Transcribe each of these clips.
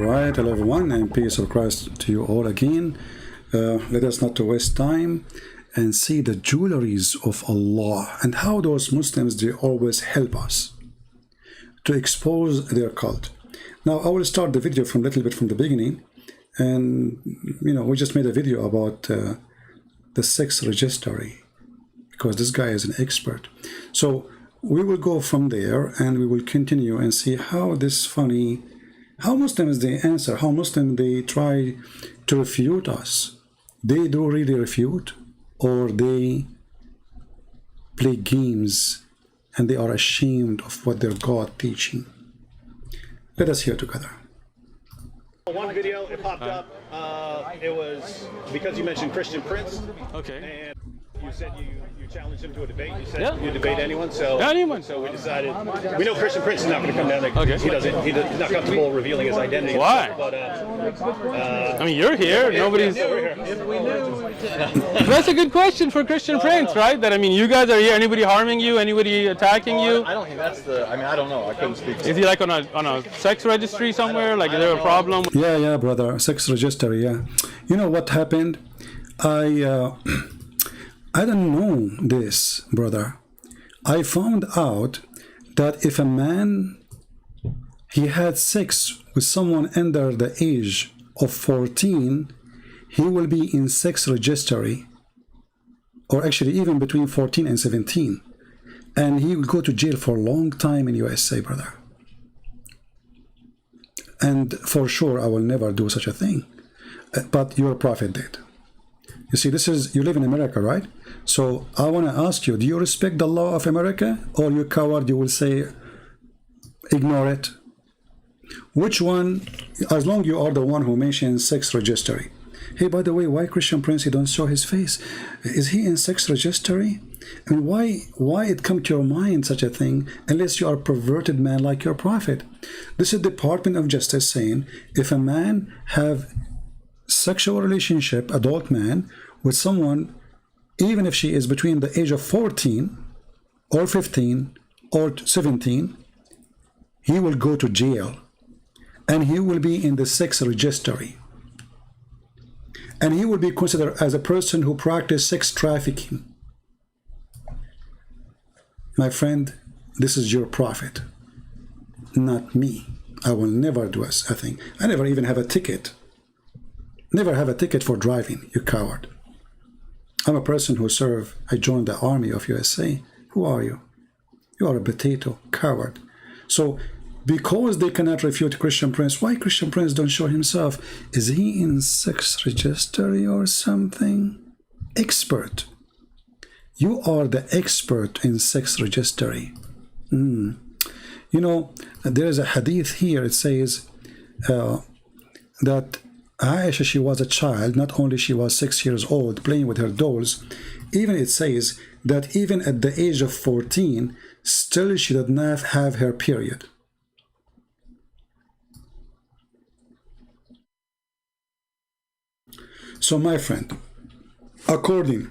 right, hello everyone, and peace of Christ to you all again. Let us not to waste time and see the jewelries of Allah and how those Muslims, they always help us to expose their cult. Now, I will start the video from a little bit from the beginning, and we just made a video about the sex registry because this guy is an expert. So we will go from there and we will continue and see how this funny, how Muslims they answer, how Muslims they try to refute us. They do really refute, or they play games and they are ashamed of what their God teaching. Let us hear together. One video, it popped up. It was because you mentioned Christian Prince. Okay. And you said you challenged him to a debate. You said you debate anyone. So anyone. So we decided. We know Christian Prince is not going to come down. Okay. He's not comfortable revealing his identity. Why? But I mean, you're here. Nobody's. That's a good question for Christian Prince, right? That I mean, you guys are here. Anybody harming you? Anybody attacking you? I don't think that's the. I mean, I don't know. I couldn't speak. Is he like on a sex registry somewhere? Like, is there a problem? Yeah, brother, sex registry. Yeah, you know what happened? I don't know this, brother. I found out that if a man he had sex with someone under the age of 14, he will be in sex registry, or actually even between 14 and 17, and he will go to jail for a long time in USA, brother. And for sure, I will never do such a thing. But your prophet did. You see, you live in America, right? So I want to ask you, do you respect the law of America, or you coward, you will say, ignore it? Which one, as long you are the one who mentions sex registry. Hey, by the way, why Christian Prince, he don't show his face? Is he in sex registry? And why it come to your mind such a thing, unless you are a perverted man like your prophet? This is the Department of Justice saying, if a man have sexual relationship, adult man, with someone, even if she is between the age of 14 or 15 or 17, he will go to jail and he will be in the sex registry, and he will be considered as a person who practiced sex trafficking. My friend, this is your prophet, not me. I will never do a thing. I never even have a ticket. Never have a ticket for driving, you coward. I'm a person who served. I joined the army of USA. Who are you? You are a potato, coward. So, because they cannot refute Christian Prince, why Christian Prince don't show himself? Is he in sex registry or something? Expert. You are the expert in sex registry. You know, there is a hadith here. It says that Aisha, she was a child. Not only she was 6 years old playing with her dolls, even it says that even at the age of 14, still she did not have her period. So my friend, according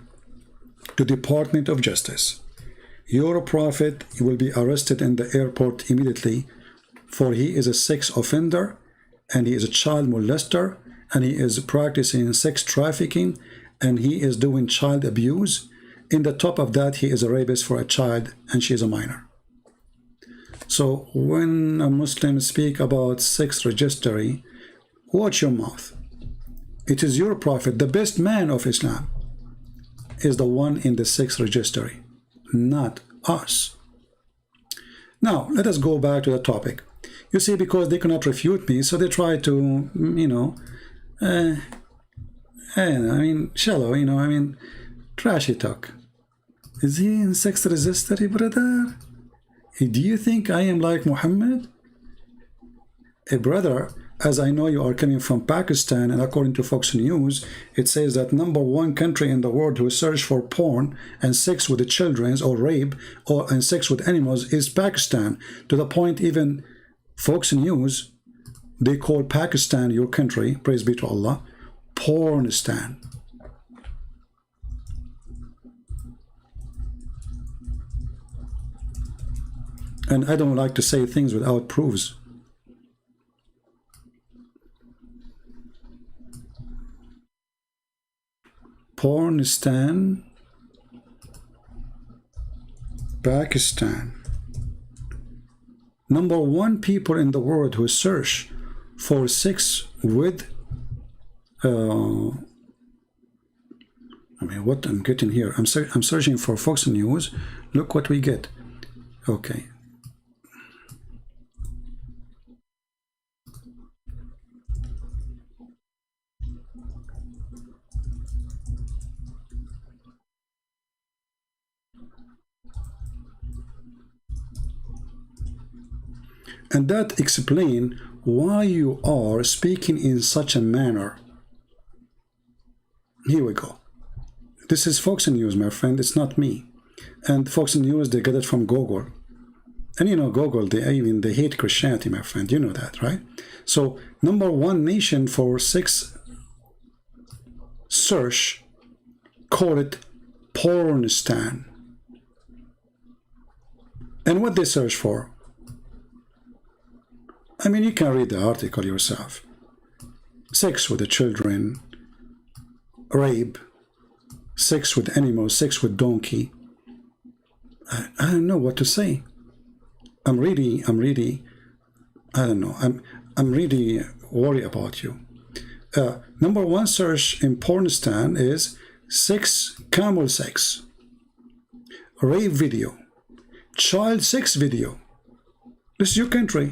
to Department of Justice, your prophet will be arrested in the airport immediately, for he is a sex offender and he is a child molester, and he is practicing sex trafficking, and he is doing child abuse. In the top of that, he is a rapist for a child, and she is a minor. So when a Muslim speak about sex registry, watch your mouth. It is your prophet, the best man of Islam, is the one in the sex registry, not us. Now, let us go back to the topic. You see, because they cannot refute me, so they try to, shallow, trashy talk. Is he in sex registry, brother? Do you think I am like Muhammad? Brother, as I know you are coming from Pakistan, and according to Fox News, it says that #1 country in the world who search for porn and sex with the children, or rape, and sex with animals is Pakistan. To the point even Fox News, they call Pakistan, your country, praise be to Allah, Pornistan. And I don't like to say things without proofs. Pornistan, Pakistan. #1 people in the world who search for sex with I mean, what I'm getting here, I'm searching for Fox News. Look what we get. Okay. And that explains why you are speaking in such a manner. Here we go. This is Fox News, my friend. It's not me. And Fox News, they get it from Google. And you know, Google, they hate Christianity, my friend. You know that, right? So, #1 nation for sex search, call it Pornistan. And what they search for? I mean, you can read the article yourself. Sex with the children, rape, sex with animals, sex with donkey. I don't know what to say. I'm really, I don't know. I'm really worried about you. #1 search in Pornistan is sex, camel sex, rape video, child sex video. This is your country.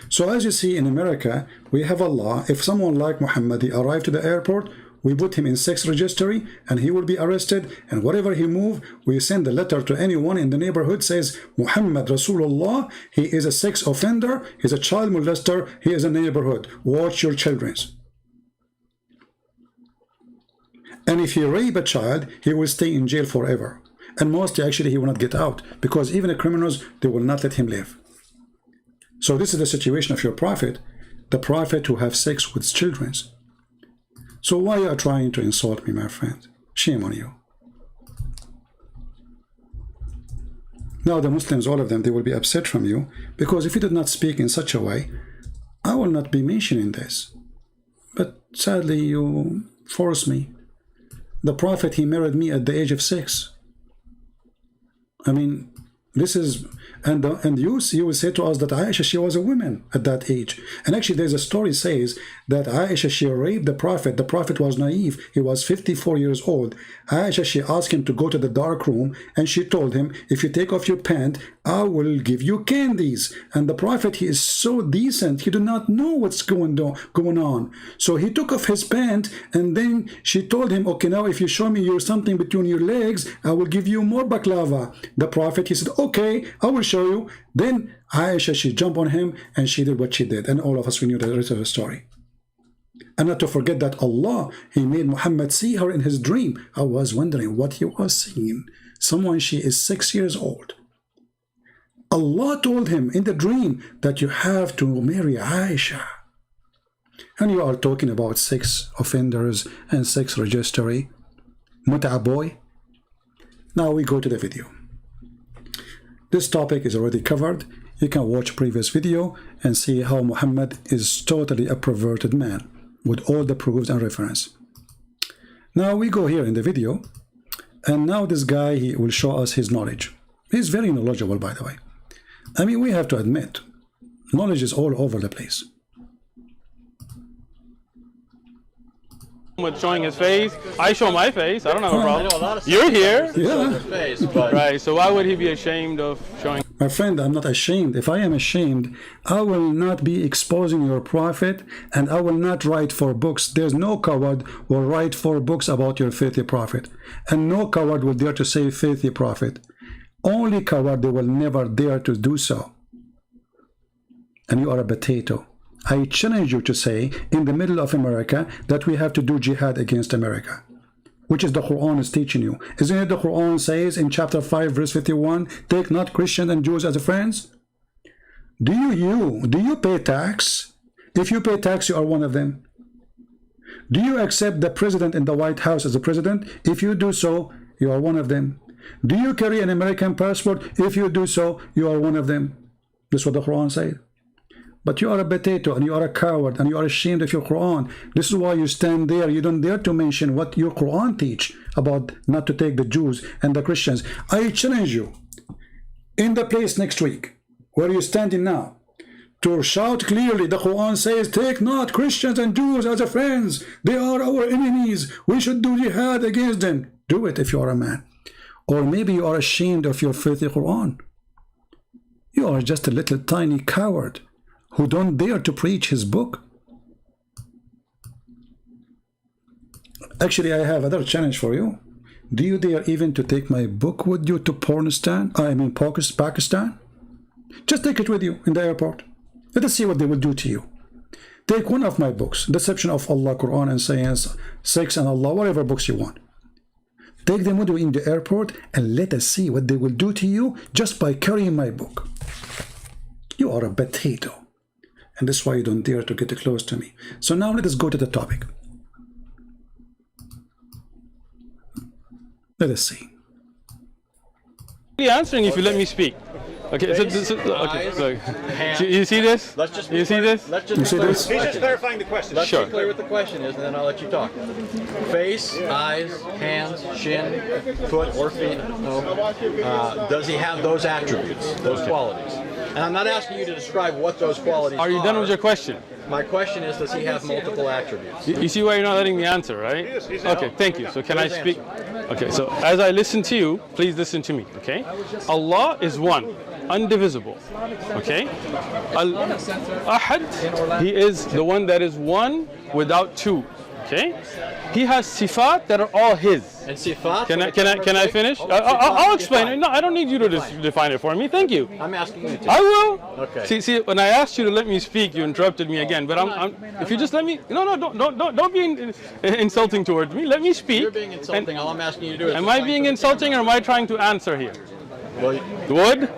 So as you see in America, we have a law. If someone like Muhammad, he arrived to the airport, we put him in sex registry and he will be arrested, and whatever he move, we send a letter to anyone in the neighborhood says Muhammad Rasulullah, he is a sex offender, he's a child molester, he is a neighborhood, watch your children's. And if he rape a child, he will stay in jail forever, and mostly actually he will not get out, because even the criminals, they will not let him live. So this is the situation of your prophet, the prophet who have sex with children. So why are you trying to insult me, my friend? Shame on you. Now the Muslims, all of them, they will be upset from you, because if you did not speak in such a way, I will not be mentioning this. But sadly, you force me. The prophet, he married me at the age of 6. I mean, this is, and you will say to us that Aisha, she was a woman at that age. And actually there's a story says that Aisha, she raped the prophet. The prophet was naive. He was 54 years old. Aisha, she asked him to go to the dark room, and she told him, if you take off your pant, I will give you candies. And the prophet, he is so decent, he do not know what's going on. So he took off his pant, and then she told him, okay, now if you show me something between your legs, I will give you more baklava. The prophet, he said, okay, I will show you. Then Aisha, she jumped on him and she did what she did, and all of us, we knew the rest of the story. And not to forget that Allah, he made Muhammad see her in his dream. I was wondering what he was seeing. Someone, she is 6 years old. Allah told him in the dream that you have to marry Aisha. And you are talking about sex offenders and sex registry. Mut'a boy. Now we go to the video. This topic is already covered. You can watch previous video and see how Muhammad is totally a perverted man with all the proofs and reference. Now we go here in the video, and now this guy, he will show us his knowledge. He's very knowledgeable, by the way. I mean, we have to admit, knowledge is all over the place. With showing his face, I show my face. I don't have a I know a problem. lot of You're here, Yeah. face, but right? So why would he be ashamed of showing? My friend, I'm not ashamed. If I am ashamed, I will not be exposing your prophet, and I will not write for books. There's no coward will write for books about your filthy prophet, and no coward will dare to say filthy prophet. Only coward, they will never dare to do so. And you are a potato. I challenge you to say in the middle of America that we have to do jihad against America, which is the Quran is teaching you. Isn't it the Quran says in chapter 5 verse 51, take not Christians and Jews as friends? Do you pay tax? If you pay tax, you are one of them. Do you accept the president in the White House as a president? If you do so, you are one of them. Do you carry an American passport? If you do so, you are one of them. That's what the Quran says. But you are a potato and you are a coward and you are ashamed of your Quran. This is why you stand there. You don't dare to mention what your Quran teach about not to take the Jews and the Christians. I challenge you in the place next week where you're standing now to shout clearly, the Quran says, take not Christians and Jews as a friends. They are our enemies. We should do jihad against them. Do it if you are a man. Or maybe you are ashamed of your filthy Quran. You are just a little tiny coward who don't dare to preach his book. Actually, I have another challenge for you. Do you dare even to take my book with you to Pakistan? Just take it with you in the airport. Let us see what they will do to you. Take one of my books, Deception of Allah, Quran and Science, Sex and Allah, whatever books you want. Take them with you in the airport and let us see what they will do to you just by carrying my book. You are a potato. And that's why you don't dare to get close to me. So now let us go to the topic. Let us see. Answering if you let me speak. Okay, okay, look. You see this? You see this? Let's just see this? He's just clarifying the question. Let's Sure. be clear what the question is, and then I'll let you talk. Face, eyes, hands, shin, foot, or feet. No. Does he have those attributes, those qualities? And I'm not asking you to describe what those qualities are. Are you done with your question? My question is, does he have multiple attributes? You see why you're not letting me answer, right? He's Okay, thank you. So can I speak? Okay, so as I listen to you, please listen to me, okay? Allah is one, indivisible, okay? Al-Ahad, He is the one that is one without two, okay? He has sifat that are all His. And sifat? Can I finish? I'll explain it. No, I don't need you to define it for me. Thank you. I'm asking you to. I will. Okay. See, when I asked you to let me speak, you interrupted me again. But if you just let me, don't be insulting towards me. Let me speak. You're being insulting. All I'm asking you to do is. Am I being insulting or am I trying to answer here? Well, Would?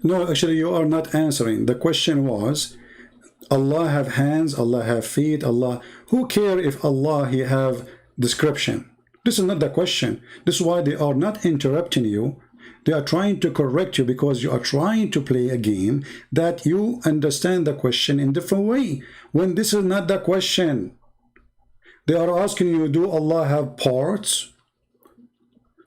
No, actually you are not answering. The question was, Allah have hands, Allah have feet, Allah. Who care if Allah He have description? This is not the question. This is why they are not interrupting you. They are trying to correct you because you are trying to play a game that you understand the question in a different way. When this is not the question. They are asking you, do Allah have parts?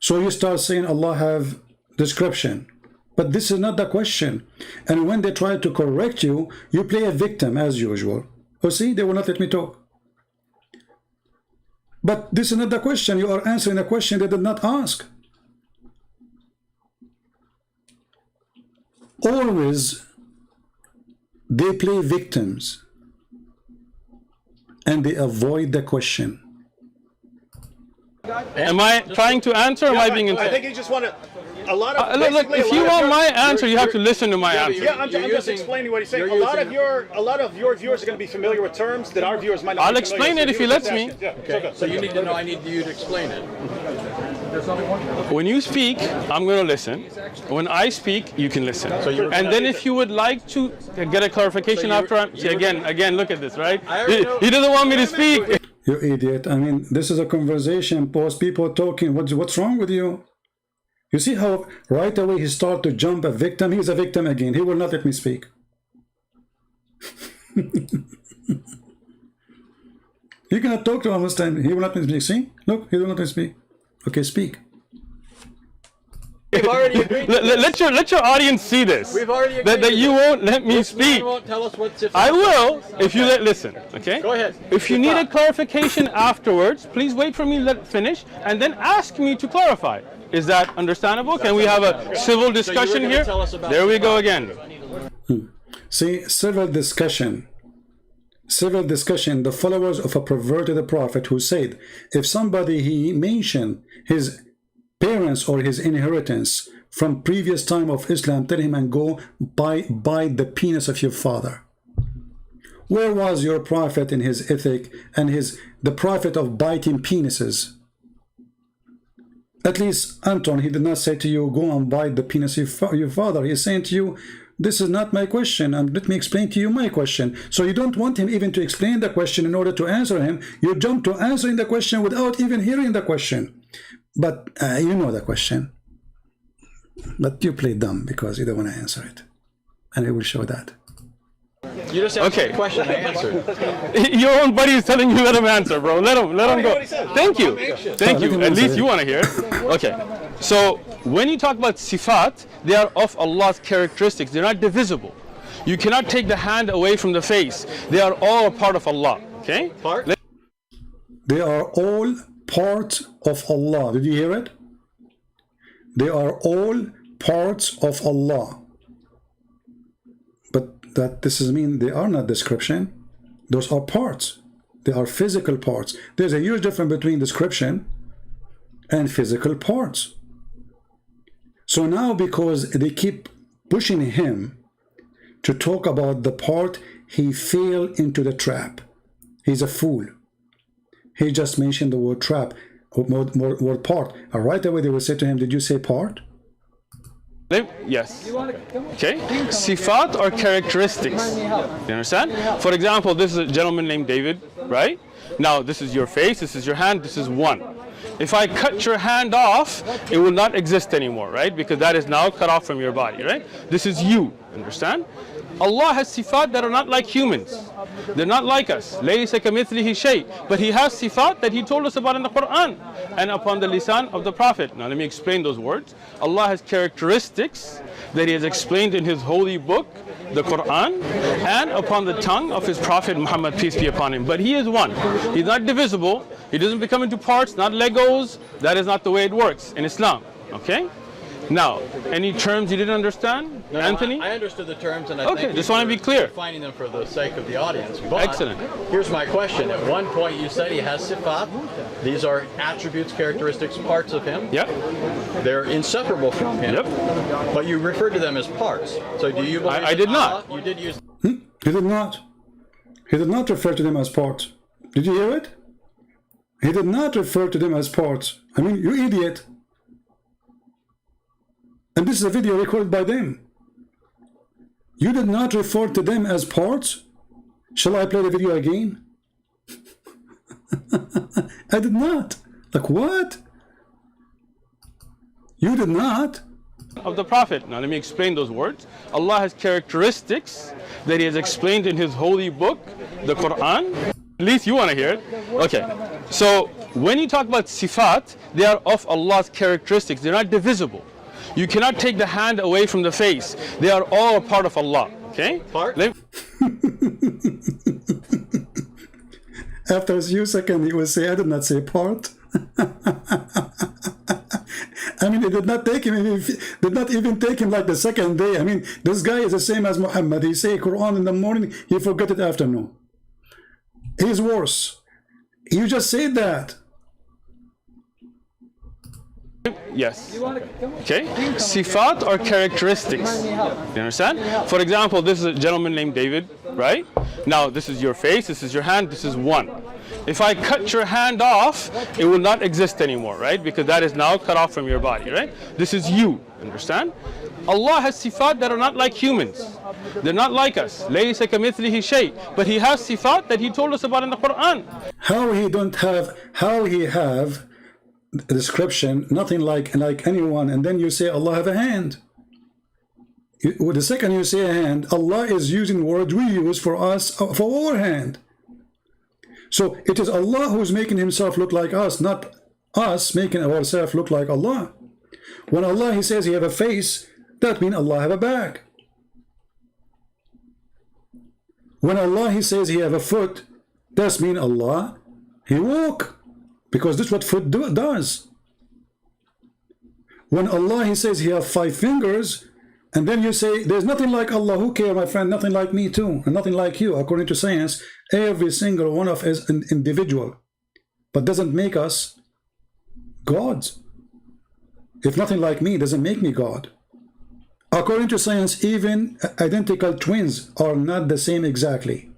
So you start saying Allah have description. But this is not the question. And when they try to correct you, you play a victim as usual. Oh, see, they will not let me talk. But this is not the question. You are answering a question they did not ask. Always, they play victims. And they avoid the question. Am I trying to answer or am I being I insulting? think he just wanted a lot of. Look, if you want my answer, you have to listen to my answer. Yeah, I'm just explaining what he's saying. A lot of your viewers are going to be familiar with terms that our viewers might not. I'll be explain familiar it with. if he lets me. Yeah, okay. So you need to know. I need you to explain it. When you speak, I'm going to listen. When I speak, you can listen. And then if you would like to get a clarification after I'm... See, again, look at this, right? He doesn't want me to speak. You idiot. I mean, this is a conversation post, people talking. What's wrong with you? You see how right away he started to jump a victim? He's a victim again. He will not let me speak. You cannot talk to him this time. He will not let me speak. See? Look, he will not let me speak. Okay, speak. We've already agreed. Let your audience see this. We've already agreed. That you won't let me speak. Won't tell us what's I will if you listen. Okay. Go ahead. If you need a clarification afterwards, please wait for me to let finish and then ask me to clarify. Is that understandable? Can we have a civil discussion here? There we go again. See, civil discussion. The followers of a perverted prophet who said, if somebody he mentioned his parents or his inheritance from previous time of Islam, tell him and go bite the penis of your father. Where was your prophet in his ethic and the prophet of biting penises? At least Anton, he did not say to you, go and bite the penis of your father. He is saying to you, this is not my question, and let me explain to you my question. So you don't want him even to explain the question in order to answer him. You jump to answering the question without even hearing the question. But you know the question. But you play dumb because you don't want to answer it. And I will show that. You just asked Okay. the question, I answered. Your own buddy is telling you let him answer, bro. Let him go. what he said. Thank you. Thank you. him At answer least it. you want to hear it. Okay. So when you talk about sifat, they are of Allah's characteristics. They're not divisible. You cannot take the hand away from the face. They are all a part of Allah. Okay? Part? They are all parts of Allah. Did you hear it? They are all parts of Allah. But that this is mean they are not description. Those are parts. They are physical parts. There's a huge difference between description and physical parts. So now, because they keep pushing him to talk about the part, he fell into the trap. He's a fool. He just mentioned the word trap, or word part. And right away they will say to him, did you say part? Yes. Okay. Sifat are characteristics. You understand? For example, this is a gentleman named David, right? Now, this is your face, this is your hand, this is one. If I cut your hand off, it will not exist anymore, right? Because that is now cut off from your body, right? This is you, understand? Allah has sifat that are not like humans. They're not like us. لَيْسَ كَمِثْلِهِ شَيْءٍ. But He has sifat that He told us about in the Quran and upon the lisan of the Prophet. Now let me explain those words. Allah has characteristics that He has explained in His holy book, the Quran, and upon the tongue of His Prophet Muhammad, peace be upon him. But He is one. He's not divisible. He doesn't become into parts, not Legos. That is not the way it works in Islam. Okay? Now, any terms you didn't understand, No, Anthony? I understood the terms, and I Okay, think just want to be clear. defining them for the sake of the audience. But Excellent. Here's my question. At one point, you said he has sifat. These are attributes, characteristics, parts of him. Yep. They're inseparable from him. Yep. But you referred to them as parts. So do you believe? I did not. You did use. He did not. He did not refer to them as parts. Did you hear it? He did not refer to them as parts. I mean, you idiot. And this is a video recorded by them. You did not refer to them as parts? Shall I play the video again? I did not. Like what? You did not? Of the Prophet. Now let me explain those words. Allah has characteristics that He has explained in His holy book, the Quran. At least you want to hear it. Okay. So when you talk about sifat, they are of Allah's characteristics. They're not divisible. You cannot take the hand away from the face. They are all a part of Allah. Okay? Part? After a few seconds, he will say, I did not say part. I mean, it did not take him, did not even take him like the second day. I mean, this guy is the same as Muhammad. He say Quran in the morning, he forget it afternoon. He's worse. You just said that. Yes. Okay. Sifat are characteristics. You understand? For example, this is a gentleman named David, right? Now, this is your face, this is your hand, this is one. If I cut your hand off, it will not exist anymore, right? Because that is now cut off from your body, right? This is you, understand? Allah has sifat that are not like humans. They're not like us. لَيْسَ كَمِثْلِهِ شَيْءٍ. But He has sifat that He told us about in the Quran. How he have a description, nothing like anyone, and then you say Allah have a hand. The second you say a hand, Allah is using words we use for us, for our hand. So it is Allah who's making Himself look like us, not us making ourselves look like Allah. When Allah He says He have a face, that means Allah have a back. When Allah He says He have a foot, that means Allah He walk. Because this is what foot does. When Allah He says He have 5 fingers, and then you say, there's nothing like Allah. Who care, my friend? Nothing like me too, and nothing like you. According to science, every single one of us is an individual, but doesn't make us gods. If nothing like me doesn't make me God. According to science, even identical twins are not the same exactly.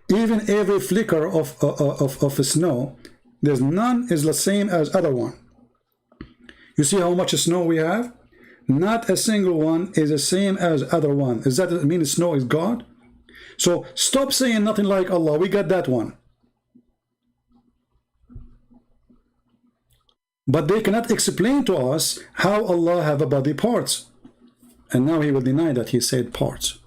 Even every flicker of snow, there's none is the same as other one. You see how much snow we have? Not a single one is the same as other one. Does that mean snow is God? So stop saying nothing like Allah. We got that one. But they cannot explain to us how Allah have a body parts. And now he will deny that he said parts.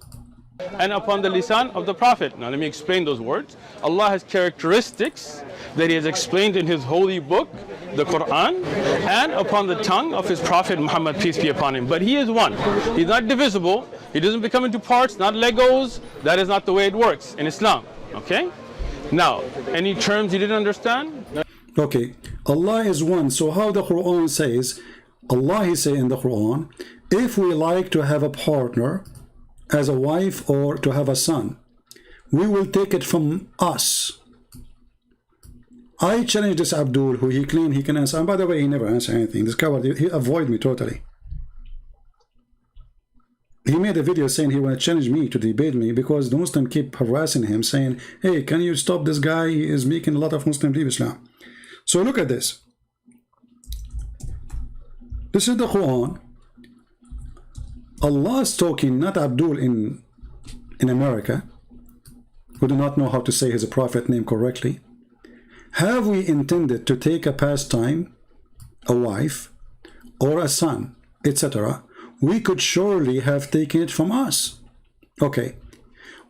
and upon the lisan of the Prophet. Now let me explain those words. Allah has characteristics that He has explained in His holy book, the Quran, and upon the tongue of His Prophet Muhammad, peace be upon him. But He is one. He's not divisible. He doesn't become into parts, not Legos. That is not the way it works in Islam. Okay? Now, any terms you didn't understand? Okay, Allah is one. So how the Quran says, Allah He say in the Quran, if we like to have a partner as a wife or to have a son, we will take it from us. I challenge this Abdul, who he claimed he can answer. And by the way, he never answered anything. This coward, he avoided me totally. He made a video saying he want to challenge me to debate me because the Muslim keep harassing him, saying, hey, can you stop this guy? He is making a lot of Muslims leave Islam. So look at this. This is the Quran. Allah is talking, not Abdul in America, who do not know how to say his prophet name correctly. Have we intended to take a pastime, a wife, or a son, etc., we could surely have taken it from us. Okay.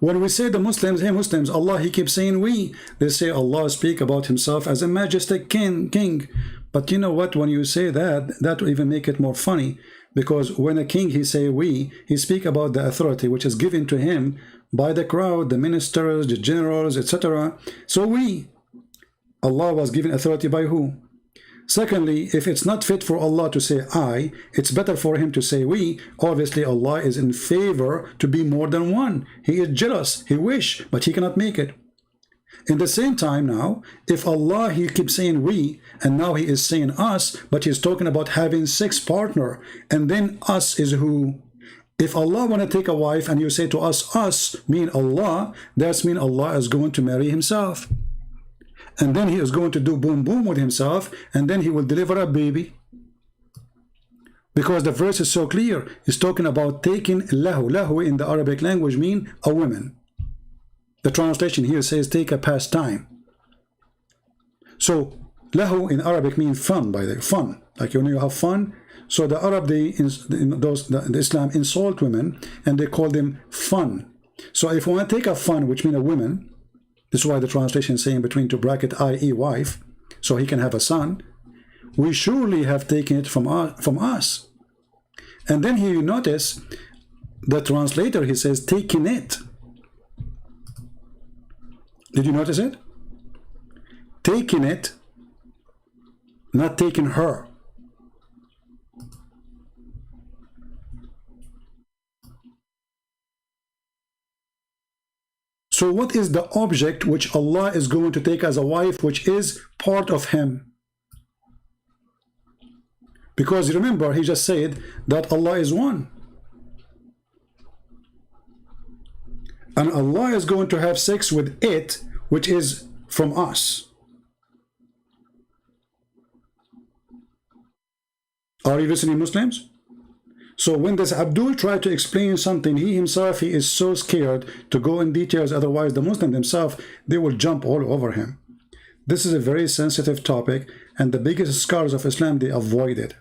When we say the Muslims, hey Muslims, Allah, He keeps saying we. They say Allah speak about Himself as a majestic king. But you know what? When you say that, that will even make it more funny. Because when a king, he say we, he speak about the authority which is given to him by the crowd, the ministers, the generals, etc. So we. Allah was given authority by who? Secondly, if it's not fit for Allah to say I, it's better for Him to say we. Obviously, Allah is in favor to be more than one. He is jealous. He wish, but He cannot make it. In the same time now, if Allah, He keeps saying we, and now He is saying us, but He's talking about having 6 partner, and then us is who? If Allah want to take a wife and you say to us mean Allah, that's mean Allah is going to marry Himself. And then He is going to do boom boom with Himself, and then He will deliver a baby. Because the verse is so clear. It's talking about taking lahu. Lahu in the Arabic language mean a woman. The translation here says take a pastime. So lahu in Arabic means fun, by the way, fun. Like when you have fun. So the Arab, the Islam insult women and they call them fun. So if we want to take a fun, which means a woman, this is why the translation is saying between 2 brackets, i.e. wife, so he can have a son, we surely have taken it from us. And then here you notice the translator, he says taking it. Did you notice it? Taking it, not taking her. So what is the object which Allah is going to take as a wife, which is part of Him? Because remember, He just said that Allah is one. And Allah is going to have sex with it, which is from us. Are you listening, Muslims? So when this Abdul tried to explain something, he himself, he is so scared to go in details, otherwise the Muslim themselves, they will jump all over him. This is a very sensitive topic, and the biggest scholars of Islam, they avoid it.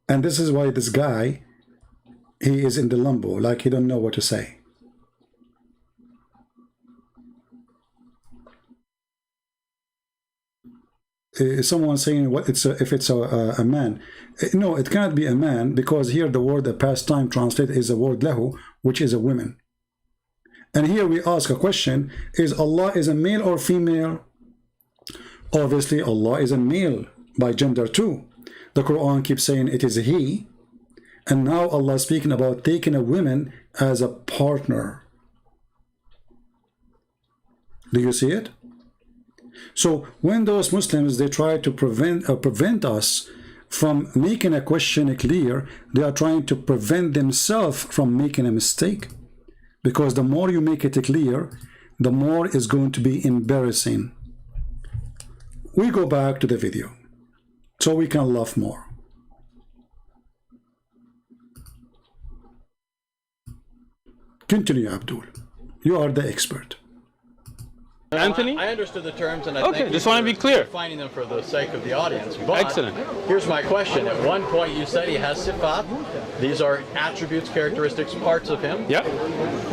And this is why this guy, he is in the limbo, like he don't know what to say. Someone saying what if it's a man. No, it cannot be a man, because here the word the pastime translated is the word lahu, which is a woman. And here we ask a question, is Allah is a male or female? Obviously Allah is a male by gender too. The Quran keeps saying it is He, and now Allah is speaking about taking a woman as a partner. Do you see it? So when those Muslims, they try to prevent us from making a question clear, they are trying to prevent themselves from making a mistake. Because the more you make it clear, the more it's going to be embarrassing. We go back to the video so we can laugh more. Continue, Abdul. You are the expert. Anthony? I understood the terms, and I Okay, thank just you want to for be clear. defining them for the sake of the audience. But Excellent. here's my question. At one point you said he has sifat. These are attributes, characteristics, parts of him. Yep.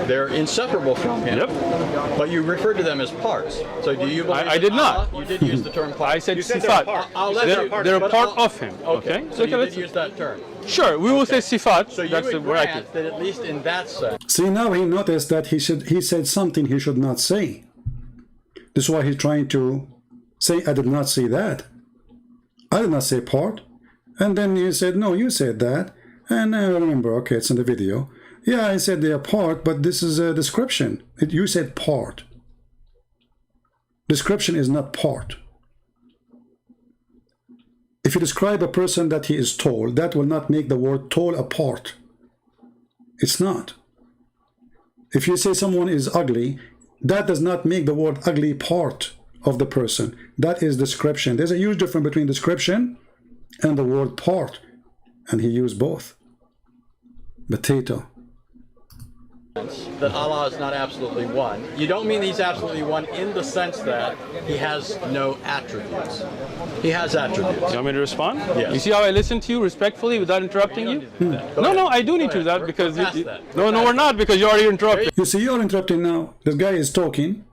They're inseparable from him. Yep. But you referred to them as parts. So do you believe I did not. You did use the term part. I said You said they're sifat. a part. I'll let They're, you- they're a but part I'll- of him. Okay. So you let's- did use that term. Sure, we will say sifat. So you That's would where I can. grant that at least in that sense. See, now he noticed that he said something he should not say. This is why he's trying to say, I did not say that. I did not say part. And then you said, no, you said that. And I remember, okay, it's in the video. Yeah, I said they are part, but this is a description. You said part. Description is not part. If you describe a person that he is tall, that will not make the word tall a part. It's not. If you say someone is ugly, that does not make the word ugly part of the person. That is description. There's a huge difference between description and the word part. And he used both. Potato. That Allah is not absolutely one. You don't mean he's absolutely one in the sense that he has no attributes. He has attributes. You want me to respond? Yes. You see how I listen to you respectfully without interrupting you? No, I do need to do that because no, we're not, because you already interrupted. You see, you're interrupting now. This guy is talking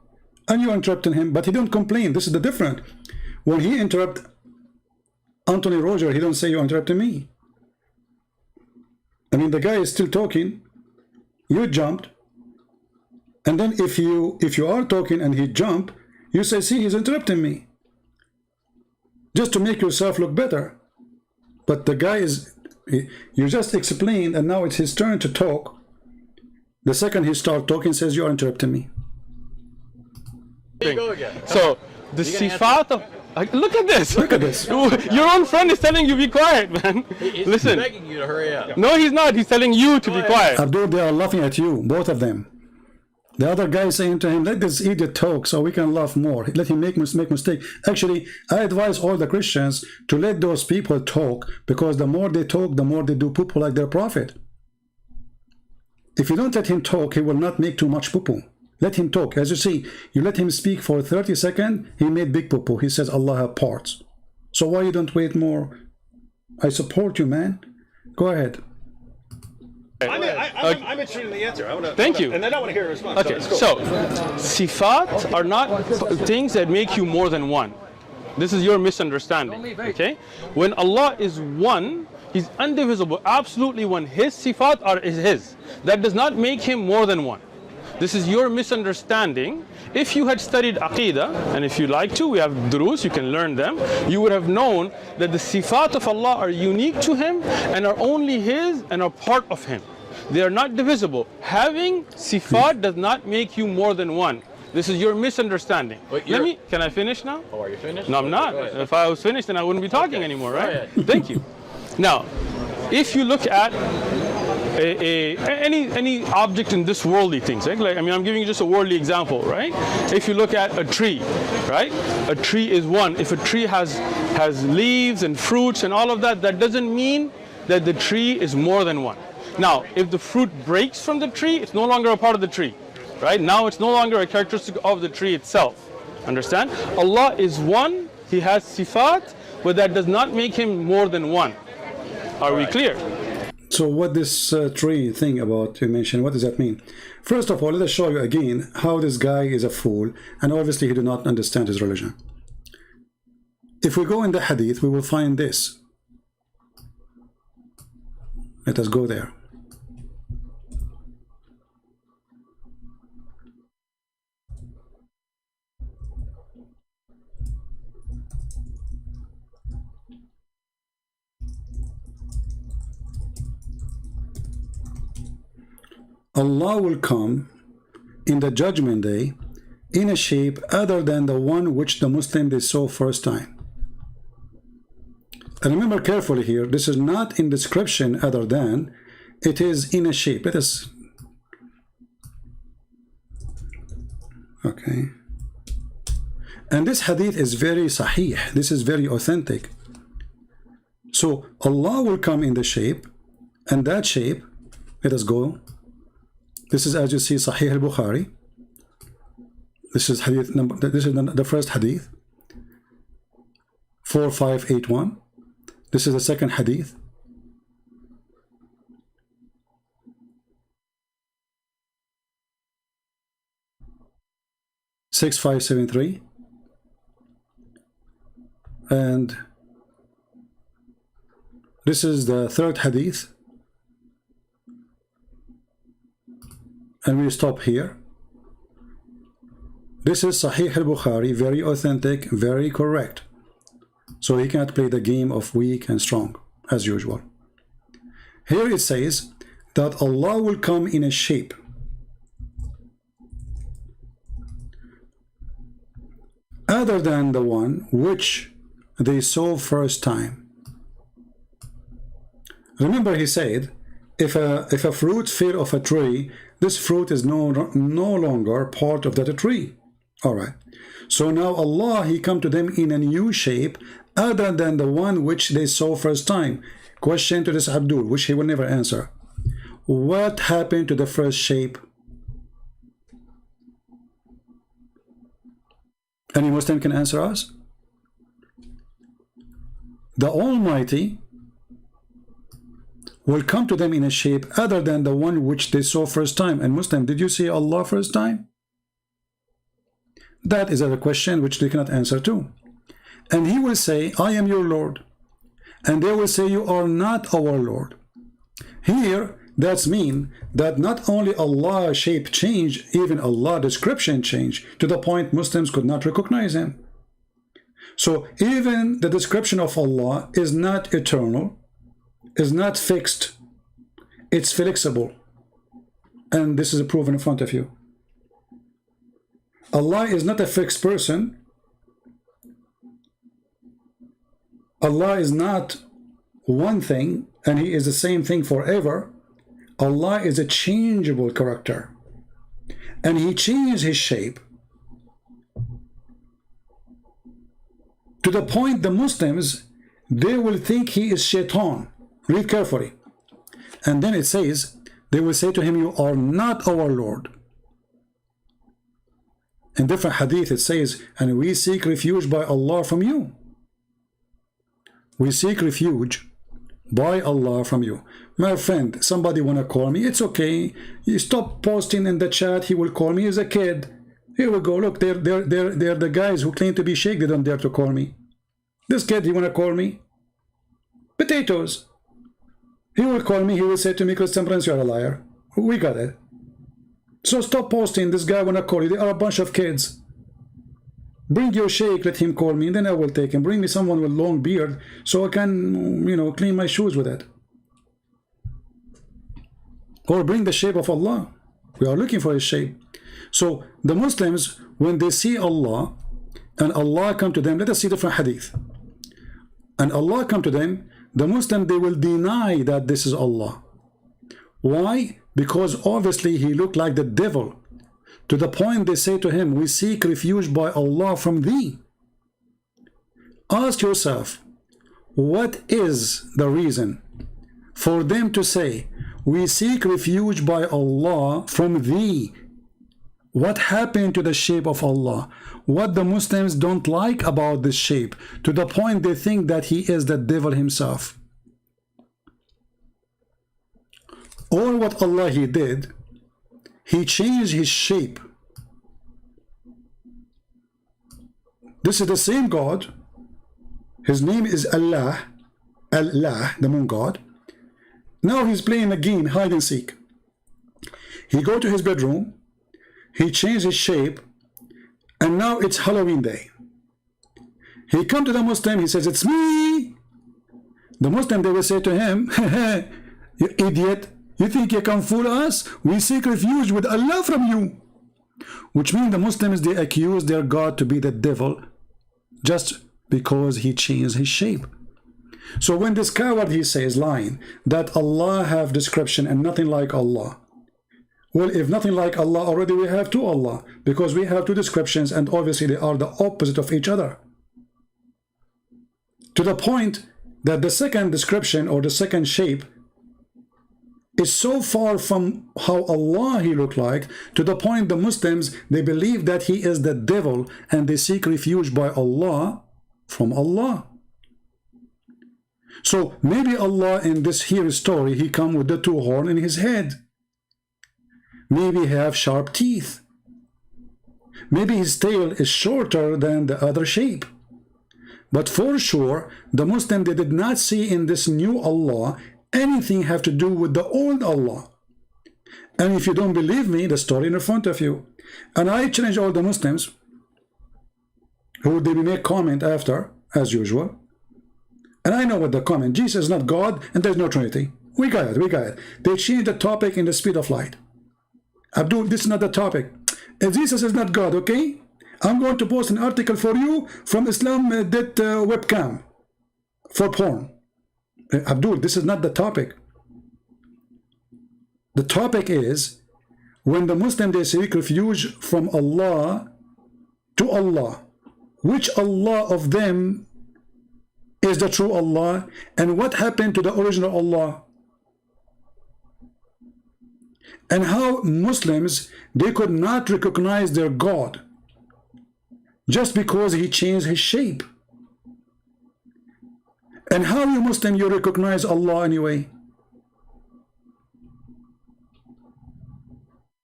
and you're interrupting him, but he don't complain. This is the difference. When he interrupt Anthony Roger, he don't say you're interrupting me. I mean, the guy is still talking. You jumped. And then if you are talking and he jumped, you say, see, he's interrupting me. Just to make yourself look better. But the guy you just explained, and now it's his turn to talk. The second he starts talking, says, you're interrupting me. There you go again. So the sifat of look at this. Look at this. Your own friend is telling you be quiet, man. He's Listen. begging you to hurry up. No, he's not. He's telling you to be quiet. Abdul, they are laughing at you, both of them. The other guy is saying to him, let this idiot talk so we can laugh more. Let him make mistake. Actually, I advise all the Christians to let those people talk, because the more they talk, the more they do poo-poo like their prophet. If you don't let him talk, he will not make too much poo-poo. Let him talk. As you see, you let him speak for 30 seconds, he made big poo-poo. He says Allah have parts. So why you don't wait more? I support you, man. Go ahead. I'm interested in the answer. Thank you. And then I want to hear a response. Okay, it's cool. so sifat are not things that make you more than one. This is your misunderstanding. Okay, when Allah is one, He's indivisible, absolutely one. His sifat is His. That does not make Him more than one. This is your misunderstanding. If you had studied Aqidah, and if you like to, we have durus, you can learn them, you would have known that the sifat of Allah are unique to Him and are only His and are part of Him. They are not divisible. Having sifat does not make you more than one. This is your misunderstanding. Can I finish now? Oh, are you finished? No, I'm not. If I was finished, then I wouldn't be talking anymore, right? Thank you. Now, if you look at any object in this worldly things, right? Like, I mean, I'm giving you just a worldly example, right? If you look at a tree, right? A tree is one. If a tree has leaves and fruits and all of that, that doesn't mean that the tree is more than one. Now, if the fruit breaks from the tree, it's no longer a part of the tree, right? Now it's no longer a characteristic of the tree itself. Understand? Allah is one. He has sifat, but that does not make Him more than one. Are we clear? So what this tree thing about you mentioned, what does that mean? First of all, let us show you again how this guy is a fool, and obviously he did not understand his religion. If we go in the hadith, we will find this. Let us go there. Allah will come in the judgment day in a shape other than the one which the Muslim they saw first time. And remember carefully here, this is not in description other than, it is in a shape. Let us, okay. And this hadith is very sahih, this is very authentic. So Allah will come in the shape, and that shape, let us go. This is, as you see, Sahih al-Bukhari. This is hadith number, this is the first hadith, 4581. This is the second hadith, 6573. And this is the third hadith, and we stop here. This is Sahih al-Bukhari, very authentic, very correct. So he cannot play the game of weak and strong, as usual. Here it says that Allah will come in a shape other than the one which they saw first time. Remember, he said, if a fruit fell off a tree, this fruit is no longer part of that tree. All right. So now Allah, he come to them in a new shape other than the one which they saw first time. Question to this Abdul, which he will never answer. What happened to the first shape? Any Muslim can answer us? The Almighty will come to them in a shape other than the one which they saw first time. And Muslim, did you see Allah first time? That is a question which they cannot answer to. And he will say, I am your Lord. And they will say, you are not our Lord. Here, that's mean that not only Allah shape changed, even Allah description changed, to the point Muslims could not recognize him. So even the description of Allah is not eternal, is not fixed, it's flexible. And this is proven in front of you. Allah is not a fixed person. Allah is not one thing and he is the same thing forever. Allah is a changeable character, and he changed his shape to the point the Muslims, they will think he is shaitan. Read carefully. And then it says, they will say to him, you are not our Lord. In different hadith it says, and we seek refuge by Allah from you. We seek refuge by Allah from you. My friend, somebody wanna call me, it's okay. You stop posting in the chat, he will call me. He's a kid. Here we go. Look, they're the guys who claim to be Sheikh. They don't dare to call me. This kid, he wanna call me? Potatoes. He will call me, he will say to me, Christian Prince, you're a liar. We got it. So stop posting, this guy wanna call you. They are a bunch of kids. Bring your sheikh, let him call me, and then I will take him. Bring me someone with long beard so I can, you know, clean my shoes with it. Or bring the shape of Allah. We are looking for his shape. So the Muslims, when they see Allah and Allah come to them, let us see different hadith. And Allah come to them, the Muslim, they will deny that this is Allah. Why? Because obviously he looked like the devil. To the point they say to him, we seek refuge by Allah from thee. Ask yourself, what is the reason for them to say, we seek refuge by Allah from thee? What happened to the shape of Allah? What the Muslims don't like about this shape, to the point they think that he is the devil himself. Or what Allah he did, he changed his shape. This is the same God. His name is Allah, Allah, the moon God. Now he's playing a game, hide and seek. He go to his bedroom, he changed his shape, and now it's Halloween day. He come to the Muslim, he says, it's me. The Muslim, they will say to him, you idiot, you think you can fool us? We seek refuge with Allah from you. Which means the Muslims, they accuse their God to be the devil just because he changed his shape. So when this coward, he says, lying, that Allah have description and nothing like Allah. Well, if nothing like Allah, already we have two Allah, because we have two descriptions and obviously they are the opposite of each other. To the point that the second description or the second shape, it is so far from how Allah he looked like, to the point the Muslims, they believe that he is the devil and they seek refuge by Allah from Allah. So maybe Allah in this here story, he come with the two horns in his head. Maybe he have sharp teeth. Maybe his tail is shorter than the other shape. But for sure, the Muslim, they did not see in this new Allah anything have to do with the old Allah. And if you don't believe me, the story in front of you. And I challenge all the Muslims who they will make comment after, as usual. And I know what the comment, Jesus is not God and there's no Trinity. We got it, we got it. They changed the topic in the speed of light. Abdul, this is not the topic. If Jesus is not God, okay? I'm going to post an article for you from Islam that webcam for porn. Abdul, this is not the topic. The topic is when the Muslim they seek refuge from Allah to Allah. Which Allah of them is the true Allah, and what happened to the original Allah? And how Muslims, they could not recognize their God just because he changed his shape. And how you Muslim, you recognize Allah anyway?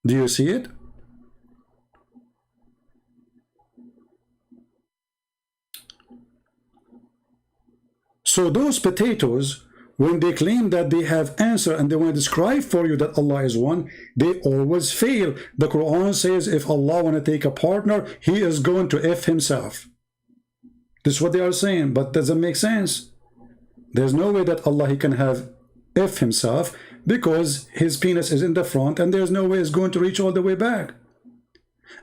Do you see it? So those potatoes, when they claim that they have answer and they want to describe for you that Allah is one, they always fail. The Quran says if Allah want to take a partner, he is going to F himself. This is what they are saying, but doesn't make sense. There's no way that Allah he can have F himself because his penis is in the front and there's no way it's going to reach all the way back.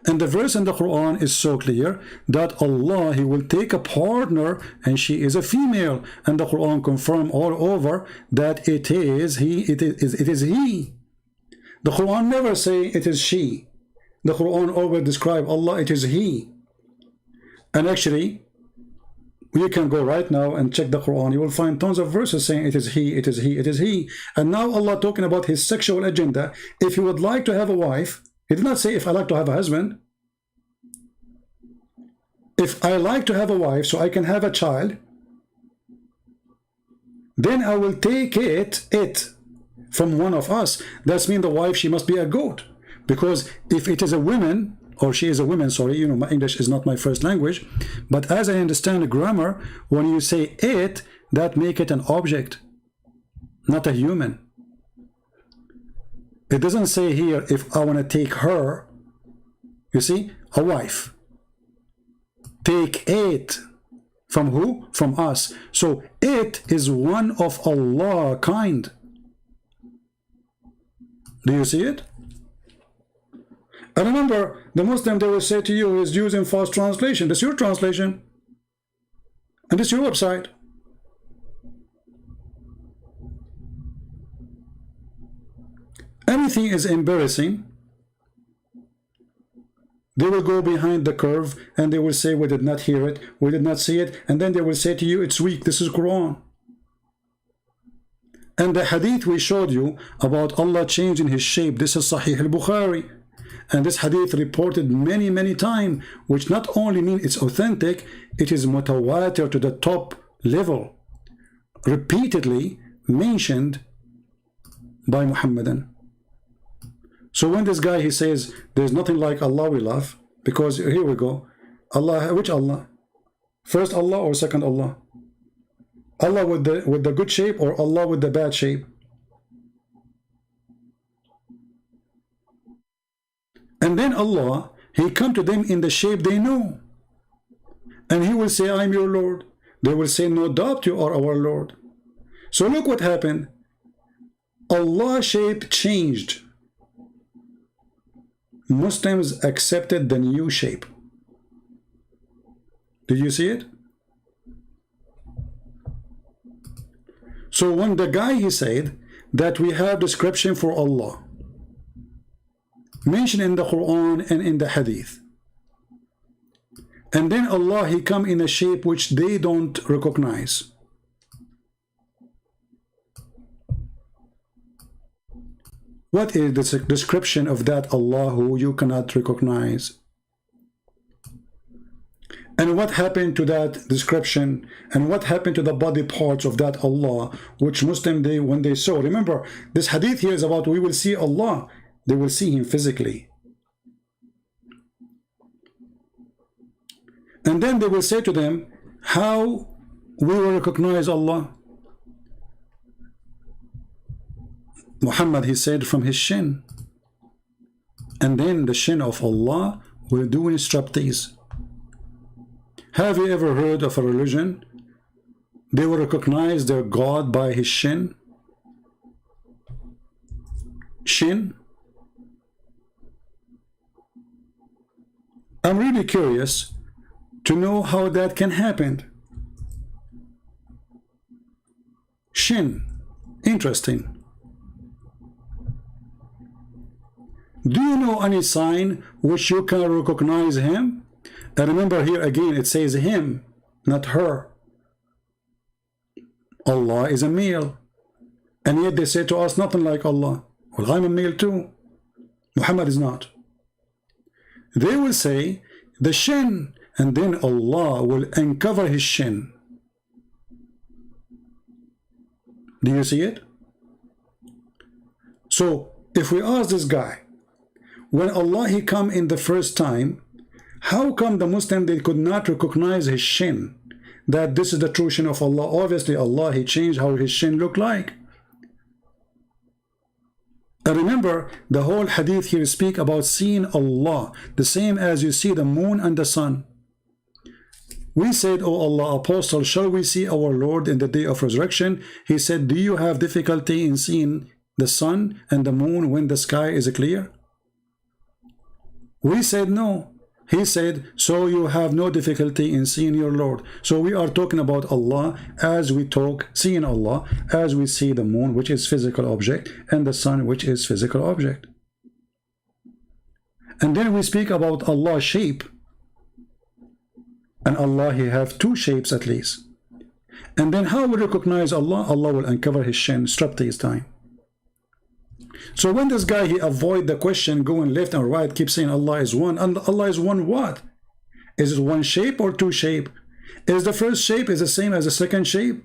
And the verse in the Quran is so clear that Allah, he will take a partner and she is a female. And the Quran confirm all over that it is he. It is he. The Quran never say it is she. The Quran always describe Allah, it is he. And actually, you can go right now and check the Quran. You will find tons of verses saying it is he, it is he, it is he. And now Allah talking about his sexual agenda. If he would like to have a wife, he did not say if I like to have a husband. If I like to have a wife so I can have a child, then I will take it from one of us. That means the wife, she must be a goat. Because if it is a woman, or she is a woman, sorry, you know, my English is not my first language, but as I understand the grammar, when you say it, that make it an object, not a human. It doesn't say here if I want to take her, you see, a wife. Take it from who? From us. So it is one of Allah kind. Do you see it? And remember, the Muslim, they will say to you, is using false translation. This is your translation. And this is your website. Anything is embarrassing, they will go behind the curve and they will say we did not hear it, we did not see it, and then they will say to you it's weak, this is Quran. And the hadith we showed you about Allah changing his shape, this is Sahih al-Bukhari, and this hadith reported many times, which not only means it's authentic, it is mutawatir to the top level, repeatedly mentioned by Muhammadan. So when this guy, he says, there's nothing like Allah we love, because here we go, Allah, which Allah? First Allah or second Allah? Allah with the good shape or Allah with the bad shape? And then Allah, he come to them in the shape they know. And he will say, I'm your Lord. They will say, no doubt you are our Lord. So look what happened. Allah's shape changed. Muslims accepted the new shape. Did you see it? So when the guy, he said that we have description for Allah mentioned in the Quran and in the Hadith, and then Allah, he come in a shape which they don't recognize. What is the description of that Allah who you cannot recognize? And what happened to that description? And what happened to the body parts of that Allah, which Muslim they when they saw? Remember, this hadith here is about we will see Allah. They will see him physically. And then they will say to them, how we will recognize Allah? Muhammad, he said, from his shin. And then the shin of Allah will do striptease. Have you ever heard of a religion? They will recognize their God by his shin. Shin. I'm really curious to know how that can happen. Shin. Interesting. Do you know any sign which you can recognize him? And remember here again it says him, not her. Allah is a male. And yet they say to us nothing like Allah. Well, I'm a male too. Muhammad is not. They will say the shin, and then Allah will uncover his shin. Do you see it? So if we ask this guy, when Allah he come in the first time, how come the Muslim they could not recognize his shin? That this is the true shin of Allah. Obviously Allah he changed how his shin looked like. And remember, the whole hadith here speak about seeing Allah, the same as you see the moon and the sun. We said, oh Allah, apostle, shall we see our Lord in the day of resurrection? He said, do you have difficulty in seeing the sun and the moon when the sky is clear? We said no. He said, so you have no difficulty in seeing your Lord. So we are talking about Allah as we talk, seeing Allah as we see the moon, which is physical object, and the sun, which is physical object. And then we speak about Allah's shape. And Allah, he have two shapes at least. And then how we recognize Allah? Allah will uncover his shin, striptease time. So when this guy, he avoid the question going left and right, keep saying Allah is one, and Allah is one what? Is it one shape or two shape? Is the first shape is the same as the second shape?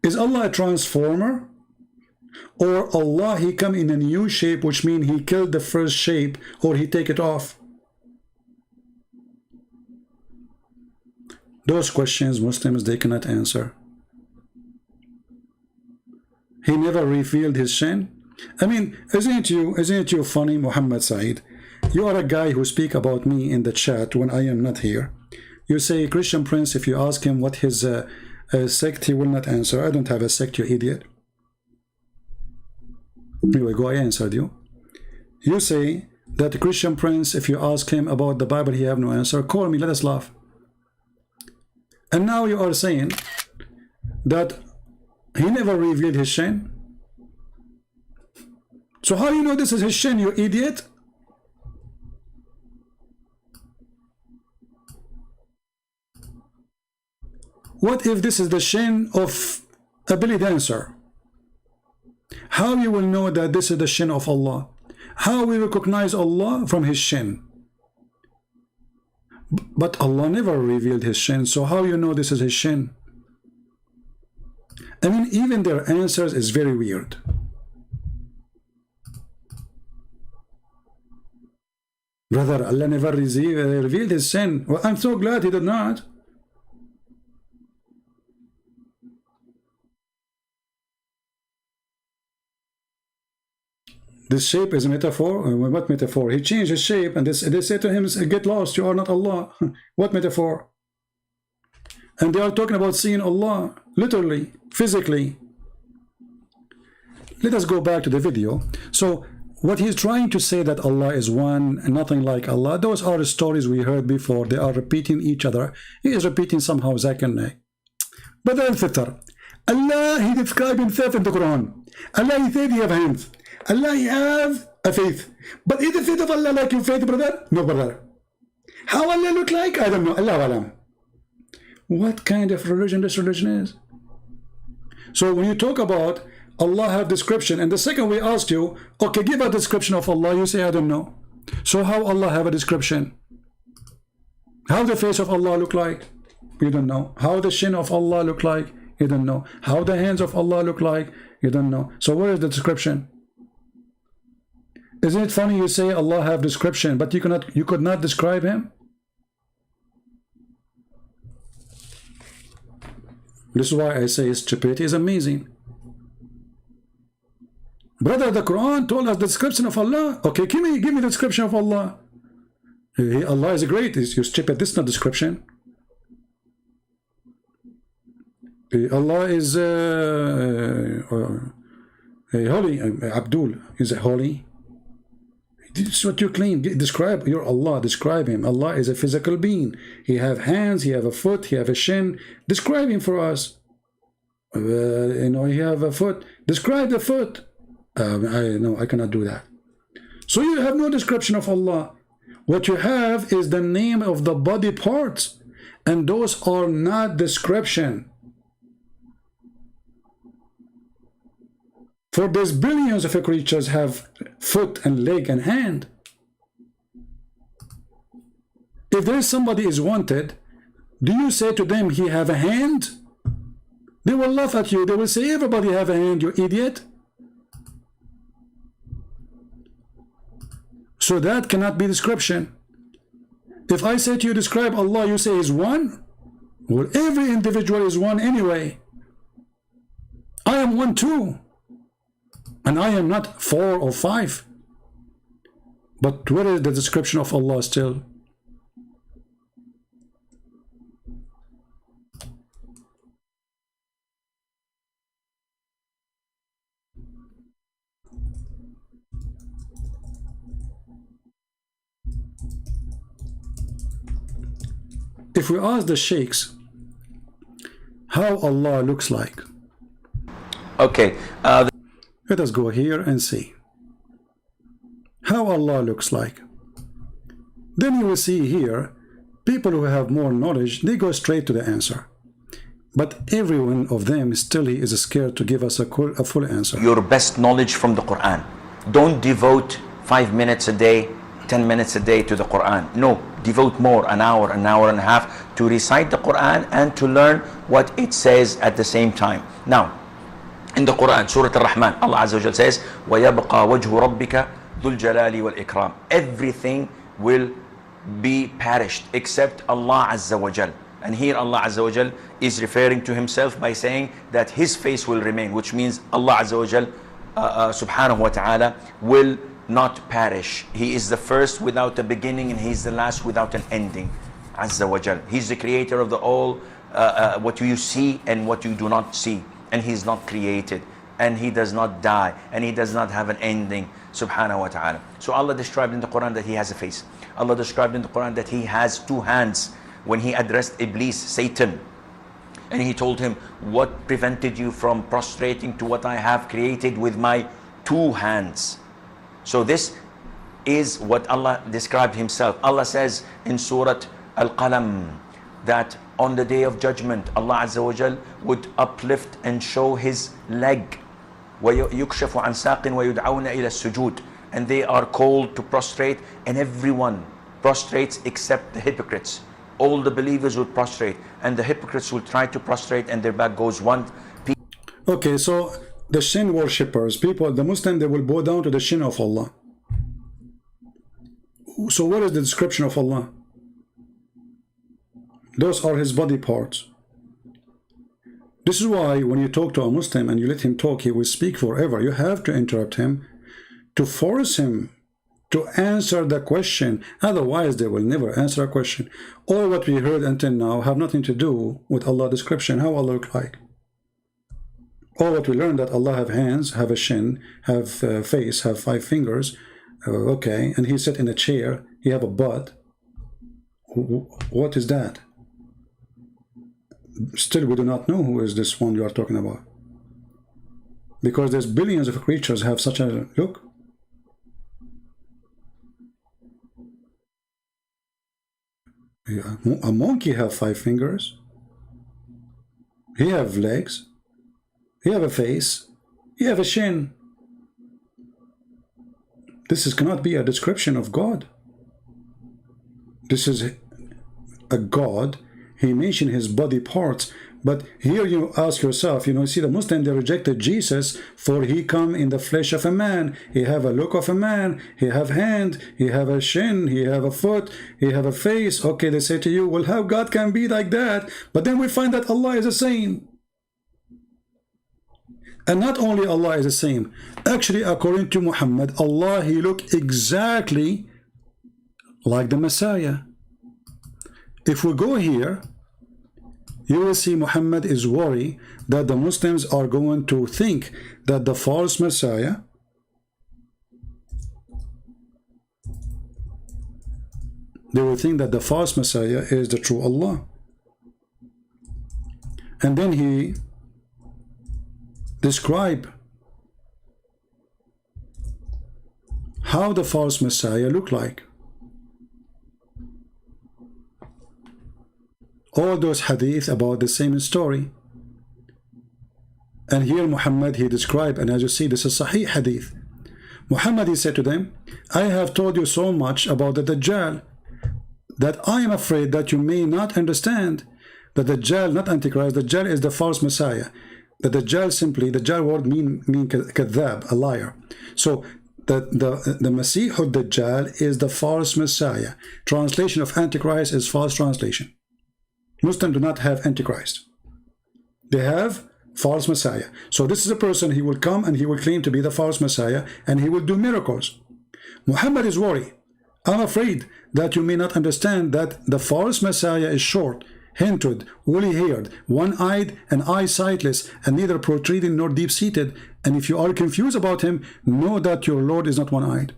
Is Allah a transformer? Or Allah, he come in a new shape, which means he killed the first shape, or he take it off? Those questions Muslims they cannot answer. He never revealed his shin. I mean, isn't it you funny, Muhammad Saeed? You are a guy who speak about me in the chat when I am not here. You say, Christian Prince, if you ask him what his sect, he will not answer. I don't have a sect, you idiot. Anyway, go, I answered you. You say that Christian Prince, if you ask him about the Bible, he have no answer. Call me, let us laugh. And now you are saying that he never revealed his shin. So how you know this is his shin, you idiot? What if this is the shin of a belly dancer? How you will know that this is the shin of Allah? How we recognize Allah? From his shin. But Allah never revealed his shin, so how you know this is his shin? I mean, even their answers is very weird. Brother, Allah never revealed his sin. Well, I'm so glad he did not. This shape is a metaphor. What metaphor? He changed his shape and they say to him, get lost, you are not Allah. What metaphor? And they are talking about seeing Allah, literally, physically. Let us go back to the video. So, what he's trying to say that Allah is one and nothing like Allah, those are the stories we heard before. They are repeating each other. He is repeating somehow Zakir. But then Fitr. Allah, he described himself in the Quran. Allah, he said he have hands. Allah, he have a faith. But is the faith of Allah like your faith, brother? No, brother. How Allah look like? I don't know. Allah alam. What kind of religion this religion is? So when you talk about Allah have description, and the second we asked you, okay, give a description of Allah, you say I don't know. So how Allah have a description? How the face of Allah look like? You don't know. How the shin of Allah look like? You don't know. How the hands of Allah look like? You don't know. So where is the description? Isn't it funny you say Allah have description, but you could not describe him? This is why I say stupidity is amazing. Brother, the Quran told us the description of Allah. Okay, give me the description of Allah. Allah is great. You stupid. This is not description. Allah is holy. Abdul is holy. This is what you claim. Describe your Allah. Describe him. Allah is a physical being. He have hands. He have a foot. He have a shin. Describe him for us. He have a foot. Describe the foot. I cannot do that. So you have no description of Allah. What you have is the name of the body parts, and those are not description. For there's billions of creatures have foot and leg and hand. If there is somebody is wanted, do you say to them he have a hand? They will laugh at you. They will say everybody have a hand, you idiot. So that cannot be description. If I say to you, describe Allah, you say is one? Well, every individual is one anyway. I am one too. And I am not 4 or 5. But where is the description of Allah still? If we ask the sheikhs how Allah looks like, okay, let us go here and see how Allah looks like. Then you will see here people who have more knowledge, they go straight to the answer. But every one of them still is scared to give us a full answer. your best knowledge from the Quran. Don't devote 5 minutes a day, 10 minutes a day to the Quran. No, devote more, an hour and a half to recite the Quran and to learn what it says at the same time. Now, in the Quran, Surah Al-Rahman, Allah Azza wa Jal says, وَيَبْقَى وَجْهُ رَبِّكَ ذُو الْجَلَالِ وَالْإِكْرَامِ. Everything will be perished except Allah Azza wa Jal. And here Allah Azza wa Jal is referring to himself by saying that his face will remain, which means Allah Azza wa Jal subhanahu wa ta'ala will not perish. He is the first without a beginning, and He's the last without an ending. Azza wa Jal. He's the creator of the all, what you see and what you do not see. And He's not created, and He does not die, and He does not have an ending, subhanahu wa ta'ala. So Allah described in the Quran that He has a face. Allah described in the Quran that He has 2 hands. When He addressed Iblis, Satan, and He told him, what prevented you from prostrating to what I have created with my 2 hands? So this is what Allah described Himself. Allah says in Surah Al-Qalam that on the day of judgment, Allah Azza wa Jal would uplift and show His leg. وَيُكْشَفُ عَنْ سَاقٍ وَيُدْعَوْنَ إِلَى السُّجُودِ. And they are called to prostrate, and everyone prostrates except the hypocrites. All the believers would prostrate, and the hypocrites will try to prostrate, and their back goes one. Okay, so the shin worshippers, people, the Muslim, they will bow down to the shin of Allah. So what is the description of Allah? Those are His body parts. This is why when you talk to a Muslim and you let him talk, he will speak forever. You have to interrupt him to force him to answer the question. Otherwise, they will never answer a question. All what we heard until now have nothing to do with Allah's description, how Allah look like. All what we learned that Allah have hands, have a shin, have a face, have 5 fingers. Okay, and He sit in a chair. He have a butt. What is that? Still, we do not know who is this one you are talking about. Because there's billions of creatures have such a look. A monkey have 5 fingers. He have legs. He have a face. You have a shin. Cannot be a description of God. This is a God. He mentioned his body parts. But here you ask yourself, you see the Muslim, they rejected Jesus, for he come in the flesh of a man. He have a look of a man. He have hand. He have a shin. He have a foot. He have a face. Okay, they say to you, well, how God can be like that? But then we find that Allah is the same. And not only Allah is the same. Actually, according to Muhammad, Allah, he looked exactly like the Messiah. If we go here, you will see Muhammad is worried that the Muslims are going to think that the false Messiah will think that the false Messiah is the true Allah. And then he describe how the false Messiah looked like. All those hadith about the same story. And here Muhammad, he described, and as you see, this is Sahih hadith. Muhammad, he said to them, I have told you so much about the Dajjal that I am afraid that you may not understand that the Dajjal, not Antichrist, the Dajjal is the false Messiah. The Dajjal simply, the Dajjal word mean kadhab, a liar. So the Masih Dajjal is the false Messiah. Translation of Antichrist is false translation. Muslims do not have Antichrist. They have false Messiah. So this is a person, he will come and he will claim to be the false Messiah and he will do miracles. Muhammad is worried. I'm afraid that you may not understand that the false Messiah is short, hinted, woolly-haired, one-eyed, and eye-sightless, and neither protruding nor deep-seated. And if you are confused about him, know that your Lord is not one-eyed.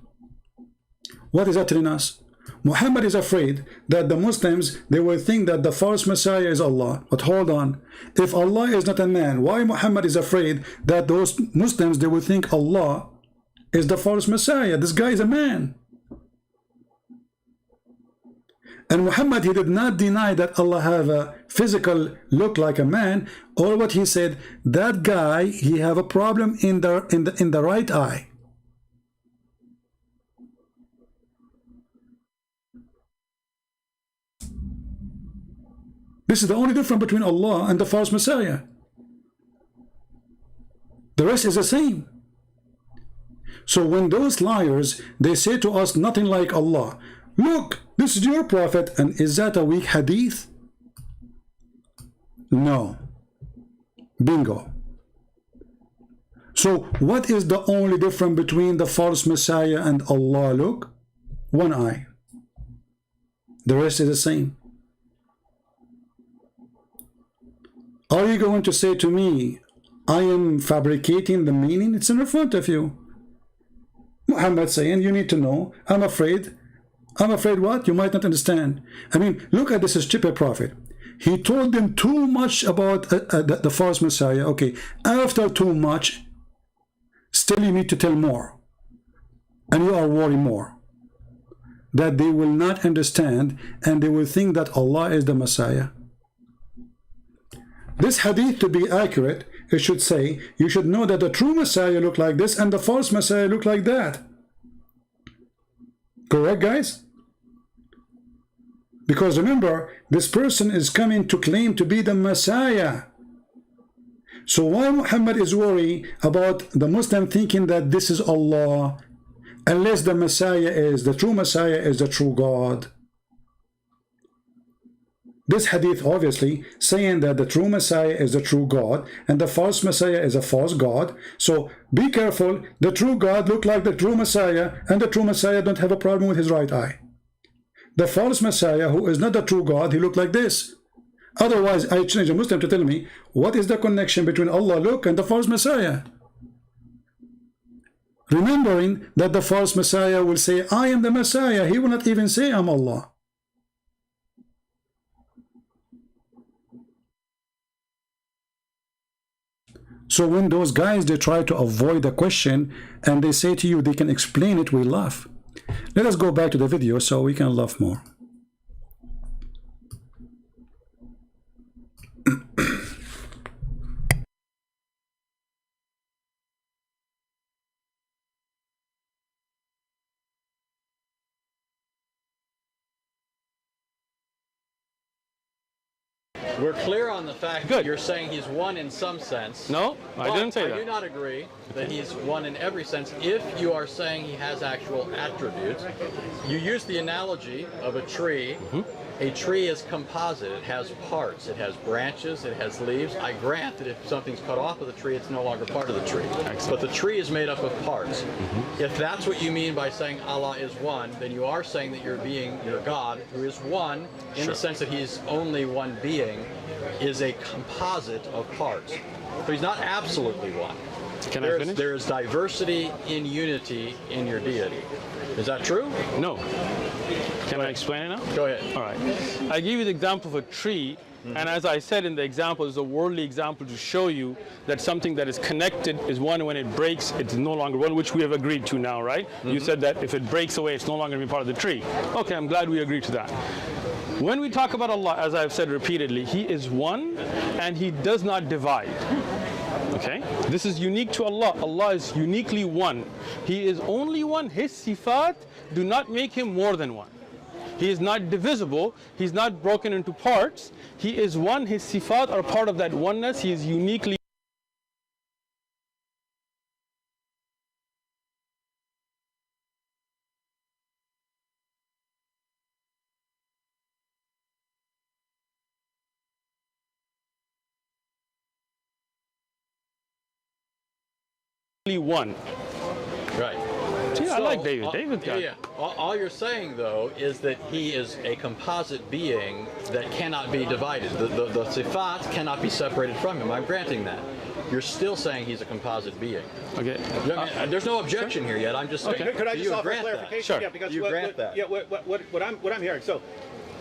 What is that telling us? Muhammad is afraid that the Muslims, they will think that the false Messiah is Allah. But hold on. If Allah is not a man, why Muhammad is afraid that those Muslims, they will think Allah is the false Messiah? This guy is a man. And Muhammad, he did not deny that Allah have a physical look like a man. All what he said, that guy, he have a problem in the right eye. This is the only difference between Allah and the false Messiah. The rest is the same. So when those liars, they say to us nothing like Allah, look, this is your prophet, and is that a weak hadith? No. Bingo. So what is the only difference between the false Messiah and Allah? Look, one eye. The rest is the same. Are you going to say to me, I am fabricating the meaning? It's in front of you. Muhammad saying, you need to know, I'm afraid. I'm afraid what? You might not understand. I mean, look at this stupid prophet. He told them too much about the false Messiah. Okay, after too much, still you need to tell more. And you are worried more. That they will not understand and they will think that Allah is the Messiah. This hadith, to be accurate, it should say, you should know that the true Messiah look like this and the false Messiah look like that. Correct, guys? Because remember, this person is coming to claim to be the Messiah. So why Muhammad is worried about the Muslim thinking that this is Allah, unless the Messiah is, the true Messiah is the true God? This hadith obviously saying that the true Messiah is the true God and the false Messiah is a false God. So be careful, the true God look like the true Messiah and the true Messiah don't have a problem with his right eye. The false Messiah, who is not the true God, he look like this. Otherwise, I change a Muslim to tell me, what is the connection between Allah look and the false Messiah? Remembering that the false Messiah will say, I am the Messiah. He will not even say, I'm Allah. So when those guys, they try to avoid the question and they say to you, they can explain it, we laugh. Let us go back to the video so we can laugh more. We're clear on the fact that you're saying he's one in some sense. No, I didn't say that. I do not agree that he's one in every sense. If you are saying he has actual attributes, you use the analogy of a tree. A tree is composite. It has parts. It has branches. It has leaves. I grant that if something's cut off of the tree, it's no longer part of the tree. Excellent. But the tree is made up of parts. If that's what you mean by saying Allah is one, then you are saying that your God, who is one, in the sense that he's only one being, is a composite of parts. So he's not absolutely one. Can I finish? There is diversity in unity in your deity. Is that true? No. Can I explain it now? Go ahead. All right. I give you the example of a tree, and as I said in the example, it's a worldly example to show you that something that is connected is one. When it breaks, it's no longer one, which we have agreed to now, right? You said that if it breaks away, it's no longer going to be part of the tree. Okay, I'm glad we agreed to that. When we talk about Allah, as I've said repeatedly, He is one, and He does not divide. Okay? This is unique to Allah. Allah is uniquely one. He is only one. His sifat do not make Him more than one. He is not divisible. He's not broken into parts. He is one. His sifat are part of that oneness. He is uniquely one. Right. See, I like David. David got yeah. All you're saying, though, is that he is a composite being that cannot be divided. The sifat cannot be separated from him. I'm granting that. You're still saying he's a composite being. Okay. There's no objection here yet. I'm just saying. Could I do just you offer grant clarification? Sure. Yeah, because you grant that? Yeah, what I'm hearing. So,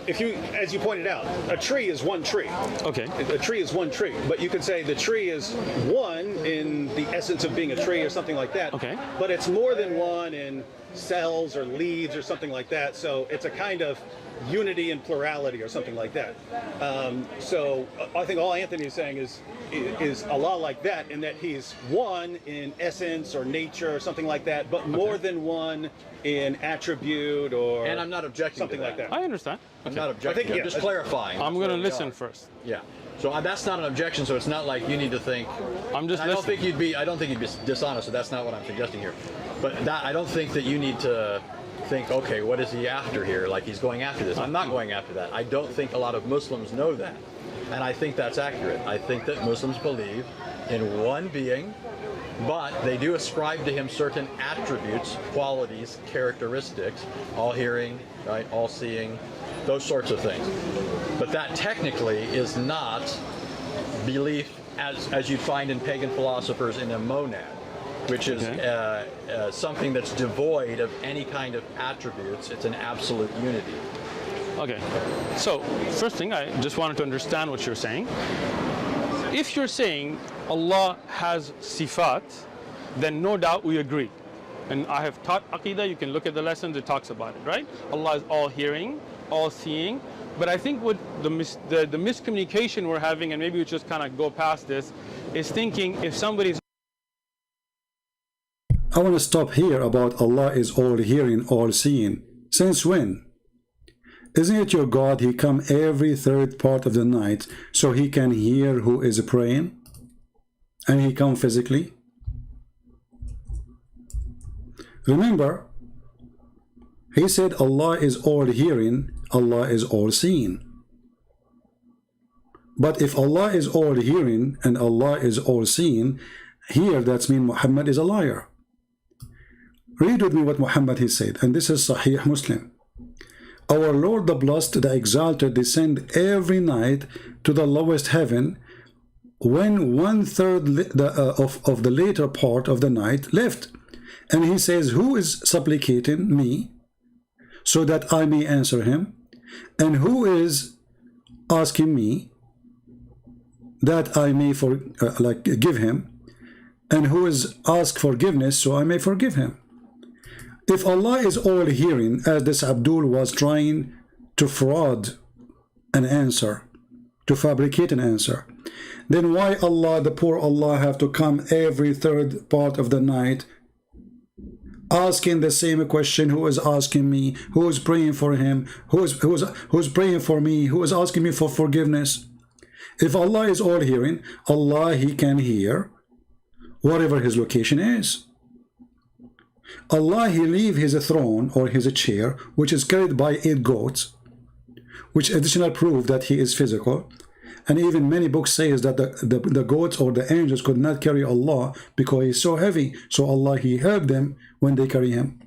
if you, as you pointed out, a tree is one tree. Okay. A tree is one tree, but you could say the tree is one in the essence of being a tree or something like that. Okay. But it's more than one in cells or leaves or something like that. So it's a kind of unity and plurality or something like that. So I think all Anthony is saying is Allah like that, in that he's one in essence or nature or something like that, but more than one in attribute or And I'm not objecting something to that. like that. I understand. I'm not objecting. yeah, I'm just clarifying. I'm That's going to where we listen are. first. Yeah. So that's not an objection. So it's not like you need to think. I'm just I don't listening. think you'd be. I don't think you'd be dishonest. So that's not what I'm suggesting here. But that I don't think that you need to think. Okay, what is he after here? Like he's going after this. I'm not going after that. I don't think a lot of Muslims know that, and I think that's accurate. I think that Muslims believe in one being, but they do ascribe to him certain attributes, qualities, characteristics, all hearing, right, all seeing, those sorts of things. But that technically is not belief as you'd find in pagan philosophers in a monad, which is something that's devoid of any kind of attributes. It's an absolute unity. Okay. So, first thing, I just wanted to understand what you're saying. If you're saying Allah has sifat, then no doubt we agree. And I have taught Aqidah, you can look at the lessons, it talks about it, right? Allah is all hearing, all seeing. But I think what the miscommunication we're having, and maybe we just kind of go past this, is thinking if somebody's... I want to stop here about Allah is all hearing, all seeing. Since when? Isn't it your God, He come every third part of the night so He can hear who is praying? And He come physically? Remember, He said Allah is all hearing, Allah is all seeing. But if Allah is all hearing and Allah is all seeing, here that means Muhammad is a liar. Read with me what Muhammad he said, and this is Sahih Muslim. Our Lord the Blessed, the Exalted, descend every night to the lowest heaven when 1/3 of the later part of the night left. And he says, who is supplicating me so that I may answer him? And who is asking me that I may give him? And who is ask forgiveness so I may forgive him? If Allah is all hearing, as this Abdul was trying to fraud an answer, to fabricate an answer, then why Allah, the poor Allah, have to come every third part of the night asking the same question? Who is asking me? Who is praying for him? Who's praying for me? Who is asking me for forgiveness? If Allah is all hearing, Allah, he can hear whatever his location is. Allah, he leave his throne or his chair, which is carried by 8 goats, which additional proof that he is physical. And even many books says that the goats or the angels could not carry Allah because he's so heavy. So Allah, he helped them when they carry him,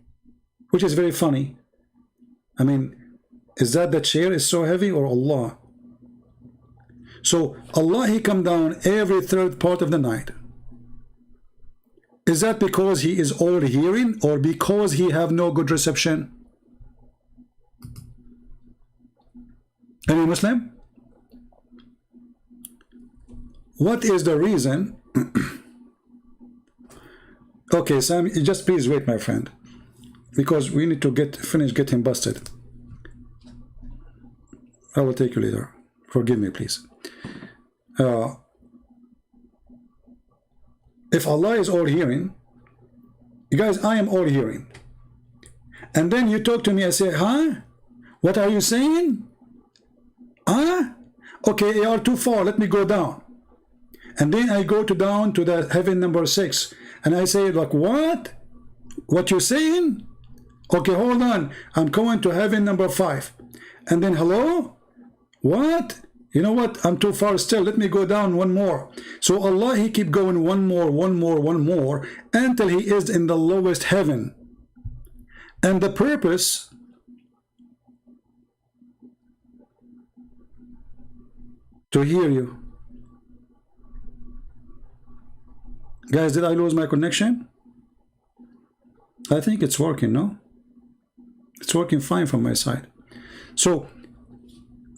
which is very funny. I mean, is that the chair is so heavy or Allah? So Allah, he come down every 3rd part of the night. Is that because he is all hearing or because he have no good reception? Any Muslim? What is the reason? Okay, Sam, just please wait, my friend, because we need to finish getting busted. I will take you later. Forgive me, please. If Allah is all hearing, you guys, I am all hearing. And then you talk to me and say, huh? What are you saying? Huh? Okay, you are too far. Let me go down. And then I go down to the heaven number 6. And I say, like, what? What you saying? Okay, hold on. I'm going to heaven number 5. And then, hello? What? You know what? I'm too far still. Let me go down one more. So Allah, he keep going one more, until he is in the lowest heaven. And the purpose to hear you. Guys, did I lose my connection? I think it's working, no? It's working fine from my side. So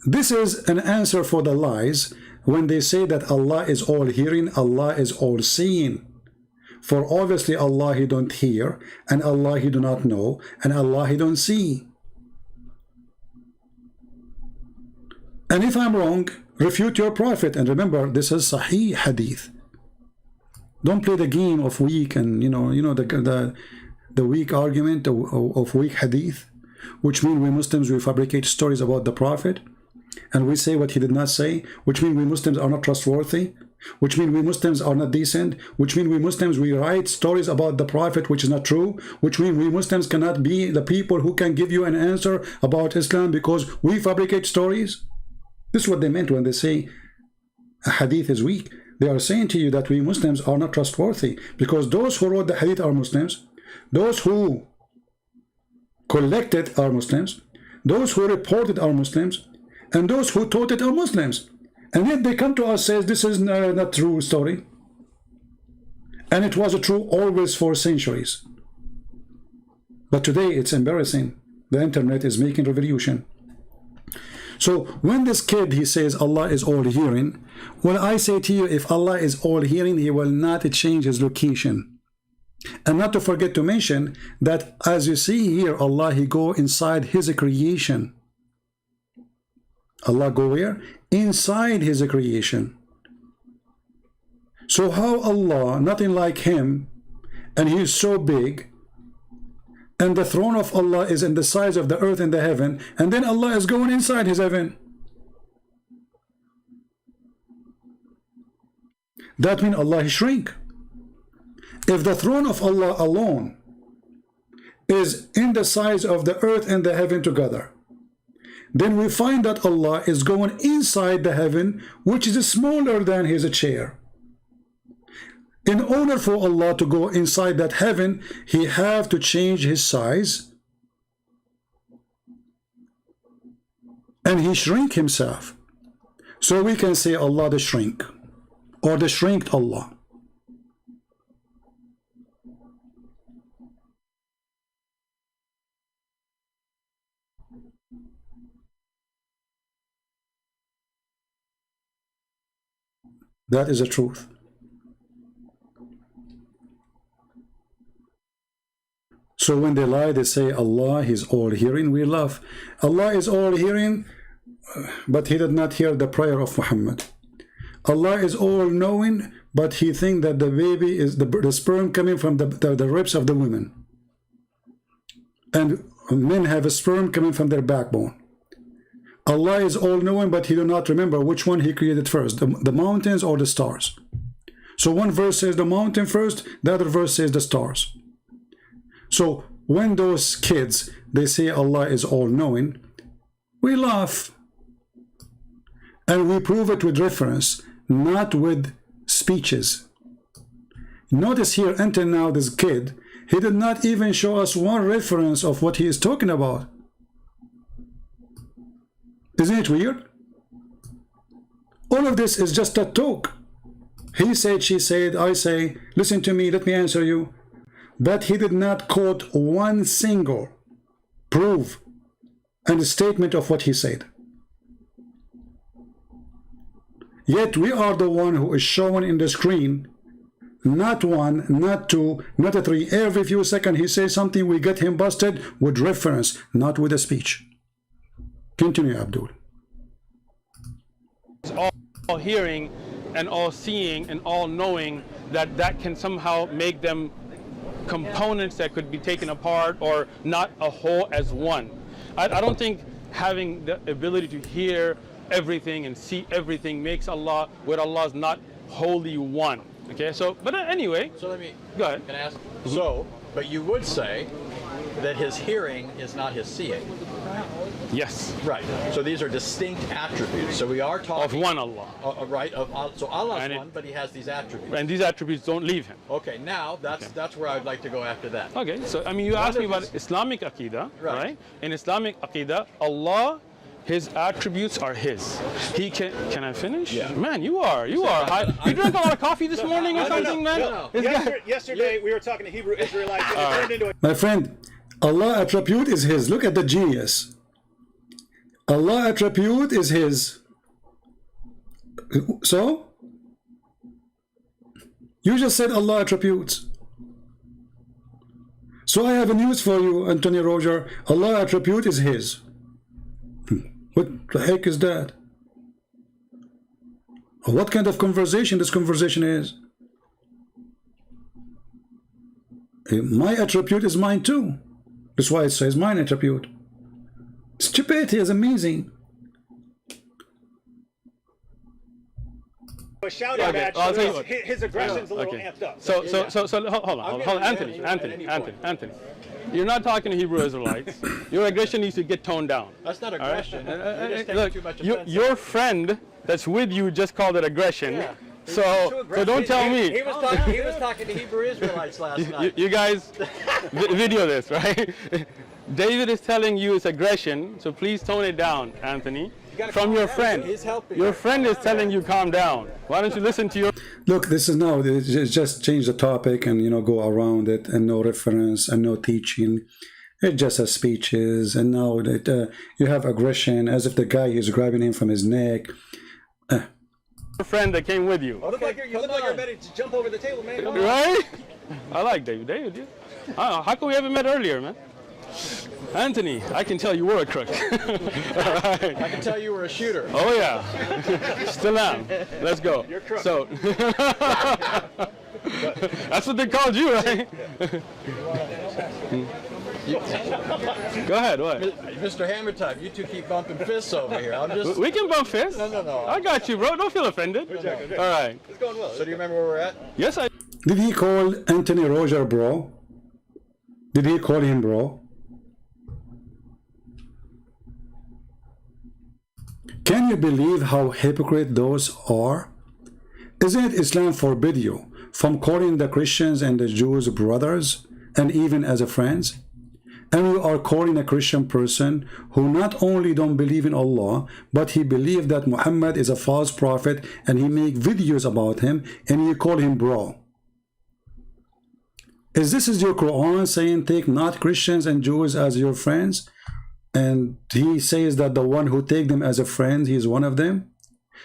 this is an answer for the lies when they say that Allah is all hearing, Allah is all seeing. For obviously Allah, he don't hear, and Allah, he do not know, and Allah, he don't see. And if I'm wrong, refute your prophet. And remember, this is Sahih Hadith. Don't play the game of weak and the weak argument of weak Hadith, which means we Muslims, we fabricate stories about the prophet and we say what he did not say, which means we Muslims are not trustworthy, which means we Muslims are not decent, which means we Muslims, we write stories about the prophet which is not true, which means we Muslims cannot be the people who can give you an answer about Islam because we fabricate stories. This is what they meant when they say a hadith is weak. They are saying to you that we Muslims are not trustworthy because those who wrote the hadith are Muslims, those who collected are Muslims, those who reported are Muslims, and those who taught it are Muslims. And yet they come to us and says this is not true story. And it was true always for centuries. But today it's embarrassing. The internet is making revolution. So when this kid, he says Allah is all hearing, well, I say to you, if Allah is all hearing, he will not change his location. And not to forget to mention that as you see here, Allah, he go inside his creation. Allah go where? Inside his creation. So how Allah, nothing like him, and he is so big, and the throne of Allah is in the size of the earth and the heaven, and then Allah is going inside his heaven. That means Allah shrink. If the throne of Allah alone is in the size of the earth and the heaven together, then we find that Allah is going inside the heaven, which is smaller than his chair. In order for Allah to go inside that heaven, he have to change his size, and he shrink himself. So we can say Allah the shrink, or the shrinked Allah. That is the truth. So when they lie, they say Allah is all hearing. We laugh. Allah is all hearing, but he did not hear the prayer of Muhammad. Allah is all knowing, but he think that the baby is the sperm coming from the ribs of the women. And men have a sperm coming from their backbone. Allah is all-knowing, but he do not remember which one he created first, the mountains or the stars. So one verse says the mountain first, the other verse says the stars. So when those kids, they say Allah is all-knowing, we laugh. And we prove it with reference, not with speeches. Notice here, until now, this kid, he did not even show us one reference of what he is talking about. Isn't it weird? All of this is just a talk. He said, she said, I say, listen to me, let me answer you. But he did not quote one single proof and statement of what he said. Yet we are the one who is shown in the screen, not one, not two, not a three. Every few seconds he says something, we get him busted with reference, not with a speech. Continue, Abdul. It's all hearing and all seeing and all knowing, that can somehow make them components that could be taken apart or not a whole as one. I don't think having the ability to hear everything and see everything makes Allah, where Allah is not wholly one. Okay, so, but anyway. So let me, go ahead. Can I ask? So, but you would say that his hearing is not his seeing. Yes. Right. So these are distinct attributes. So we are talking of one Allah. Right. So Allah's And one, but he has these attributes. And these attributes don't leave him. Okay. Now that's where I'd like to go after that. Okay. So I mean, you asked me about Islamic Aqidah, right? In Islamic Aqidah, Allah, His attributes are His. He can I finish? Yeah. Man, you are. You drank a lot of coffee this morning or something, man? No. Yesterday we were talking to Hebrew Israelites and it turned into a... My friend, Allah attribute is His. Look at the genius. Allah attribute is His. So, you just said Allah attributes. So I have a news for you, Anthony Roger. Allah attribute is His. What the heck is that? What kind of conversation this conversation is? My attribute is mine too. That's why it says mine attribute. Stupidity is amazing. A shouting match, so his aggression's a little amped up. So hold on, Anthony. You're not talking to Hebrew Israelites. Your aggression needs to get toned down. That's not aggression. Right? Look, your friend that's with you just called it aggression. Yeah. So don't tell me. He was talking to Hebrew Israelites last night. You guys video this, right? David is telling you it's aggression, so please tone it down, Anthony. From your friend. He's helping. Your friend is telling you calm down. Why don't you listen to your... Look, this is now, just change the topic and, go around it, and no reference and no teaching. It just has speeches, and now that you have aggression as if the guy is grabbing him from his neck. Your friend that came with you. You look like you're ready to jump over the table, man. Right? I like David. I don't know. How come we haven't met earlier, man? Anthony, I can tell you were a crook. Right. I can tell you were a shooter. Oh yeah, still am. Let's go. You're crook. So that's what they called you, right? Go ahead. What? Mr. Hammer Time, you two keep bumping fists over here. I'm just. We can bump fists. No. I got you, bro. Don't feel offended. No. All right. It's going well. So do you remember where we're at? Yes, I. Did he call Anthony Roger bro? Did he call him bro? Can you believe how hypocrite those are? Isn't it Islam forbid you from calling the Christians and the Jews brothers and even as a friends? And you are calling a Christian person who not only don't believe in Allah, but he believe that Muhammad is a false prophet and he make videos about him, and you call him bro. Is your Quran saying take not Christians and Jews as your friends? And he says that the one who take them as a friend, he is one of them.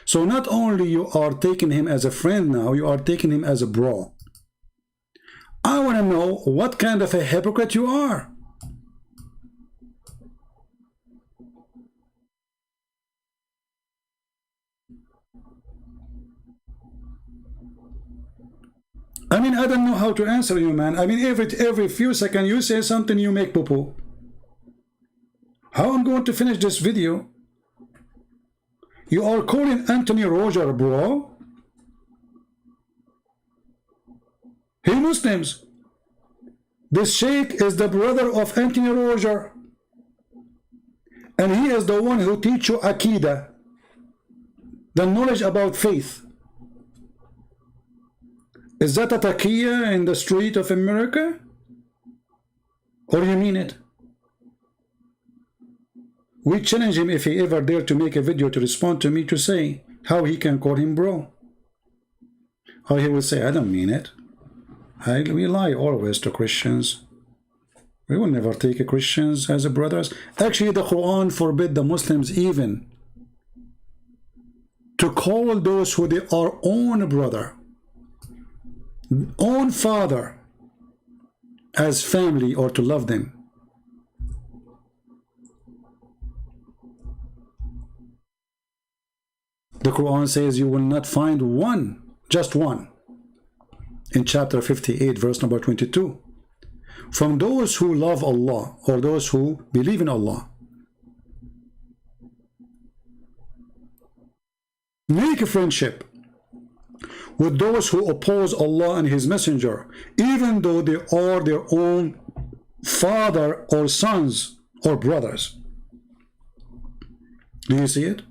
So not only you are taking him as a friend now, you are taking him as a bro. I want to know what kind of a hypocrite you are. I mean, I don't know how to answer you, man. I mean, every few seconds you say something, you make poo-poo. How I'm going to finish this video? You are calling Anthony Roger, bro. Hey Muslims, this Sheikh is the brother of Anthony Roger, and he is the one who teach you Aqidah, the knowledge about faith. Is that a taqiyya in the street of America? Or you mean it? We challenge him, if he ever dare to make a video to respond to me, to say how he can call him bro. Or he will say, I don't mean it. We lie always to Christians. We will never take Christians as brothers. Actually, the Quran forbid the Muslims even to call those who they are own brother, own father, as family, or to love them. The Quran says you will not find one, just one, in chapter 58, verse number 22, from those who love Allah or those who believe in Allah. Make a friendship with those who oppose Allah and His Messenger, even though they are their own father or sons or brothers. Do you see it?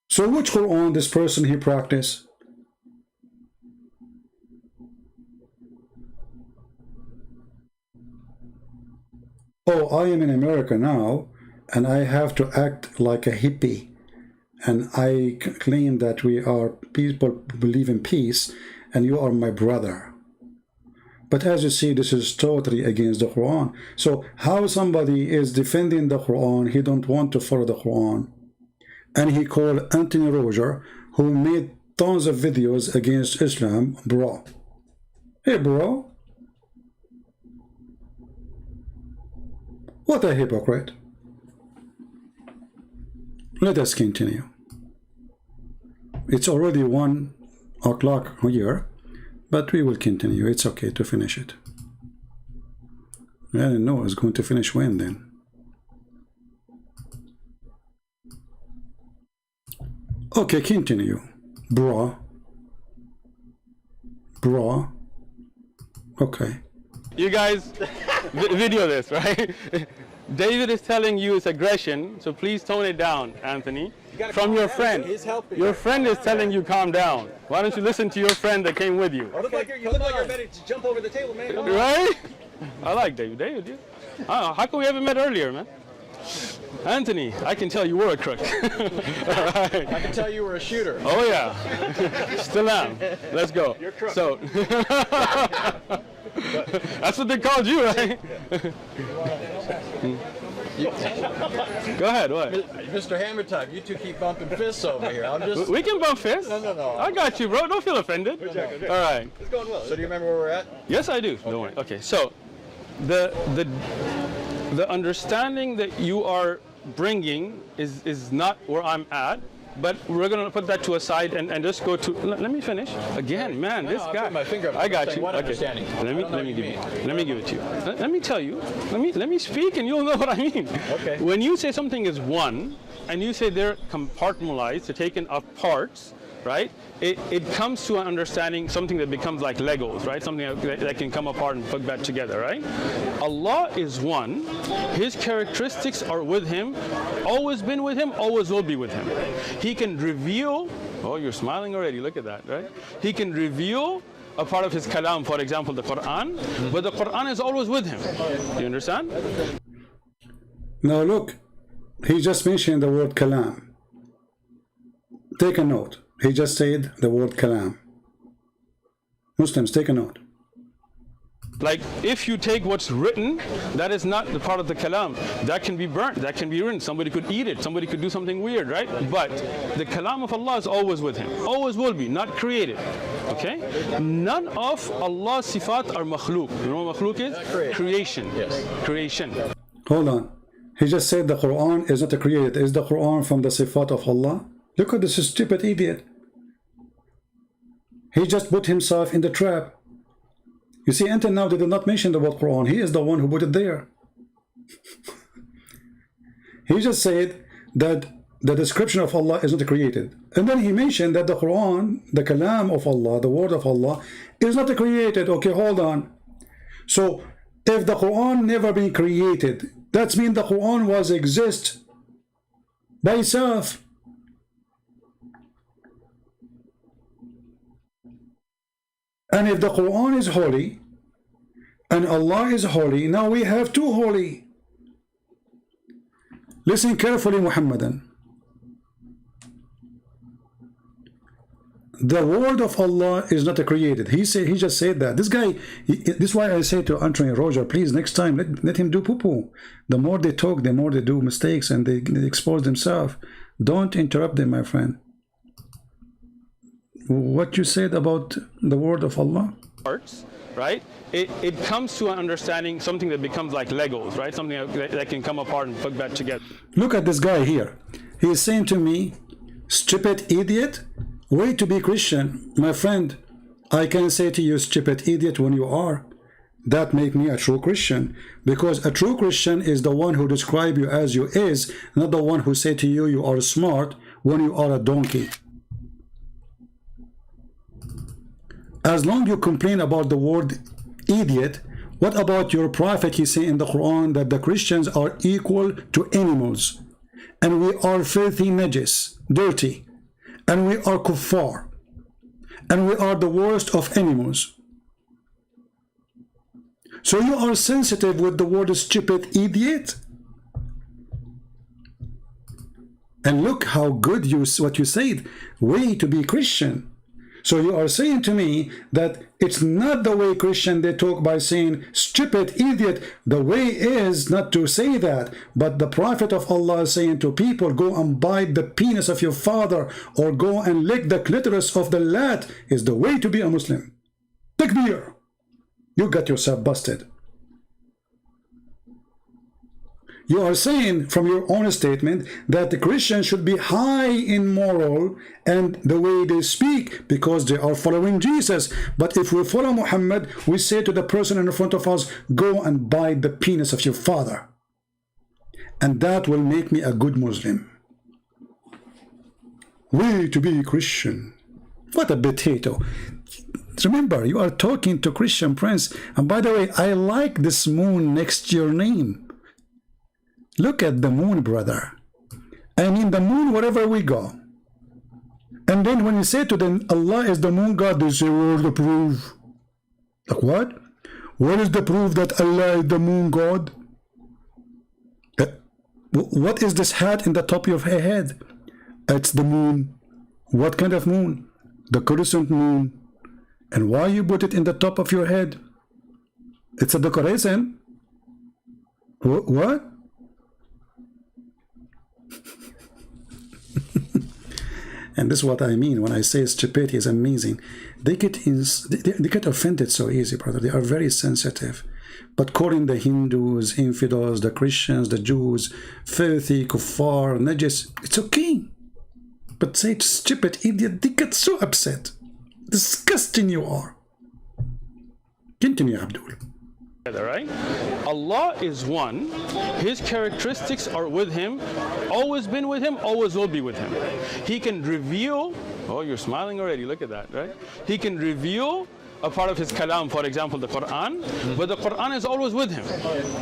So which Quran this person he practice? Oh, I am in America now, and I have to act like a hippie, and I claim that we are people who believe in peace, and you are my brother. But as you see, this is totally against the Quran. So how somebody is defending the Quran, he don't want to follow the Quran, and he called Anthony Roger, who made tons of videos against Islam, bro. Hey, bro. What a hypocrite. Let us continue. It's already 1 o'clock here, but we will continue. It's okay to finish it. I didn't know I was going to finish when then. Okay, continue. Bro. Bro. Okay. You guys video this, right? David is telling you it's aggression, so please tone it down, Anthony. From your friend. Your friend is telling you calm down. Why don't you listen to your friend that came with you? You look like you're ready to jump over the table, man. Right? I like David. David, how come we haven't met earlier, man? Anthony, I can tell you were a crook. Right. I can tell you were a shooter. Oh yeah, still am. Let's go. You're a crook. So, that's what they called you, right? Go ahead, what? Mr. Hammer Time, you two keep bumping fists over here. I'm just... We can bump fists. No. I got you, bro. Don't feel offended. All right. It's going well. So do you remember where we're at? Yes, I do. Don't worry. Okay, so the understanding that you are bringing is not where I'm at, but we're going to put that to a side and just go to, let me finish. Again, man, this guy. My finger up. I got you. What Okay. understanding? Let me give it to you. Let me tell you. Let me speak and you'll know what I mean. Okay. When you say something is one and you say they're compartmentalized, they're taken of parts, right? It comes to an understanding, something that becomes like Legos, right? Something that can come apart and put back together, right? Allah is one. His characteristics are with Him, always been with Him, always will be with Him. He can reveal, oh, you're smiling already, look at that, right? He can reveal a part of His kalam, for example, the Quran, but the Quran is always with Him. You understand? Now look, he just mentioned the word kalam. Take a note. He just said the word kalam. Muslims, take a note. Like, if you take what's written, that is not the part of the kalam. That can be burnt, that can be written. Somebody could eat it, somebody could do something weird, right? But the kalam of Allah is always with Him. Always will be, not created. Okay? None of Allah's sifat are makhluk. You know what makhluk is? Creation. Yes. Creation. Hold on. He just said the Quran is not created. Is the Quran from the sifat of Allah? Look at this stupid idiot. He just put himself in the trap. You see, until now they did not mention the word Quran. He is the one who put it there. He just said that the description of Allah is not created. And then he mentioned that the Quran, the Kalam of Allah, the word of Allah, is not created. Okay, hold on. So, if the Quran never been created, that means the Quran was exist by itself. And if the Quran is holy, and Allah is holy, now we have two holy. Listen carefully, Muhammadan. The word of Allah is not created. He just said that. This guy, this is why I say to Anthony Roger, please next time let him do poo-poo. The more they talk, the more they do mistakes and they expose themselves. Don't interrupt them, my friend. What you said about the word of Allah? Parts, right? It comes to an understanding, something that becomes like Legos, right? Something that can come apart and put back together. Look at this guy here. He is saying to me, stupid idiot, way to be Christian. My friend, I can say to you, stupid idiot, when you are. That make me a true Christian. Because a true Christian is the one who describe you as you is, not the one who say to you, you are smart when you are a donkey. As long you complain about the word idiot, what about your prophet? He say in the Quran that the Christians are equal to animals, and we are filthy najis, dirty, and we are kuffar, and we are the worst of animals. So you are sensitive with the word stupid idiot? And look how good what you said, way to be Christian. So you are saying to me that it's not the way Christian they talk by saying stupid idiot. The way is not to say that, but the Prophet of Allah is saying to people, go and bite the penis of your father or go and lick the clitoris of the lad is the way to be a Muslim. Takbir. You got yourself busted. You are saying from your own statement that the Christians should be high in moral and the way they speak because they are following Jesus. But if we follow Muhammad, we say to the person in front of us, go and bite the penis of your father. And that will make me a good Muslim. Way to be Christian. What a potato. Remember, you are talking to Christian Prince. And by the way, I like this moon next to your name. Look at the moon, brother. I mean the moon wherever we go. And then when you say to them, Allah is the moon God, they say, where's the proof? Like what? What is the proof that Allah is the moon God? What is this hat in the top of your head? It's the moon. What kind of moon? The crescent moon. And why you put it in the top of your head? It's a decoration. What? And this is what I mean when I say stupidity is amazing. They get offended so easy, brother. They are very sensitive. But calling the Hindus, infidels, the Christians, the Jews, filthy, kuffar, najis, it's okay. But say it's stupid, idiot, they get so upset. Disgusting you are. Continue, Abdul. Right? Allah is one. His characteristics are with him, always been with him, always will be with him. He can reveal, oh, you're smiling already, look at that, right? He can reveal a part of his kalam, for example, the Quran, but the Quran is always with him.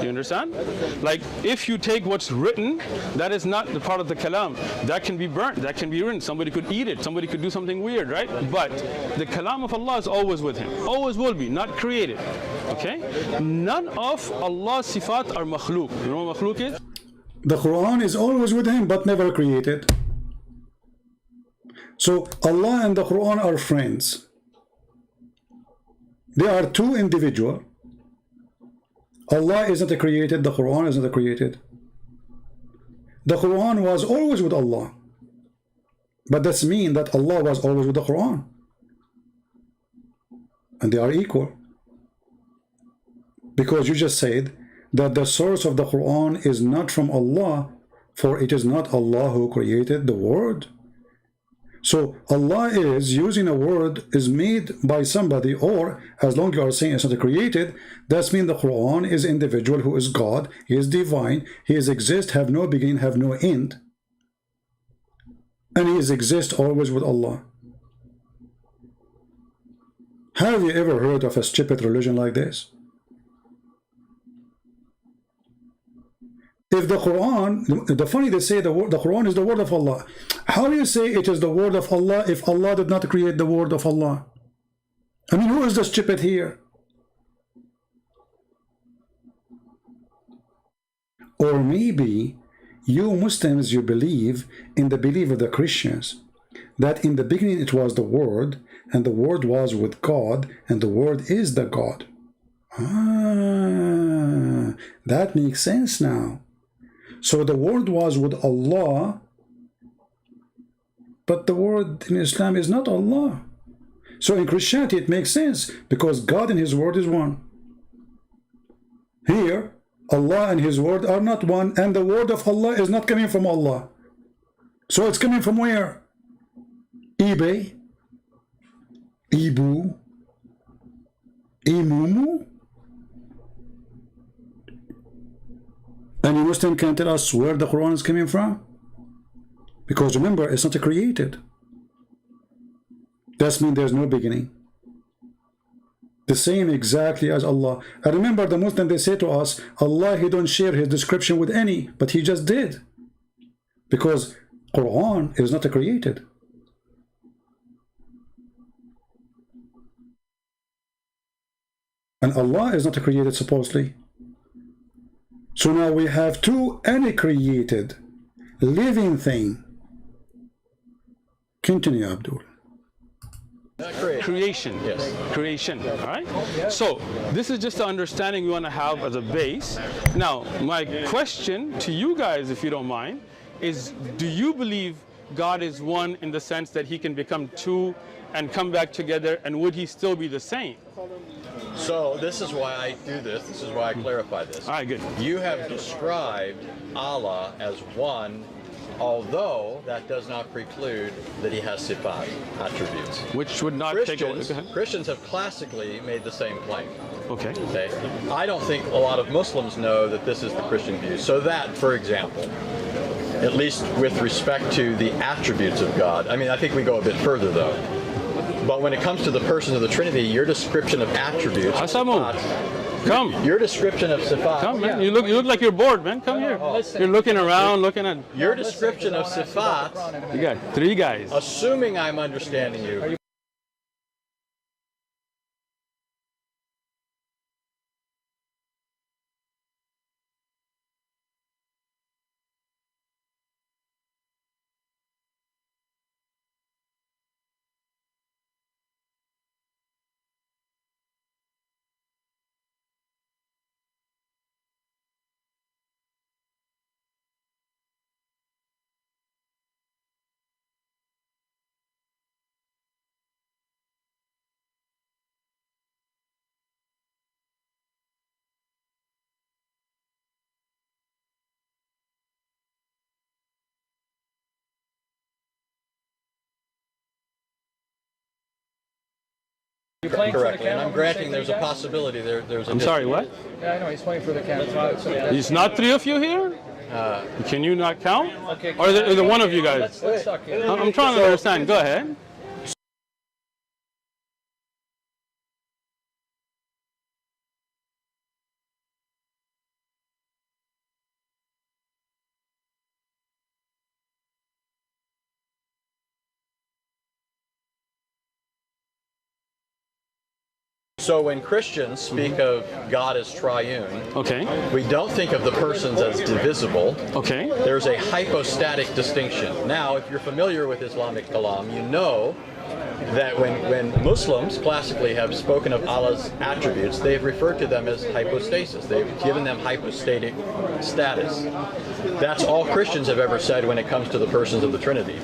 You understand? Like, if you take what's written, that is not the part of the kalam. That can be burnt, that can be written. Somebody could eat it, somebody could do something weird, right? But the kalam of Allah is always with him, always will be, not created. Okay? None of Allah's sifat are makhluk. You know what makhluk is? The Quran is always with him, but never created. So Allah and the Quran are friends. They are two individuals. Allah isn't created, the Quran isn't created. The Quran was always with Allah. But that means that Allah was always with the Quran. And they are equal. Because you just said that the source of the Quran is not from Allah, for it is not Allah who created the word. So Allah is using a word is made by somebody, or as long as you are saying it's not created, that means the Quran is individual who is God, he is divine, he is exist, have no beginning, have no end, and he is exist always with Allah. Have you ever heard of a stupid religion like this? If the Quran, the funny they say the Quran is the word of Allah. How do you say it is the word of Allah if Allah did not create the word of Allah? I mean, who is the stupid here? Or maybe you Muslims, you believe in the belief of the Christians, that in the beginning it was the word, and the word was with God, and the word is the God. Ah, that makes sense now. So the word was with Allah, but the word in Islam is not Allah. So in Christianity it makes sense, because God and his word is one. Here, Allah and his word are not one, and the word of Allah is not coming from Allah. So it's coming from where? eBay? Ibu? Imumu? Any Muslim can tell us where the Quran is coming from? Because remember, it's not created. That means there's no beginning. The same exactly as Allah. I remember the Muslim, they say to us, Allah, he don't share his description with any, but he just did. Because Quran is not created. And Allah is not created supposedly. So now we have two uncreated living thing. Continue, Abdul. Creation. Yes. Creation. All right. So this is just the understanding we want to have as a base. Now, my question to you guys, if you don't mind, is: do you believe God is one in the sense that He can become two and come back together, and would He still be the same? So this is why I do this. This is why I clarify this. All right, good. You have described Allah as one, although that does not preclude that he has sifat, attributes. Which would not take away. Christians have classically made the same claim. Okay. Okay. I don't think a lot of Muslims know that this is the Christian view. So that, for example, at least with respect to the attributes of God, I mean, I think we go a bit further though. But when it comes to the persons of the Trinity, your description of attributes, Hasan, come. Your description of sifat. Come, man. You look like you're bored, man. Come here. You're looking around, looking at. Your description of sifat. You got three guys. Assuming I'm understanding you. Correctly, and I'm granting there's a possibility there's a. I'm sorry, what? Yeah, I know, he's pointing for the camera. There's not three of you here? Can you not count? Okay. Or is it one of you guys? Let's talk here. I'm trying to understand. Go ahead. So when Christians speak of God as triune, Okay. we don't think of the persons as divisible. Okay. There's a hypostatic distinction. Now, if you're familiar with Islamic kalam, you know that when Muslims classically have spoken of Allah's attributes, they've referred to them as hypostasis. They've given them hypostatic status. That's all Christians have ever said when it comes to the persons of the Trinity.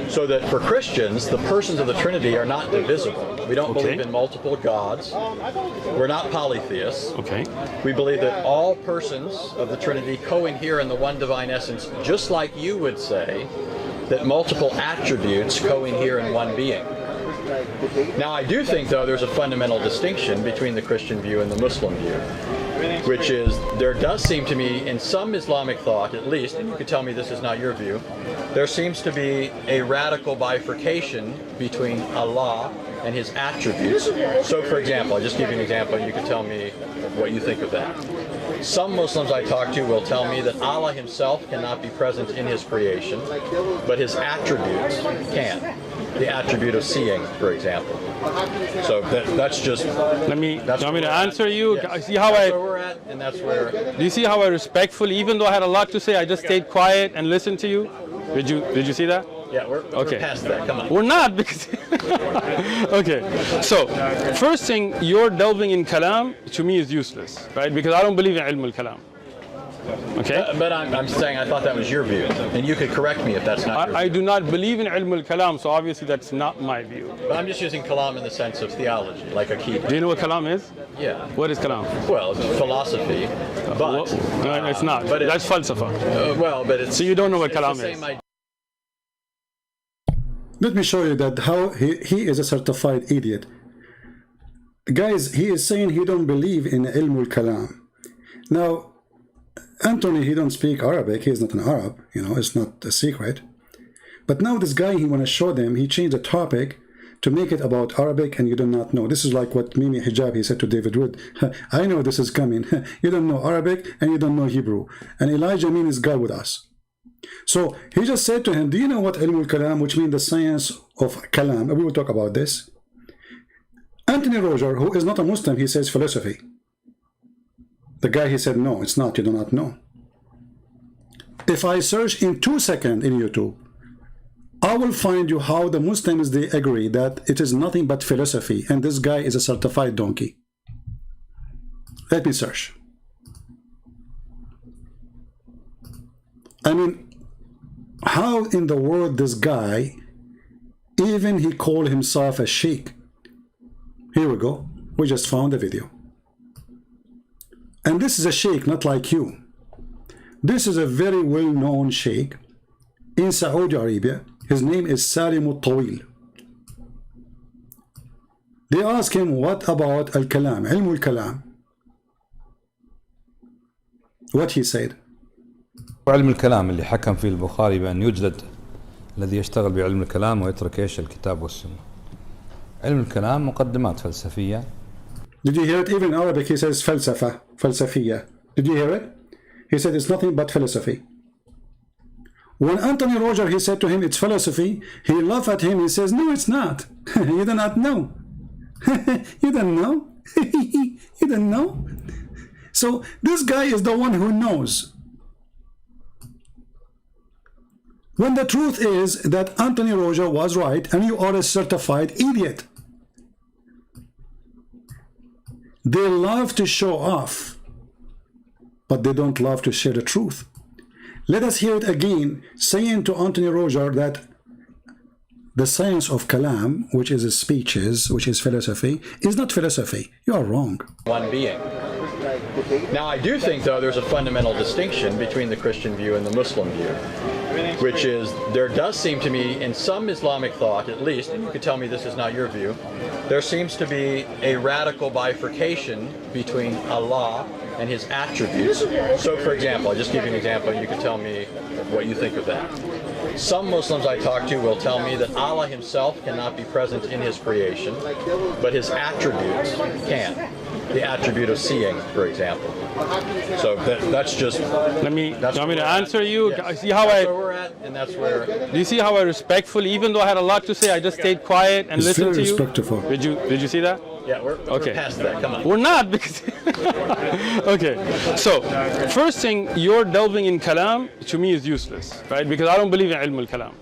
So that for Christians, the persons of the Trinity are not divisible. We don't believe in multiple gods. We're not polytheists. Okay. We believe that all persons of the Trinity co-inhere in the one divine essence, just like you would say that multiple attributes co-inhere in one being. Now, I do think, though, there's a fundamental distinction between the Christian view and the Muslim view, which is there does seem to me, in some Islamic thought at least, and you could tell me this is not your view, there seems to be a radical bifurcation between Allah and His attributes. So, for example, I'll just give you an example, and you can tell me what you think of that. Some Muslims I talk to will tell me that Allah Himself cannot be present in His creation, but His attributes can. The attribute of seeing, for example. So that's just. Let me. Do you want me to answer you? Yes. See how that's where we're at, and that's where. Do you see how I respectfully, even though I had a lot to say, I just stayed quiet and listened to you? Did you see that? Yeah, we're past that. Come on. We're not because. Okay. So, first thing, you're delving in kalam to me is useless, right? Because I don't believe in ilm al-kalam. Okay. But I'm saying I thought that was your view, and you could correct me if that's not your view. I do not believe in ilm al-kalam, so obviously that's not my view. But I'm just using kalam in the sense of theology, like a key. Do you know what kalam is? Yeah. What is kalam? Well, it's philosophy, but No, it's not. But That's falsafa. Well, but it's. So you don't know what it's kalam the same is. idea. Let me show you that how he is a certified idiot. Guys, he is saying he don't believe in ilm al-kalam. Now, Anthony, he don't speak Arabic. He is not an Arab. You know, it's not a secret. But now this guy, he want to show them, he changed the topic to make it about Arabic, and you do not know. This is like what Mimi Hijab, he said to David Wood. I know this is coming. You don't know Arabic, and you don't know Hebrew. And Elijah Amin is God with us. So he just said to him, do you know what ilm al-kalam, which means the science of kalam? We will talk about this. Anthony Roger, who is not a Muslim, he says philosophy. The guy, he said, no, it's not, you do not know. If I search in 2 seconds in YouTube, I will find you how the Muslims, they agree that it is nothing but philosophy, and this guy is a certified donkey. Let me search. I mean, how in the world this guy, even he called himself a sheikh. Here we go. We just found a video. And this is a sheikh, not like you. This is a very well-known sheikh in Saudi Arabia. His name is Salim al-Tawil. They ask him, what about al-kalam, ilm al-kalam? What he said. علم الكلام اللي حكم فيه البخاري بأن يجلد الذي يشتغل بعلم الكلام ويترك ايش الكتاب والسنة. علم الكلام مقدمات فلسفية. Did you hear it? Even in Arabic he says falsafa, falsafiyya. Did you hear it? He said it's nothing but philosophy. When Anthony Roger, he said to him it's philosophy, he laughed at him. He says, no, it's not. You do not know. You don't know. You don't know. So this guy is the one who knows. When the truth is that Anthony Roger was right and you are a certified idiot. They love to show off, but they don't love to share the truth. Let us hear it again, saying to Anthony Roger that the science of kalam, which is speeches, which is philosophy, is not philosophy. You are wrong. One being. Now, I do think, though, there's a fundamental distinction between the Christian view and the Muslim view, which is there does seem to me, in some Islamic thought at least, and you could tell me this is not your view, there seems to be a radical bifurcation between Allah and His attributes. So, for example, I'll just give you an example, and you can tell me what you think of that. Some Muslims I talk to will tell me that Allah Himself cannot be present in His creation, but His attributes can. The attribute of seeing, for example. So that's just. Let me. Do you want me to answer you? Yes. See how that's where we're at, and that's where. Do you see how I respectfully, even though I had a lot to say, I just stayed quiet and It's listened very to you? respectful. Did you see that? Yeah, we're past that. Come on. We're not because. Okay. So, first thing, you're delving in kalam to me is useless, right? Because I don't believe in ilm al-kalam.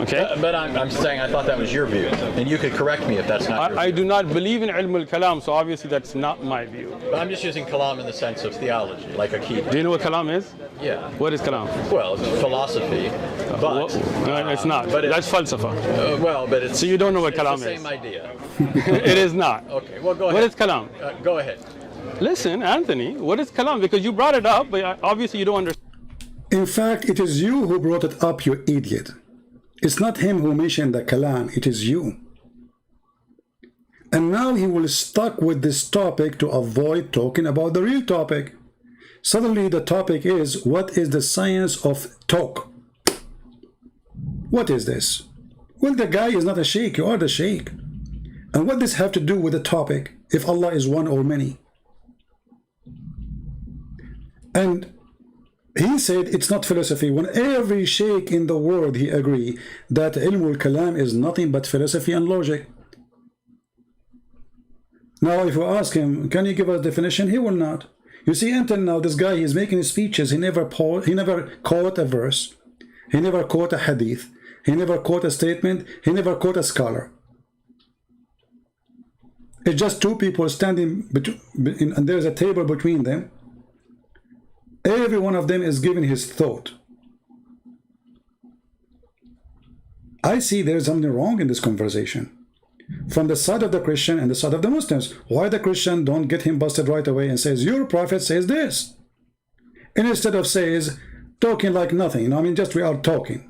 Okay. But I'm saying I thought that was your view, and you could correct me if that's not your view. I do not believe in ilm al-kalam, so obviously that's not my view. But I'm just using kalam in the sense of theology, like a key. Do you know what kalam is? Yeah. What is kalam? Well, it's philosophy, but. No, it's not. But That's falsafa. Well, but it's. So you don't know what it's kalam the is. same idea. It is not. Okay. Well, go ahead. What is kalam? Go ahead. Listen, Anthony, what is kalam? Because you brought it up, but obviously you don't understand. In fact, it is you who brought it up, you idiot. It's not him who mentioned the kalam, it is you. And now he will stuck with this topic to avoid talking about the real topic. Suddenly the topic is, what is the science of talk? What is this? Well, the guy is not a sheikh, you are the sheikh. And what does this have to do with the topic, if Allah is one or many? And he said it's not philosophy, when every sheikh in the world, he agree that ilm al-kalam is nothing but philosophy and logic. Now, if you ask him, can you give us a definition? He will not. You see, until now, this guy, he's making speeches. He never quote a verse. He never quote a hadith. He never quote a statement. He never quote a scholar. It's just two people standing, and there's a table between them. Every one of them is giving his thought. I see there's something wrong in this conversation. From the side of the Christian and the side of the Muslims. Why the Christian don't get him busted right away and says, your prophet says this? And instead of says, talking like nothing. I mean, just we are talking.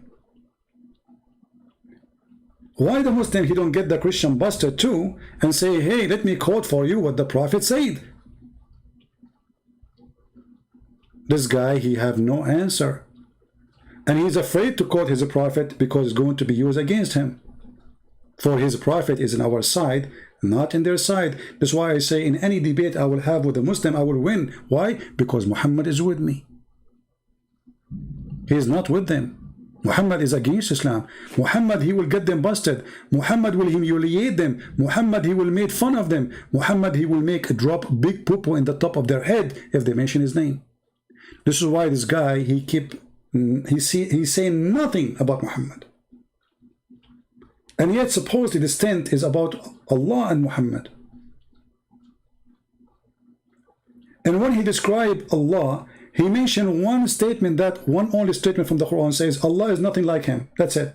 Why the Muslim, he don't get the Christian busted too and say, hey, let me quote for you what the prophet said? This guy, he have no answer. And he's afraid to quote his prophet because it's going to be used against him. For his prophet is on our side, not in their side. That's why I say in any debate I will have with a Muslim, I will win. Why? Because Muhammad is with me. He is not with them. Muhammad is against Islam. Muhammad, he will get them busted. Muhammad will humiliate them. Muhammad, he will make fun of them. Muhammad, he will make a drop big poo-poo in the top of their head if they mention his name. This is why this guy, he's saying nothing about Muhammad. And yet supposedly this tent is about Allah and Muhammad. And when he described Allah, he mentioned one statement, that one only statement from the Quran says, Allah is nothing like him. That's it.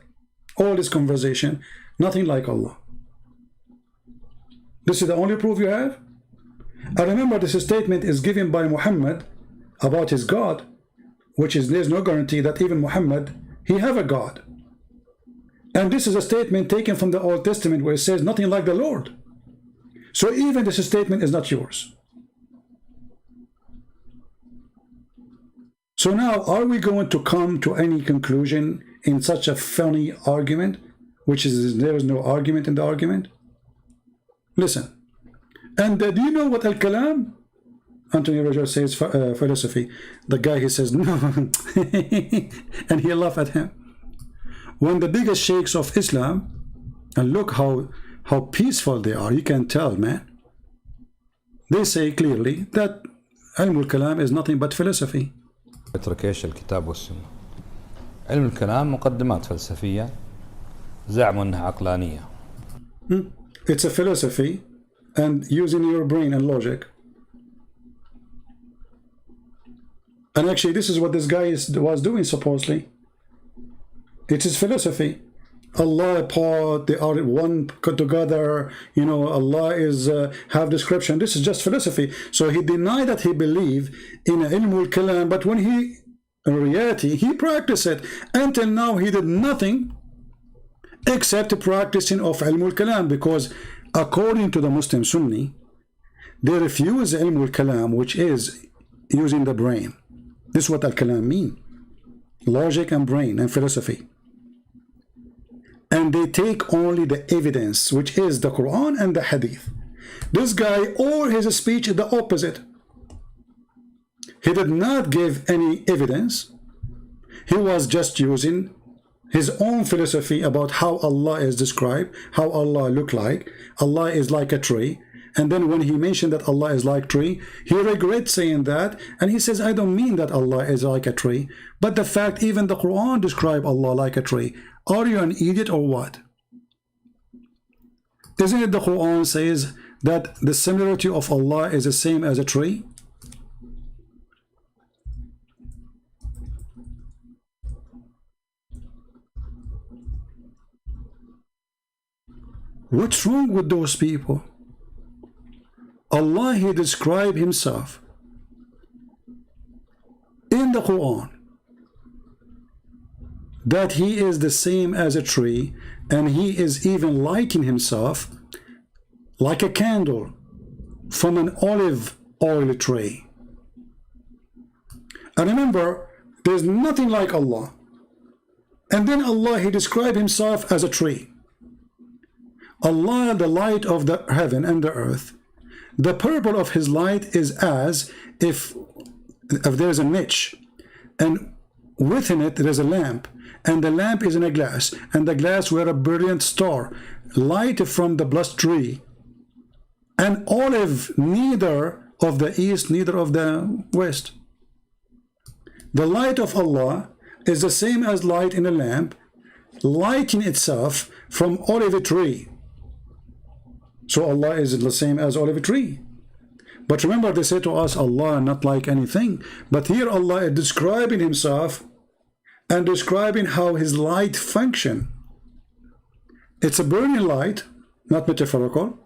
All this conversation, nothing like Allah. This is the only proof you have? I remember this statement is given by Muhammad about his God, which is, there's no guarantee that even Muhammad, he have a God. And this is a statement taken from the Old Testament where it says nothing like the Lord. So even this statement is not yours. So now, are we going to come to any conclusion in such a funny argument, which is there is no argument in the argument? Listen. And do you know what al-kalam? Anthony Rogers says philosophy. The guy, he says no. And he laughed at him. When the biggest sheikhs of Islam, and look how peaceful they are, you can tell, man. They say clearly that ilm al-kalam is nothing but philosophy. اترك ايش الكتاب والسنة. علم الكلام مقدمات فلسفية زعموا انها عقلانية. It's a philosophy and using your brain and logic. And actually this is what this guy was doing supposedly. It is philosophy. Allah apart, they are one together, you know, Allah is have description. This is just philosophy. So he denied that he believed in ilm al-kalam, but when he, in reality, he practiced it. Until now he did nothing except practicing of ilm al-kalam, because according to the Muslim Sunni, they refuse ilm al-kalam, which is using the brain. This is what al-kalam mean. Logic and brain and philosophy. And they take only the evidence, which is the Quran and the Hadith. This guy, all his speech is the opposite. He did not give any evidence. He was just using his own philosophy about how Allah is described, how Allah look like. Allah is like a tree. And then when he mentioned that Allah is like tree, he regrets saying that. And he says, I don't mean that Allah is like a tree. But the fact, even the Quran describe Allah like a tree. Are you an idiot or what? Isn't it the Quran says that the similarity of Allah is the same as a tree? What's wrong with those people? Allah, he described himself in the Quran that he is the same as a tree, and he is even liking himself like a candle from an olive oil tree. And remember, there's nothing like Allah. And then Allah, he described himself as a tree. Allah, the light of the heaven and the earth, the purple of his light is as if there's a niche, and within it there is a lamp, and the lamp is in a glass, and the glass were a brilliant star, light from the blessed tree, and olive neither of the east, neither of the west. The light of Allah is the same as light in a lamp, lighting itself from olive tree. So Allah is the same as olive tree. But remember, they say to us, Allah not like anything. But here Allah is describing himself and describing how his light function. It's a burning light, not metaphorical.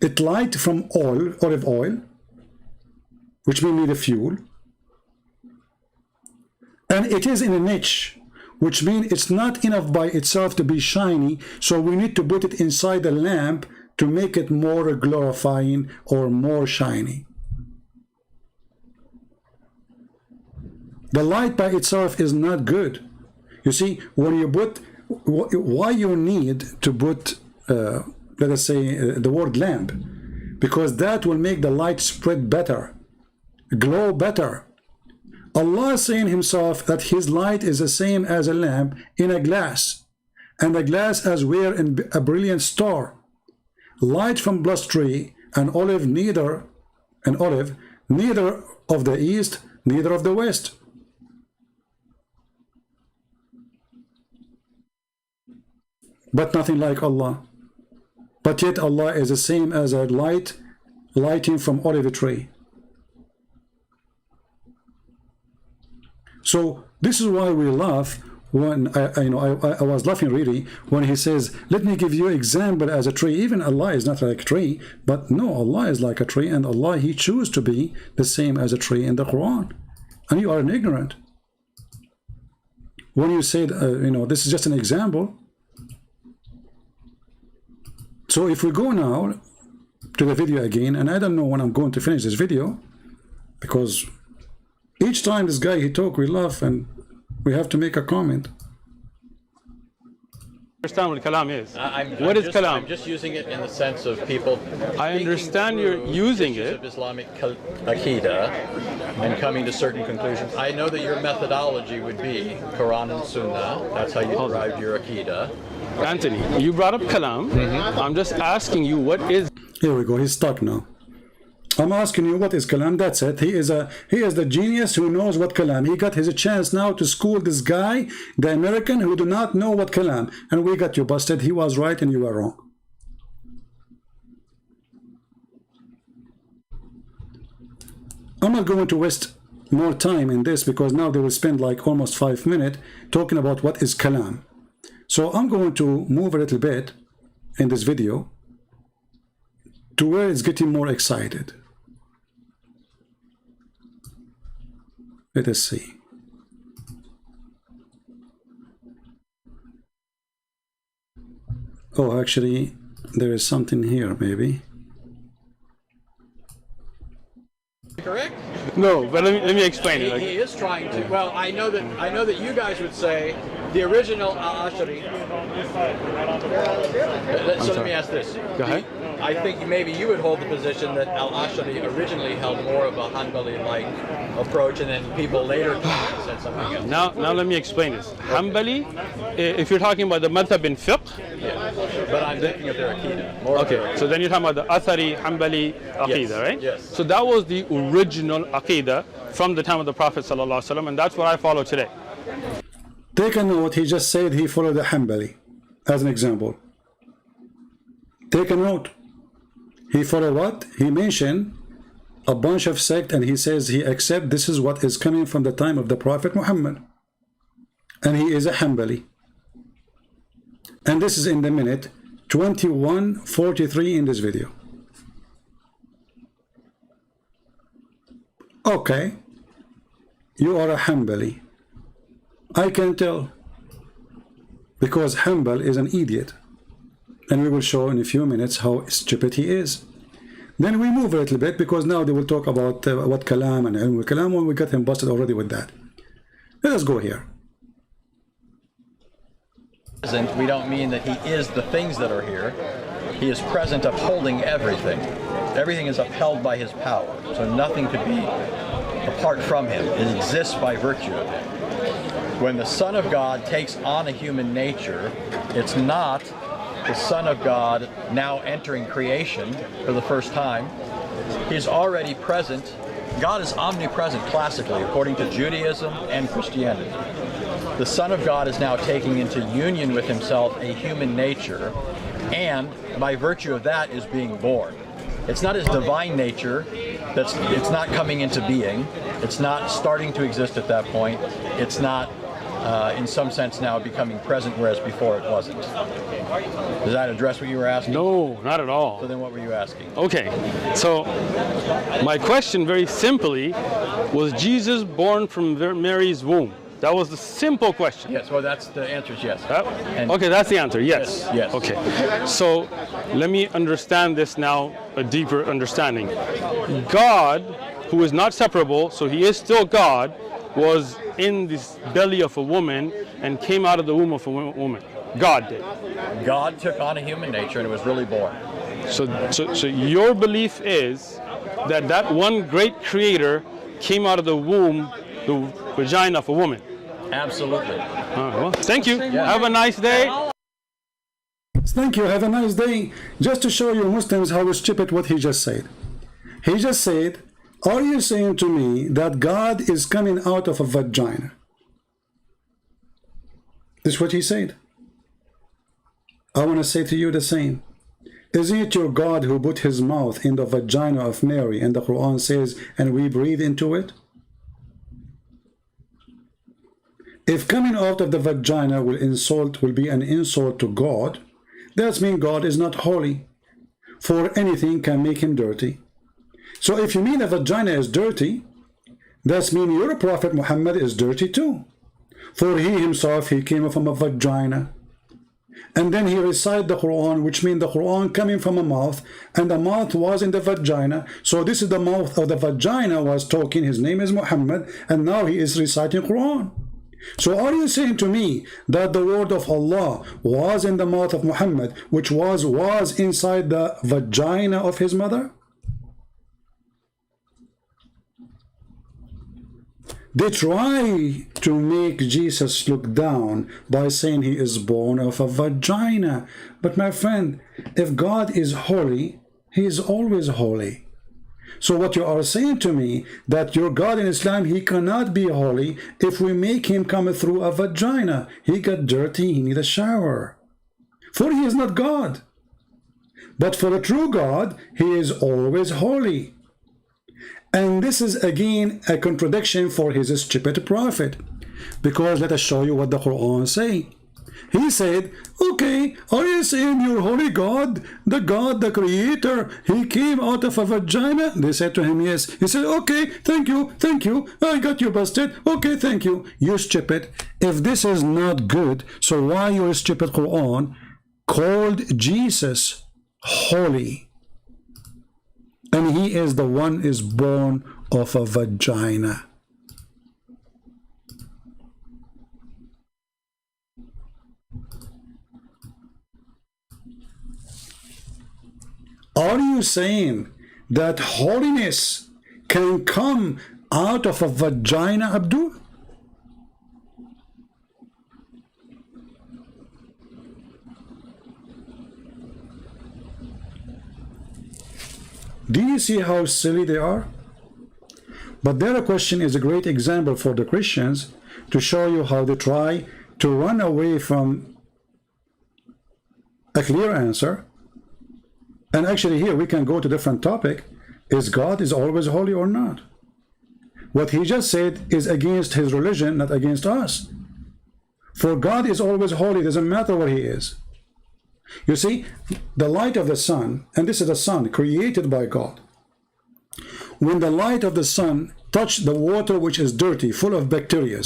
It light from oil, olive oil, which means need a fuel. And it is in a niche, which means it's not enough by itself to be shiny, so we need to put it inside the lamp to make it more glorifying or more shiny. The light by itself is not good. You see, when you put, why you need to put, let us say, the word lamp, because that will make the light spread better, glow better. Allah is saying himself that his light is the same as a lamp in a glass, and the glass as were in a brilliant star, light from blessed tree, and olive neither of the east, neither of the west. But nothing like Allah. But yet Allah is the same as a light lighting from olive tree. So this is why we laugh when I was laughing really when he says, let me give you an example as a tree. Even Allah is not like a tree, but no, Allah is like a tree, and Allah, he chose to be the same as a tree in the Quran. And you are an ignorant. When you said, this is just an example. So if we go now to the video again, and I don't know when I'm going to finish this video, because each time this guy he talk, we laugh and we have to make a comment. Understand what kalam is. What is kalam? I'm just using it in the sense of people. I understand you're using it. Of Islamic Aqidah and coming to certain conclusions. I know that your methodology would be Quran and Sunnah. That's how you derived your Aqidah. Anthony, you brought up kalam. I'm just asking you what is. Here we go. He's stuck now. I'm asking you what is kalam. That's it. He is the genius who knows what kalam. He got his chance now to school this guy, the American, who do not know what kalam. And we got you busted. He was right and you were wrong. I'm not going to waste more time in this because now they will spend like almost 5 minutes talking about what is kalam. So I'm going to move a little bit in this video to where it's getting more excited. Let us see. Oh, actually, there is something here, maybe. Correct? No, but let me explain it. He is trying to. Well, I know that you guys would say the original Al-Ashari. So let me ask this. Go ahead. I think maybe you would hold the position that Al-Ashari originally held more of a Hanbali-like approach, and then people later said something else. Now let me explain this. Hanbali, if you're talking about the madhab in fiqh. Yeah. But I'm thinking of their Aqidah. Okay, so then you're talking about the Athari, Hanbali Aqidah, right? Yes. So that was the original Aqidah from the time of the Prophet ﷺ, and that's what I follow today. Take a note, he just said he followed the Hanbali, as an example. Take a note. He followed what? He mentioned a bunch of sect and he says he accepts this is what is coming from the time of the Prophet Muhammad. And he is a Hanbali. And this is in the minute 21:43 in this video. Okay. You are a Hanbali. I can tell, because Hanbal is an idiot, and we will show in a few minutes how stupid he is. Then we move a little bit, because now they will talk about what kalam and ilm al-kalam, when we got him busted already with that. Let us go here. We don't mean that he is the things that are here. He is present, upholding everything. Everything is upheld by his power, so nothing could be apart from him. It exists by virtue of him. When the Son of God takes on a human nature, it's not the Son of God now entering creation for the first time. He's already present. God is omnipresent classically, according to Judaism and Christianity. The Son of God is now taking into union with himself a human nature, and by virtue of that is being born. It's not his divine nature, it's not coming into being, it's not starting to exist at that point, it's not in some sense now becoming present, whereas before it wasn't. Does that address what you were asking? No, not at all. So then what were you asking? Okay, so my question very simply, was Jesus born from Mary's womb? That was the simple question. Yes, well that's the answer is yes. Okay, that's the answer, yes. Yes. Okay, so let me understand this now, a deeper understanding. God, who is not separable, so he is still God, was in this belly of a woman and came out of the womb of a woman. God did. God took on a human nature and it was really born. So your belief is that that one great creator came out of the womb, the vagina of a woman. Absolutely. Well, thank you. Yeah. Have a nice day. Thank you. Have a nice day. Just to show you Muslims how stupid what he just said. He just said, are you saying to me that God is coming out of a vagina? This is what he said. I want to say to you the same. Isn't it your God who put his mouth in the vagina of Mary, and the Quran says, and we breathe into it? If coming out of the vagina will be an insult to God, that means God is not holy, for anything can make him dirty. So if you mean the vagina is dirty, that means your Prophet Muhammad is dirty too, for he himself, he came from a vagina. And then he recited the Quran, which means the Quran coming from a mouth, and the mouth was in the vagina. So this is the mouth of the vagina was talking. His name is Muhammad, and now he is reciting Quran. So are you saying to me that the word of Allah was in the mouth of Muhammad, which was inside the vagina of his mother? They try to make Jesus look down by saying he is born of a vagina. But my friend, if God is holy, he is always holy. So what you are saying to me, that your God in Islam, he cannot be holy if we make him come through a vagina. He got dirty, he need a shower. For he is not God. But for the true God, he is always holy. And this is again a contradiction for his stupid prophet. Because let us show you what the Quran say. He said, okay, are you saying your holy God, the creator, he came out of a vagina? They said to him, yes. He said, okay, thank you, I got you busted. Okay, thank you. You stupid. If this is not good, so why your stupid Quran called Jesus holy? And he is the one is born of a vagina. Are you saying that holiness can come out of a vagina, Abdul? Do you see how silly they are? But their question is a great example for the Christians to show you how they try to run away from a clear answer. And actually here we can go to a different topic. Is God is always holy or not? What he just said is against his religion, not against us. For God is always holy, doesn't matter where he is. You see, the light of the sun, and this is the sun created by God. When the light of the sun touched the water which is dirty, full of bacteria,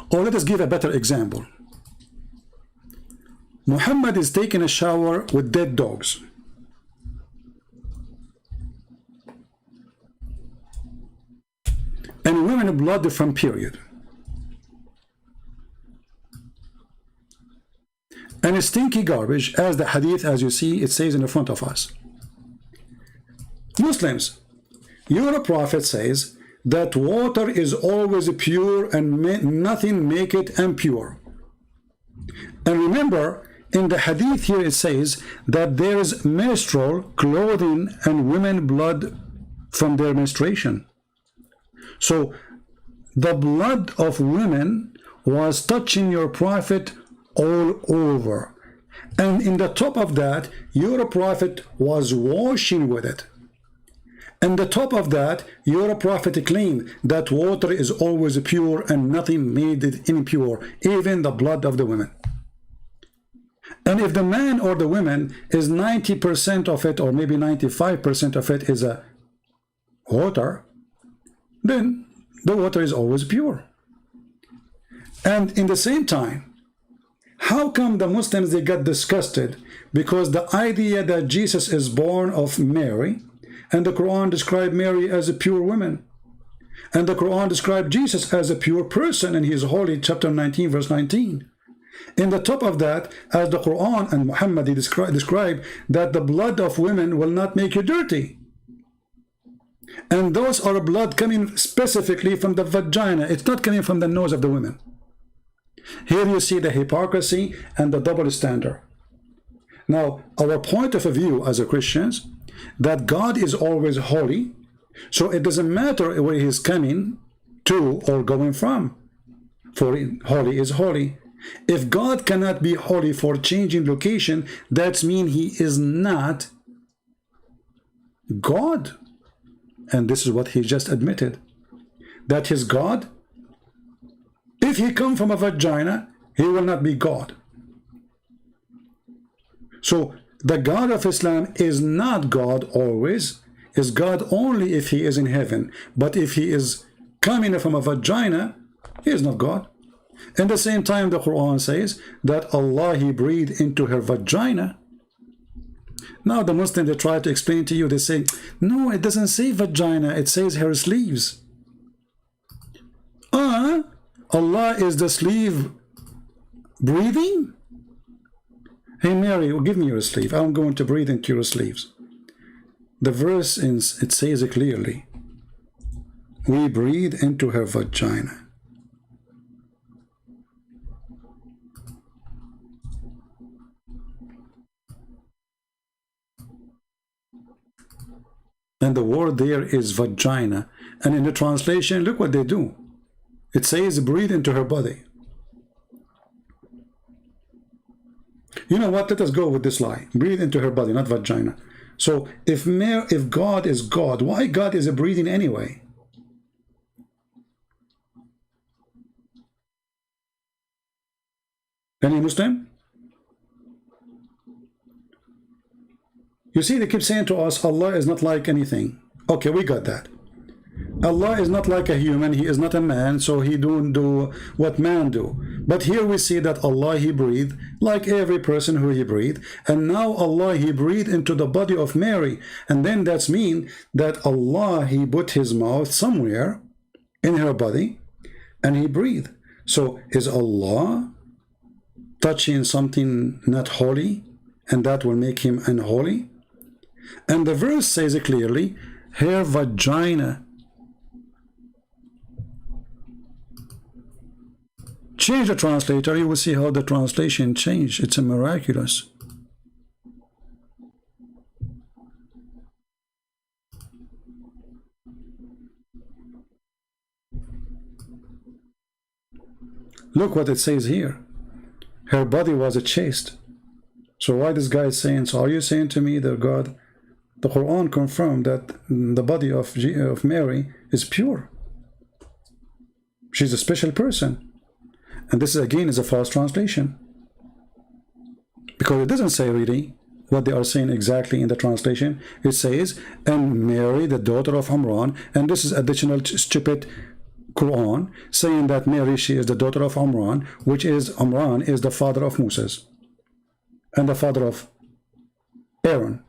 Or let us give a better example. Muhammad is taking a shower with dead dogs. And women blood from period. And stinky garbage, as the hadith, as you see, it says in the front of us. Muslims, your prophet says that water is always pure and nothing make it impure. And remember, in the hadith here it says that there is menstrual clothing and women blood from their menstruation. So the blood of women was touching your prophet all over. And in the top of that, your prophet was washing with it. And the top of that, your prophet claimed that water is always pure and nothing made it impure, even the blood of the women. And if the man or the woman is 90% of it, or maybe 95% of it is a water, then the water is always pure. And in the same time, how come the Muslims, they got disgusted because the idea that Jesus is born of Mary, and the Quran described Mary as a pure woman, and the Quran described Jesus as a pure person, and he is holy, chapter 19 verse 19. In the top of that, as the Quran and Muhammad describe that the blood of women will not make you dirty, and those are blood coming specifically from the vagina. It's not coming from the nose of the women. Here you see the hypocrisy and the double standard. Now, our point of view as a Christians, that God is always holy, so it doesn't matter where he's coming to or going from, for holy is holy. If God cannot be holy for changing location, that means he is not God. And this is what he just admitted, that his God, if he come from a vagina, he will not be God. So the God of Islam is not God always, is God only if he is in heaven. But if he is coming from a vagina, he is not God. At the same time, the Quran says that Allah, he breathed into her vagina. Now the Muslims, they try to explain to you, they say, no, it doesn't say vagina, it says her sleeves. Allah is the sleeve breathing? Hey Mary, give me your sleeve. I'm going to breathe into your sleeves. The verse, it says it clearly. We breathe into her vagina. And the word there is vagina. And in the translation, look what they do. It says breathe into her body. You know what? Let us go with this lie. Breathe into her body, not vagina. So if God is God, why God is a breathing anyway? Any Muslim? You see, they keep saying to us, Allah is not like anything. Okay, we got that. Allah is not like a human, he is not a man, so he don't do what man do. But here we see that Allah, he breathed like every person who he breathed, and now Allah, he breathed into the body of Mary, and then that's mean that Allah, he put his mouth somewhere in her body and he breathed. So is Allah touching something not holy, and that will make him unholy? And the verse says it clearly, her vagina. Change the translator, you will see how the translation changed. It's a miraculous. Look what it says here. Her body was a chaste. So why this guy is saying, so are you saying to me that God, the Quran confirmed that the body of Mary is pure? She's a special person. And this again is a false translation, because it doesn't say really what they are saying exactly in the translation. It says, and Mary, the daughter of Imran, and this is additional stupid Quran saying that Mary, she is the daughter of Imran, which is Imran is the father of Moses and the father of Aaron.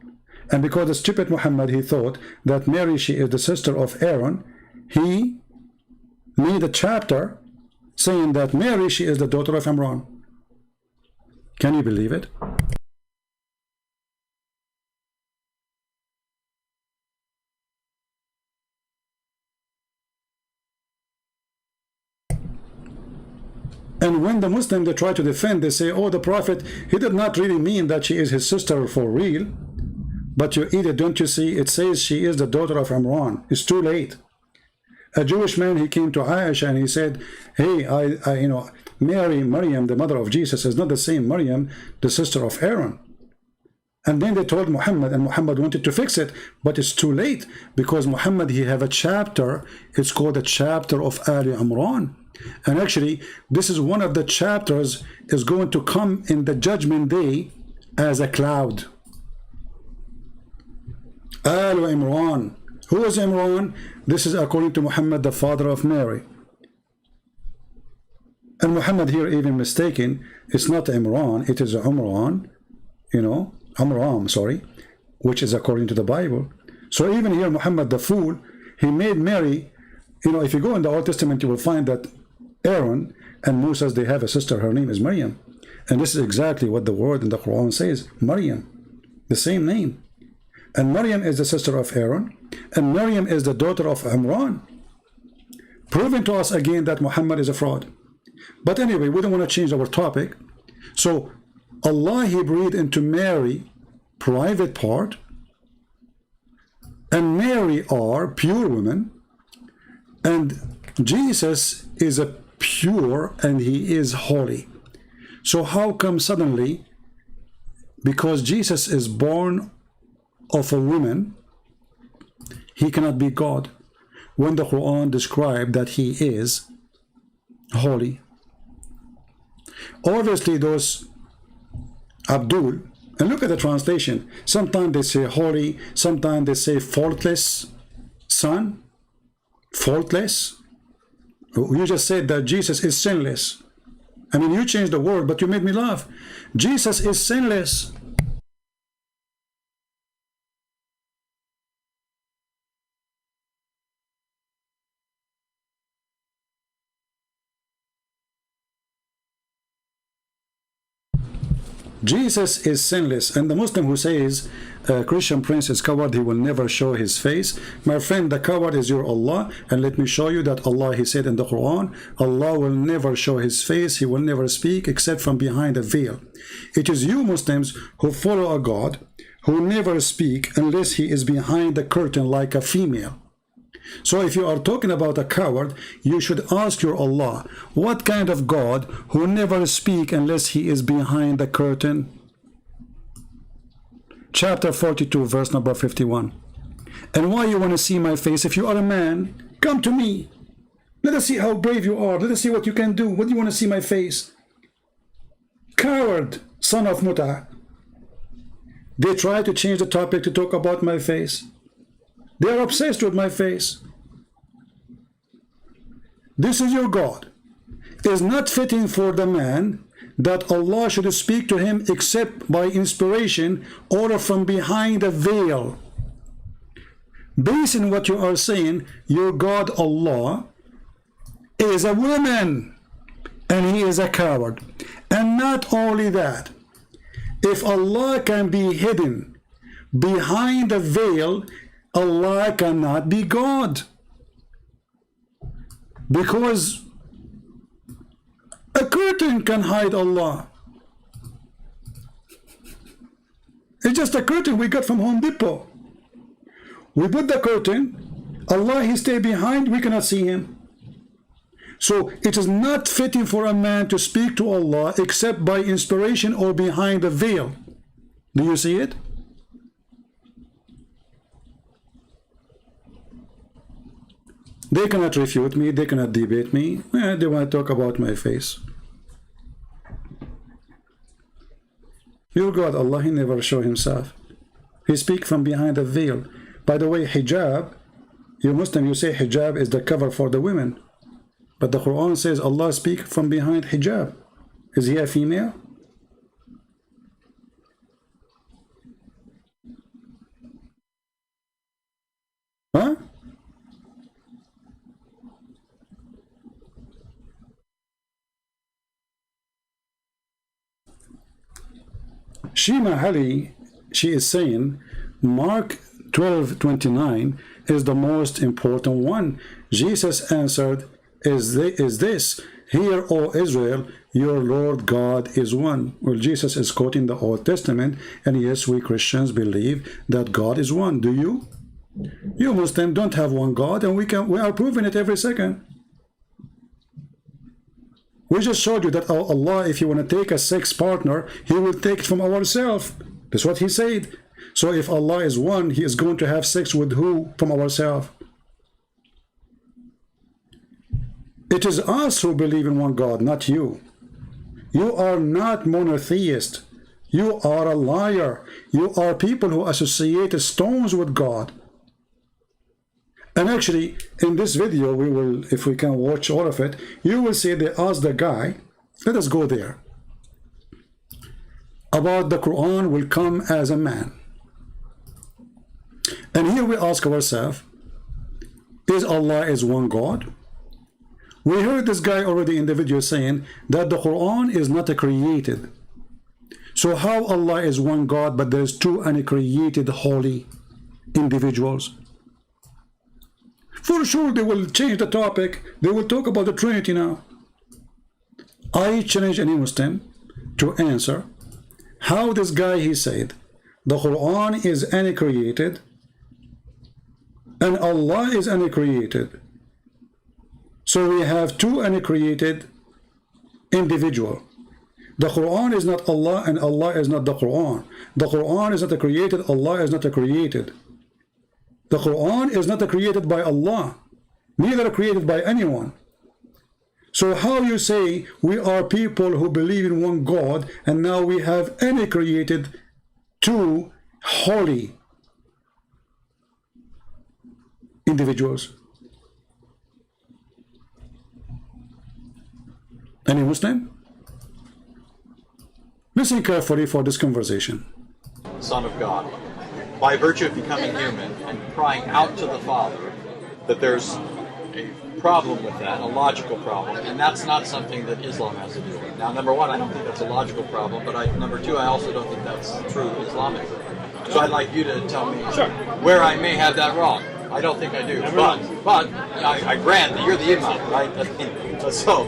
And because the stupid Muhammad, he thought that Mary, she is the sister of Aaron, he made a chapter saying that Mary, she is the daughter of Imran. Can you believe it? And when the Muslims, they try to defend, they say, oh, the Prophet, he did not really mean that she is his sister for real. But you idiot, don't you see? It says she is the daughter of Imran. It's too late. A Jewish man, he came to Aisha and he said, hey, Mary, Maryam, the mother of Jesus, is not the same Maryam, the sister of Aaron. And then they told Muhammad, and Muhammad wanted to fix it, but it's too late, because Muhammad, he have a chapter, it's called the chapter of Ali Imran. And actually, this is one of the chapters is going to come in the judgment day as a cloud. Ali Imran. Who is Imran? This is according to Muhammad, the father of Mary. And Muhammad here even mistaken, it's not Imran, it is Umran, Amram, sorry, which is according to the Bible. So even here, Muhammad the fool, he made Mary, if you go in the Old Testament, you will find that Aaron and Moses, they have a sister, her name is Maryam. And this is exactly what the word in the Quran says, Maryam, the same name. And Maryam is the sister of Aaron, and Maryam is the daughter of Imran. Proving to us again that Muhammad is a fraud. But anyway, we don't want to change our topic. So Allah, he breathed into Mary private part, and Mary are pure women, and Jesus is a pure and he is holy. So how come suddenly, because Jesus is born of a woman, he cannot be God, when the Quran described that he is holy? Obviously those Abdul, and look at the translation, sometimes they say holy, sometimes they say faultless son, faultless. You just said that Jesus is sinless. I mean, you changed the word, but you made me laugh. Jesus is sinless. Jesus is sinless. And the Muslim who says Christian prince is coward, he will never show his face. My friend, the coward is your Allah, and let me show you that Allah, he said in the Quran, Allah will never show his face, he will never speak except from behind a veil. It is you Muslims who follow a God who never speak unless he is behind the curtain like a female. So if you are talking about a coward, you should ask your Allah, what kind of God who never speak unless he is behind the curtain? Chapter 42, verse number 51. And why you want to see my face? If you are a man, come to me. Let us see how brave you are. Let us see what you can do. What do you want to see my face? Coward, son of Muta. They try to change the topic to talk about my face. They are obsessed with my face. This is your God. It is not fitting for the man that Allah should speak to him except by inspiration or from behind a veil. Based on what you are saying, your God Allah is a woman and he is a coward. And not only that, if Allah can be hidden behind a veil, Allah cannot be God, because a curtain can hide Allah. It's just a curtain we got from Home Depot. We put the curtain, Allah, he stay behind, we cannot see him. So it is not fitting for a man to speak to Allah except by inspiration or behind a veil. Do you see it? They cannot refute me, they cannot debate me. They want to talk about my face. Your God Allah, he never show himself. He speak from behind a veil. By the way, hijab, you Muslim, you say hijab is the cover for the women. But the Quran says Allah speak from behind hijab. Is he a female? Huh? Shima Ali, she is saying Mark 12:29 is the most important one. Jesus answered, is this, hear, O Israel, your Lord God is one. Well, Jesus is quoting the Old Testament, and yes, we Christians believe that God is one. Do you? You Muslims don't have one God, and we are proving it every second. We just showed you that Allah, if you want to take a sex partner, he will take it from ourselves. That's what he said. So if Allah is one, he is going to have sex with who from ourselves? It is us who believe in one God, not you. You are not monotheist. You are a liar. You are people who associate stones with God. And actually, in this video, we will, if we can watch all of it, you will see they ask the guy, let us go there, about the Quran will come as a man. And here we ask ourselves, is Allah is one God? We heard this guy already in the video saying that the Quran is not created. So how Allah is one God, but there's two uncreated holy individuals? For sure they will change the topic. They will talk about the Trinity now. I challenge any Muslim to answer how this guy, he said the Quran is uncreated and Allah is uncreated. So we have two uncreated individuals. The Quran is not Allah and Allah is not the Quran. The Quran is not created, Allah is not created. The Quran is not created by Allah, neither created by anyone. So how you say we are people who believe in one God and now we have any created two holy individuals? Any Muslim? Listen carefully for this conversation. Son of God, by virtue of becoming human and crying out to the Father, that there's a problem with that, a logical problem, and that's not something that Islam has to do with. Now, number one, I don't think that's a logical problem, but number two, I also don't think that's true Islamically. So I'd like you to tell me where I may have that wrong. I don't think I do, but I grant that you're the Imam, right? So,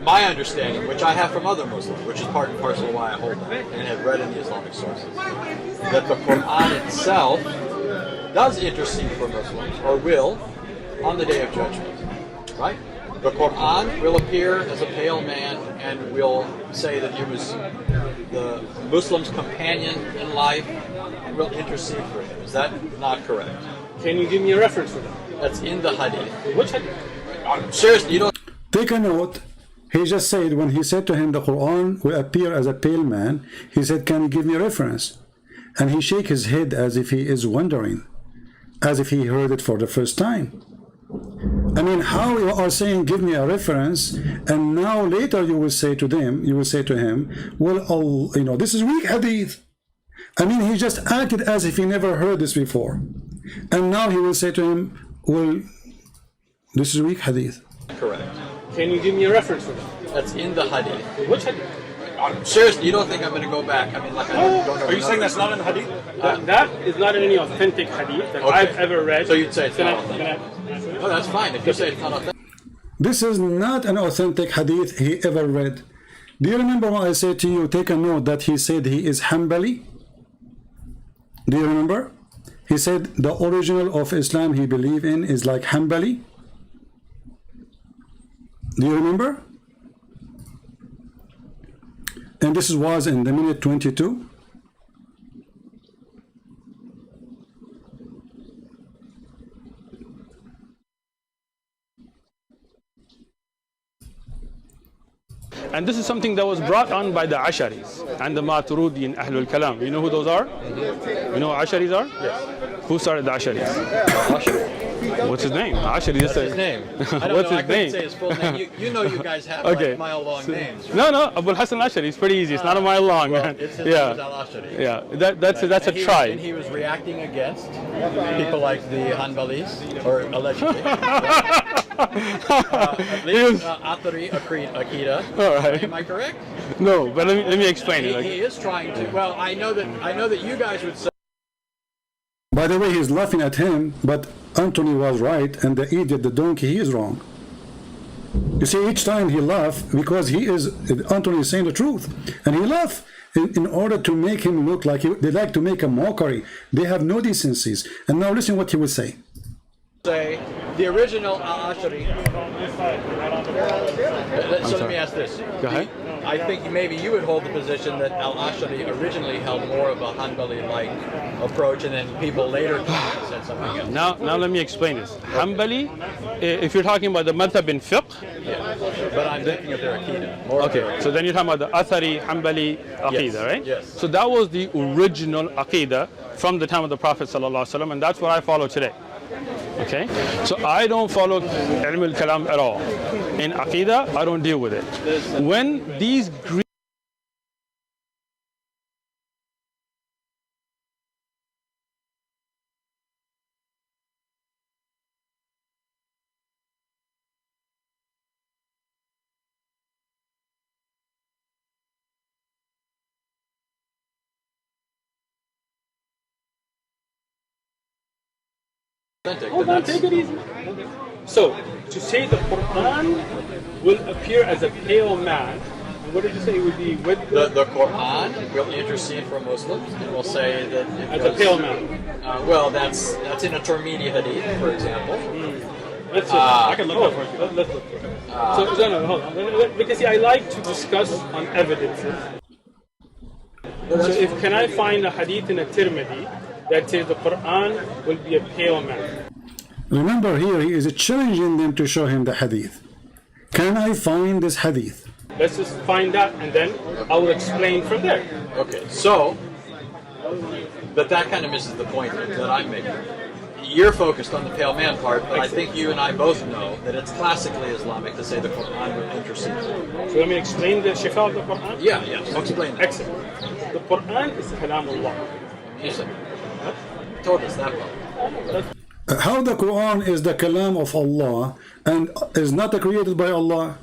my understanding, which I have from other Muslims, which is part and parcel of why I hold that, and have read in the Islamic sources, that the Quran itself does intercede for Muslims, or will, on the Day of Judgment, right? The Quran will appear as a pale man and will say that he was the Muslim's companion in life and will intercede for him. Is that not correct? Can you give me a reference for that? That's in the Hadith. Which Hadith? Seriously, you don't... Take a note. He just said, when he said to him the Quran will appear as a pale man, he said, can you give me a reference? And he shake his head as if he is wondering, as if he heard it for the first time. I mean, how you are saying, give me a reference, and now later you will say to them, you will say to him, well, you know, this is weak hadith. I mean, he just acted as if he never heard this before. And now he will say to him, well, this is weak hadith. Correct. Can you give me a reference for that? That's in the Hadith. Which Hadith? Seriously, you don't think I'm going to go back? I mean, like, I don't know. Are you saying that's not in the Hadith? That is not in any authentic Hadith that I've ever read. So you'd say it's not Can I authentic? Oh, that's fine. If you say it's not authentic. This is not an authentic hadith he ever read. Do you remember what I said to you? Take a note that he said he is Hanbali. Do you remember? He said the original of Islam he believed in is like Hanbali. Do you remember? And this was in the minute 22. And this is something that was brought on by the Asharis and the Maturidi and Ahlul Kalam. You know who those are? You know what Asharis are? Yes. Who started the Asharis? What's his name? Actually, What's his name? I don't What's know. his I couldn't name? say his full name. You know, you guys have Okay. like mile-long names. Right? No, Abu Hassan Ashari. It's pretty easy. It's not a mile long. Well, it's his name is Al-Ashari. Yeah, that's And a try. And he was reacting against people like the Hanbalis, or allegedly. At least Athari Akida. All right. Am I correct? No, but let me explain it. He is trying to. Well, I know that you guys would say. By the way, he's laughing at him, but Anthony was right, and the idiot, the donkey, he is wrong. You see, each time he laughs, because Anthony is saying the truth, and he laughs in order to make him look like they like to make a mockery. They have no decencies. And now listen what he would say. Say the original Al-Ashari. So let me ask this. Go ahead. I think maybe you would hold the position that Al-Ashari originally held more of a Hanbali-like approach, and then people later said something else. Now let me explain this. Hanbali, if you're talking about the madhab in fiqh, Yeah. But I'm thinking of their Aqidah. More of okay, their so then you're talking about the Athari Hanbali Aqidah, right? yes. So that was the original Aqidah from the time of the Prophet ﷺ, and that's what I follow today. Okay, so I don't follow ilm al-kalam at all. In Aqidah, I don't deal with it. When these Greek authentic. Hold on, take it easy. So, to say the Quran will appear as a pale man, and what did you say it would be with The Quran will intercede for Muslims and will say that it as a was, pale man? well, that's in a Tirmidhi hadith, for example. Let's look. I can look for it. Let's look for it. So, no, hold on. Because see, I like to discuss on evidences. So, can I find a hadith in a Tirmidhi that says the Quran will be a pale man? Remember here, he is challenging them to show him the hadith. Can I find this hadith? Let's just find that, and then I will explain from there. Okay, so, but that kind of misses the point that I'm making. You're focused on the pale man part, but I think you and I both know that it's classically Islamic to say the Quran will intercede. So let me explain the shifa of the Quran. Yeah, explain that. Excellent. The Quran is Kalamullah. You said, told us that well. How the Quran is the kalam of Allah and is not created by Allah?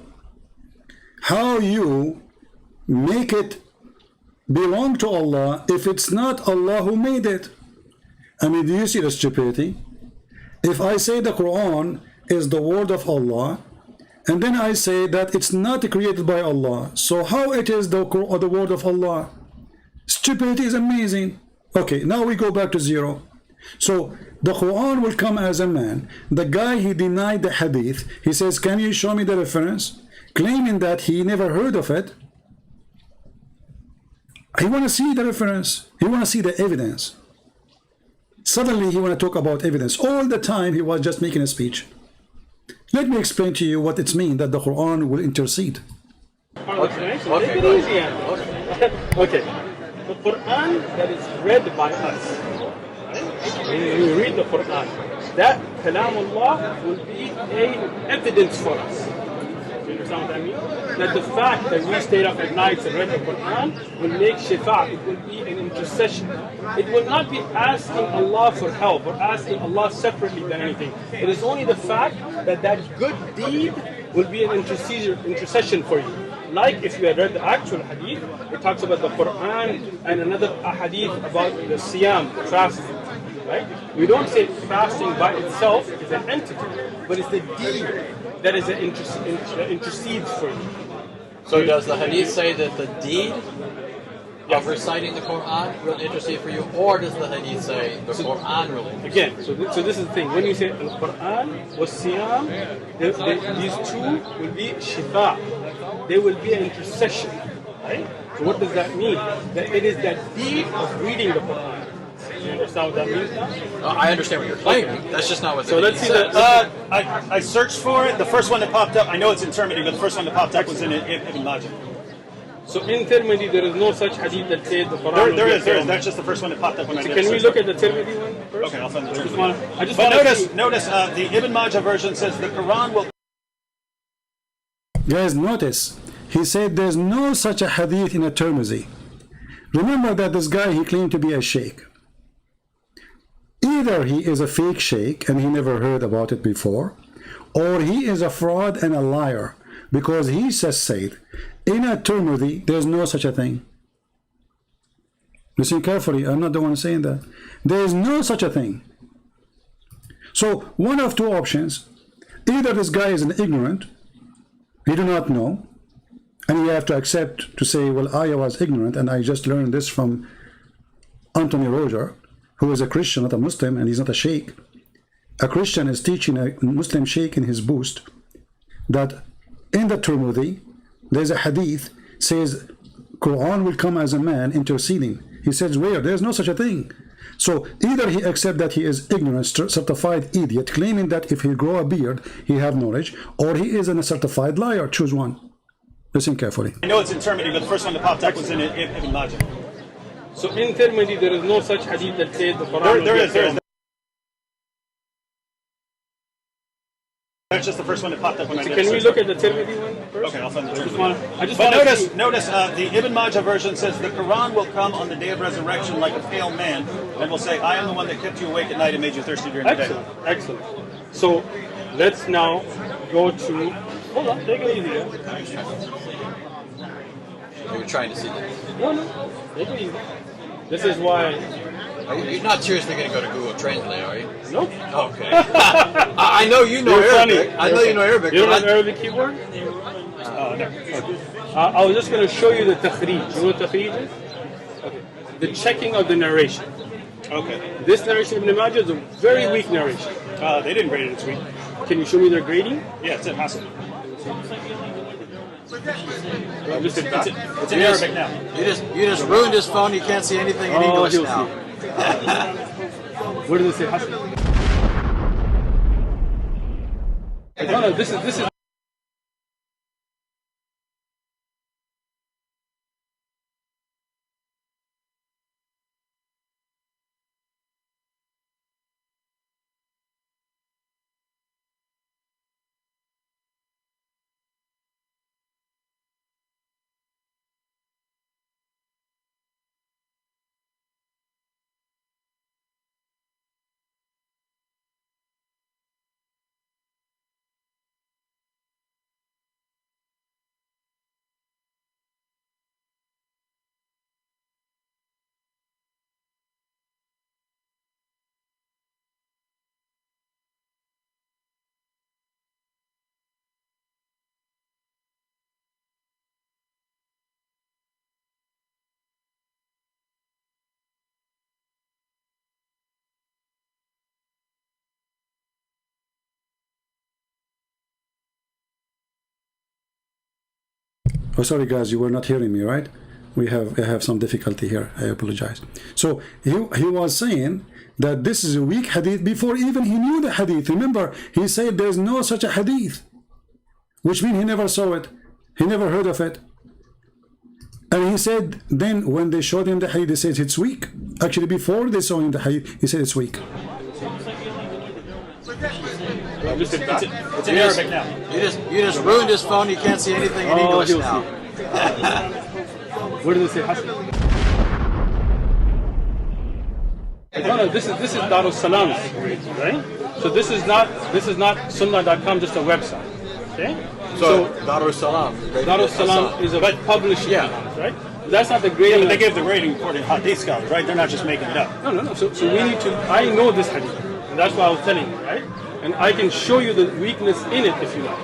How you make it belong to Allah if it's not Allah who made it? I mean, do you see the stupidity? If I say the Quran is the word of Allah, and then I say that it's not created by Allah, so how it is the word of Allah? Stupidity is amazing. Okay, now we go back to zero. So the Quran will come as a man. The guy, he denied the hadith. He says, can you show me the reference? Claiming that he never heard of it. He want to see the reference. He want to see the evidence. Suddenly he want to talk about evidence. All the time he was just making a speech. Let me explain to you what it means that the Quran will intercede. Okay. Take it easy. Okay. The Quran that is read by us, when we read the Quran, that Kalamullah will be an evidence for us. Do you understand what I mean? That the fact that we stayed up at night and read the Quran will make shifa. It will be an intercession. It will not be asking Allah for help or asking Allah separately than anything. It is only the fact that that good deed will be an intercession for you. Like if you had read the actual hadith, it talks about the Quran and another hadith about the siyam, the fasting. Right? We don't say fasting by itself is an entity, but it's the deed that is that intercedes for you. So does the hadith say that the deed of reciting the Quran will intercede for you, or does the hadith say the Quran will intercede? Again, so this is the thing. When you say Al-Quran was Siyam, these two will be shifa. They will be an intercession. Right? So what does that mean? That it is that deed of reading the Quran. You understand what that means now? I understand what you're claiming. That's just not what the So let's hadith see says. I searched for it. The first one that popped up, I know it's in Tirmidhi, but the first one that popped up was in Ibn Majah. So in Tirmidhi, there is no such hadith that says the Quran. There is. That's just the first one that popped up when I did. Can we look at the Tirmidhi one first? Okay, I'll send it. I just But want to notice, the Ibn Majah version says the Quran will. Guys, notice, he said there's no such a hadith in a Tirmidhi. Remember that this guy, he claimed to be a sheikh. Either he is a fake sheikh and he never heard about it before, or he is a fraud and a liar, because he just said, in a Tirmidhi, there's no such a thing. Listen carefully, I'm not the one saying that. There is no such a thing. So, one of two options. Either this guy is an ignorant, he do not know, and you have to accept to say, well, I was ignorant and I just learned this from Anthony Roger, who is a Christian, not a Muslim, and he's not a sheikh. A Christian is teaching a Muslim sheikh in his boost that in the Tirmidhi, there's a hadith says Quran will come as a man interceding. He says, where? There's no such a thing. So either he accepts that he is ignorant, certified idiot, claiming that if he grow a beard, he have knowledge, or he is a certified liar. Choose one. Listen carefully. I know it's in Tirmidhi, but the first one that popped up was in Ibn Majah. So in Tirmidhi, there is no such hadith that says the Quran. There is. That's just the first one that popped up when I did. Can we look at the Tirmidhi one first? Okay, I'll send it. I just But want notice, the Ibn Majah version says the Quran will come on the day of resurrection like a pale man, and will say, I am the one that kept you awake at night and made you thirsty during the day. Excellent. So let's now go to. Hold on, take it easy. You're trying to see this. No, take it easy. This is why. You're not seriously going to go to Google Translate, are you? Nope. Okay. I know you know You're Arabic. funny. I know you know Arabic. You don't but have Arabic keyboard? No. I was just going to show you the takhrij. You know what takhrij is? Okay. The checking of the narration. Okay. This narration of Ibn Majah is a very weak narration. They didn't grade it this week. Can you show me their grading? Yeah, it's in Hasan. It's in You Arabic now. You just ruined his phone. You can't see anything in English he'll now. see. Where does it say Hasan? No, this is. Oh, sorry guys, you were not hearing me, right? I have some difficulty here. I apologize. So he was saying that this is a weak hadith before even he knew the hadith. Remember, he said there's no such a hadith, which means he never saw it. He never heard of it. And he said, then when they showed him the hadith, they said it's weak. Actually, before they saw him the hadith, he said it's weak. It's in Arabic now. You just ruined his phone. You can't see anything in English he'll now. Where does it say Hasan? No, this is Darussalam, right? So this is not Sunnah.com, just a website. Okay? So Darussalam. Darussalam is a publishing house, right? That's not the Yeah, grading. but they gave the rating according to hadith scholars, right? They're not just making it up. No. So we need to. I know this hadith, and that's why I was telling you, right? And I can show you the weakness in it if you like.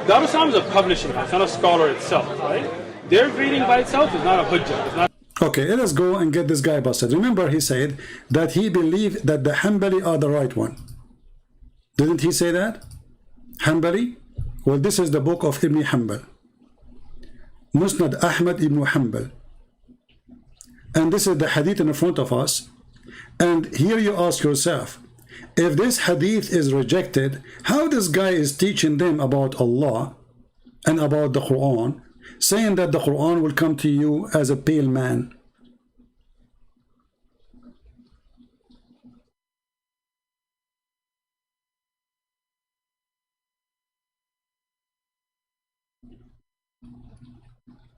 Darussalam is a publishing house, not a scholar itself, right? Their grading by itself is not a hujjah. It's not. Okay, let us go and get this guy busted. Remember, he said that he believed that the Hanbali are the right one. Didn't he say that? Hanbali? Well, this is the book of Ibn Hanbal. Musnad Ahmad ibn Hanbal. And this is the hadith in front of us. And here you ask yourself, if this hadith is rejected, how this guy is teaching them about Allah and about the Quran, saying that the Quran will come to you as a pale man.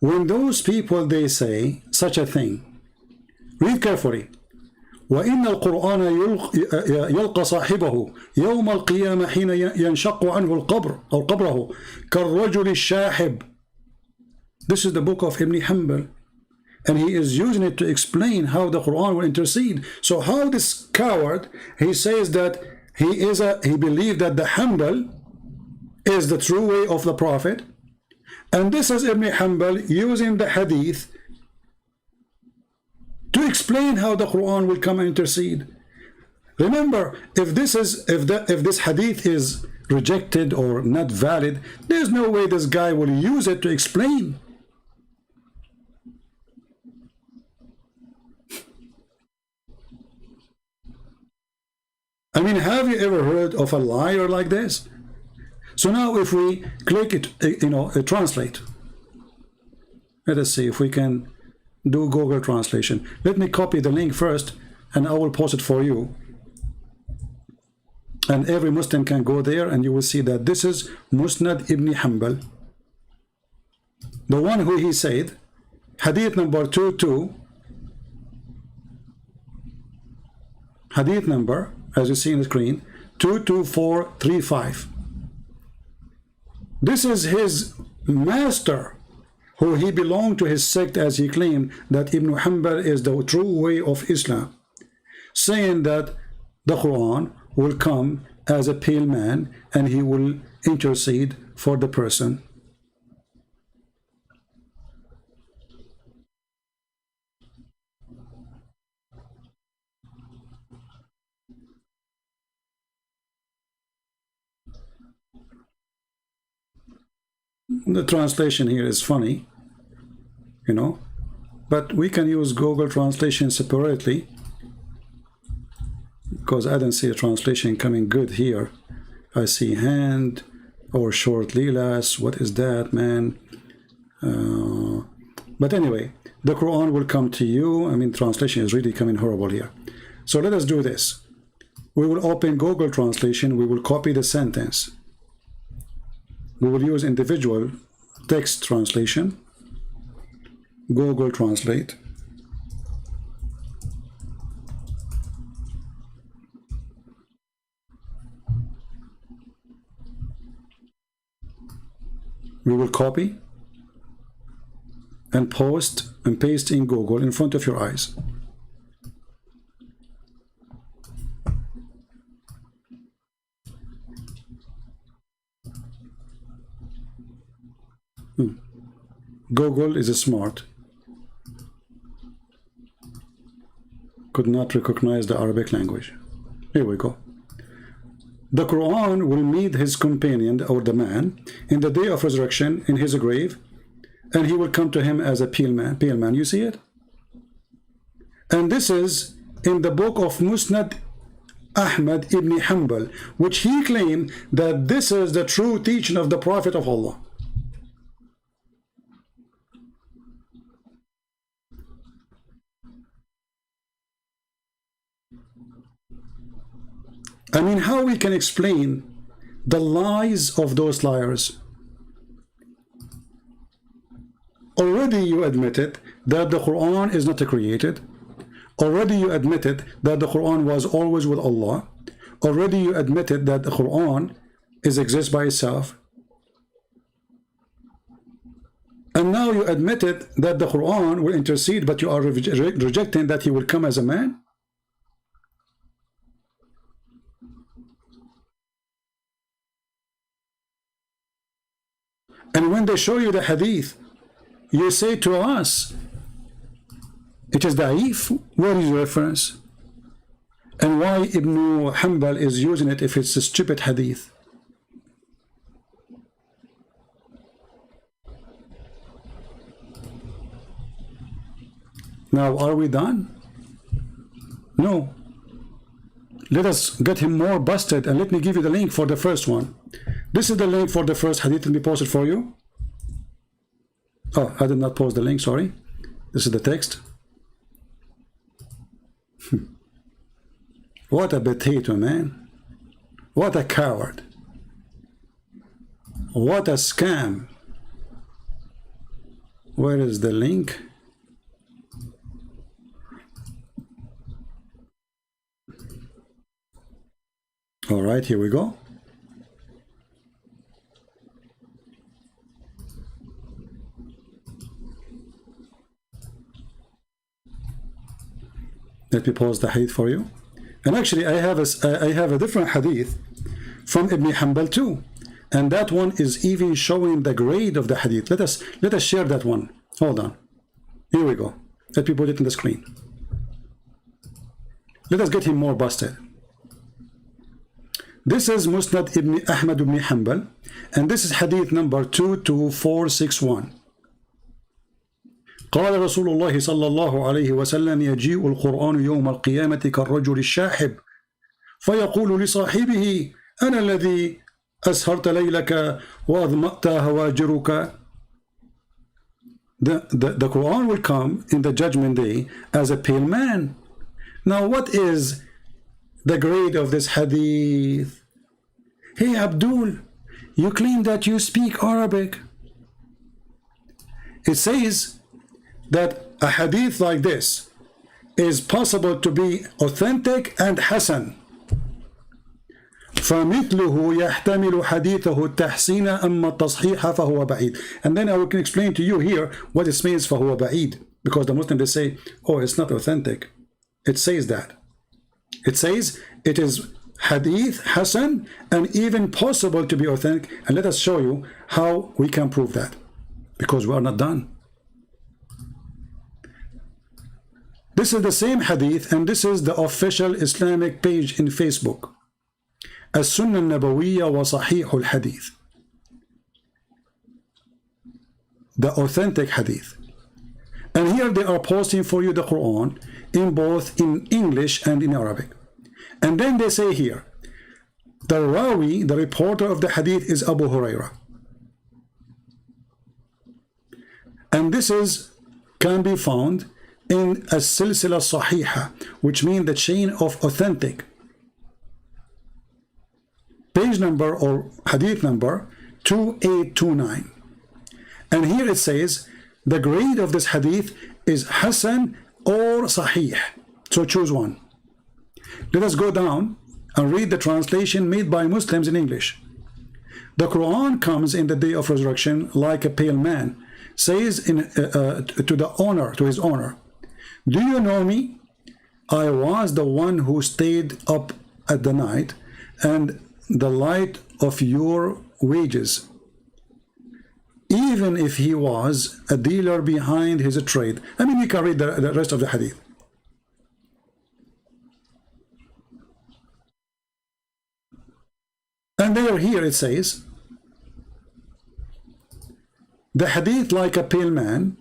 When those people, they say such a thing, read carefully. وإن القرآن يلقى صاحبه يوم القيامة حين ينشق عنه القبر أو قبره كالرجل الشاحب. This is the book of Ibn Hanbal, and he is using it to explain how the Quran will intercede. So how this coward, he says that he believed that the Hanbal is the true way of the Prophet, and this is Ibn Hanbal using the hadith to explain how the Quran will come and intercede. Remember, if this hadith is rejected or not valid, there's no way this guy will use it to explain. I mean, have you ever heard of a liar like this? So now if we click it, translate. Let us see if we can do Google translation. Let me copy the link first, and I will post it for you. And every Muslim can go there, and you will see that this is Musnad Ibn Hanbal, the one who he said, hadith number 22, hadith number, as you see on the screen, 22435. This is his master, who he belonged to his sect, as he claimed that Ibn Hanbal is the true way of Islam, saying that the Quran will come as a pale man and he will intercede for the person. The translation here is funny, but we can use Google translation separately, because I don't see a translation coming good here. I see hand or short lilas. What is that, man? But anyway, the Quran will come to you. I mean, translation is really coming horrible here. So let us do this. We will open Google translation. We will copy the sentence. We will use individual text translation. Google Translate. We will copy and post and paste in Google in front of your eyes. Google is smart. Could not recognize the Arabic language. Here we go. The Quran will meet his companion, or the man, in the day of resurrection in his grave, and he will come to him as a pale man. Pale man, you see it? And this is in the book of Musnad Ahmad ibn Hanbal, which he claimed that this is the true teaching of the Prophet of Allah. I mean, how we can explain the lies of those liars? Already you admitted that the Quran is not created. Already you admitted that the Quran was always with Allah. Already you admitted that the Quran exists by itself. And now you admitted that the Quran will intercede, but you are rejecting that he will come as a man. And when they show you the hadith, you say to us, it is da'if. Where is the reference? And why Ibn Hanbal is using it if it's a stupid hadith? Now, are we done? No. Let us get him more busted, and let me give you the link for the first one. This is the link for the first hadith to be posted for you. Oh, I did not post the link, sorry. This is the text. What a potato, man. What a coward. What a scam. Where is the link? All right, here we go. Let me pause the hadith for you. And actually, I have a different hadith from Ibn Hanbal too, and that one is even showing the grade of the hadith. Let us share that one. Hold on. Here we go. Let me put it on the screen. Let us get him more busted. This is Musnad Ibn Ahmad ibn Hanbal, and this is hadith number 22461. قال رسول الله صلى الله عليه وسلم يجيء القرآن يوم القيامة كالرجل الشاحب فيقول لصاحبه أنا الذي أسهرت ليلك وأظمأت هواجرك. The Quran will come in the judgment day as a pale man. Now what is the grade of this hadith? Hey Abdul, you claim that you speak Arabic. It says that a hadith like this is possible to be authentic and Hasan. فَمِثْلُهُ يَحْتَمِلُ حَدِيثَهُ التَّحْسِينَ أَمَّا التَّصْحِيحَ فَهُوَ بَعِيد. And then I can explain to you here what it means فَهُوَ بَعِيد, because the Muslims, they say, oh, it's not authentic. It says that. It says it is hadith, Hasan, and even possible to be authentic. And let us show you how we can prove that, because we are not done. This is the same hadith, and this is the official Islamic page in Facebook. السنة النبوية وصحيح الحديث. The authentic hadith. And here they are posting for you the Quran in both in English and in Arabic. And then they say here, the Rawi, the reporter of the hadith, is Abu Hurairah. And this can be found in a silsila sahiha, which means the chain of authentic. Page number or hadith number 2829. And here it says the grade of this hadith is Hasan or Sahih. So choose one. Let us go down and read the translation made by Muslims in English. The Quran comes in the day of resurrection like a pale man, says to his owner, do you know me? I was the one who stayed up at the night and the light of your wages, even if he was a dealer behind his trade. I mean, you can read the rest of the hadith. And here it says, the hadith like a pale man,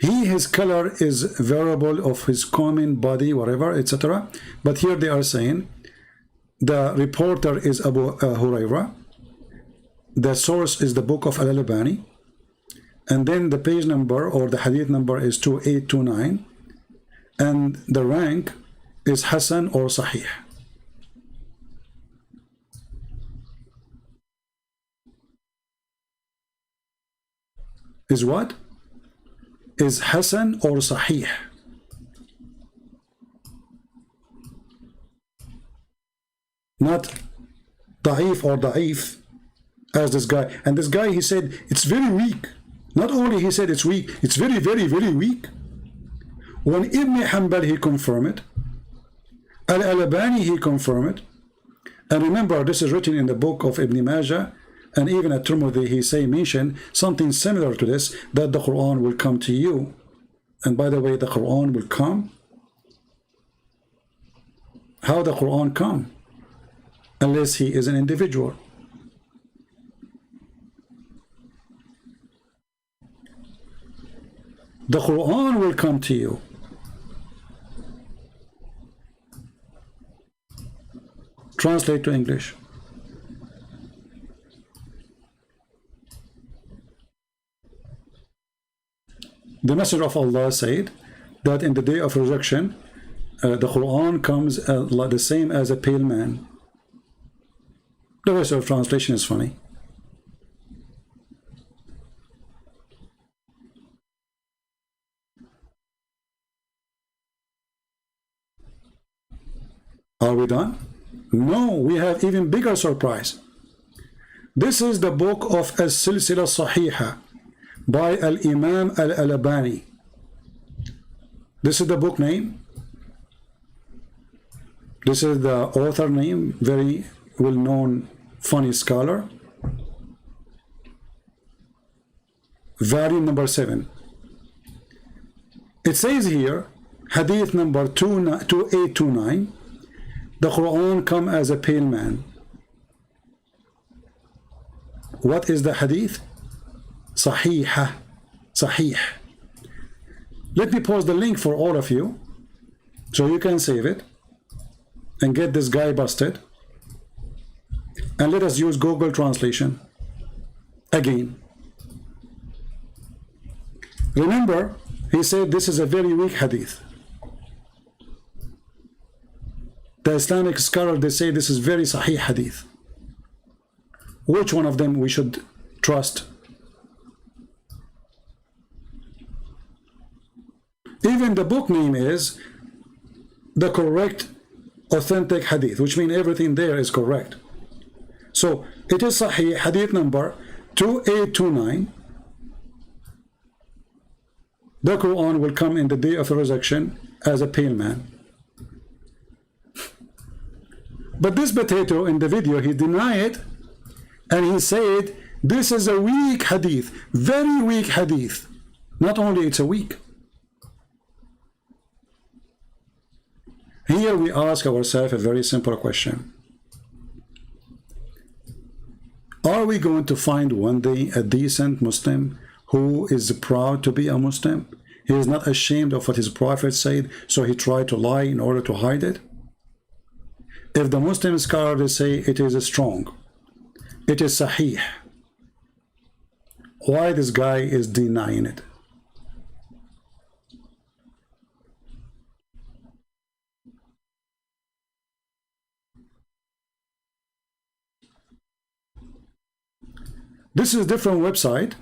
his color is variable of his common body, whatever, etc. But here they are saying, the reporter is Abu Hurairah. The source is the book of Al-Albani. And then the page number or the hadith number is 2829. And the rank is Hasan or Sahih. Is what? Is Hasan or Sahih. Not Da'if or Da'if as this guy. And this guy, he said, it's very weak. Not only he said it's weak, it's very, very, very weak. When Ibn Hanbal, he confirmed it. Al-Albani, he confirmed it. And remember, this is written in the book of Ibn Majah, and even at Tirmidhi, he mention something similar to this, that the Quran will come to you. And by the way, the Quran will come. How the Quran come? Unless he is an individual. The Quran will come to you. Translate to English. The Messenger of Allah said that in the day of resurrection, the Quran comes the same as a pale man. The rest of translation is funny. Are we done? No, we have even bigger surprise. This is the book of As-Silsila Sahiha by Al-Imam Al-Albani. This is the book name. This is the author name, very well-known funny scholar. Volume number 7. It says here, hadith number 2829, the Quran come as a pale man. What is the hadith? Sahihah. Sahih. Let me post the link for all of you so you can save it and get this guy busted. And let us use Google translation again. Remember, he said this is a very weak hadith. The Islamic scholar, they say this is very sahih hadith. Which one of them we should trust? Even the book name is the correct authentic hadith, which means everything there is correct. So it is sahih, hadith number 2829. The Quran will come in the day of resurrection as a pale man. But this potato in the video, he denied it, and he said this is a weak hadith, very weak hadith. Not only it's a weak. Here we ask ourselves a very simple question. Are we going to find one day a decent Muslim who is proud to be a Muslim? He is not ashamed of what his Prophet said, so he tried to lie in order to hide it? If the Muslim scholars say it is strong, it is sahih, why this guy is denying it? This is a different website,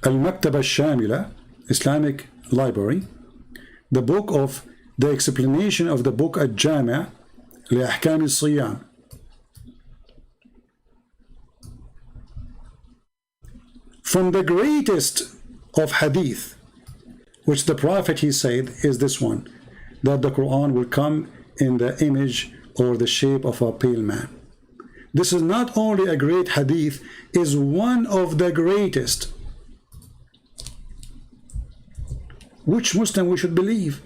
Al-Maktaba Al-Shamila, Islamic Library, the book of the explanation of the book Al-Jami' لأحكام الصيام. From the greatest of hadith, which the Prophet, he said, is this one, that the Quran will come in the image or the shape of a pale man. This is not only a great hadith, is one of the greatest. Which Muslim we should believe?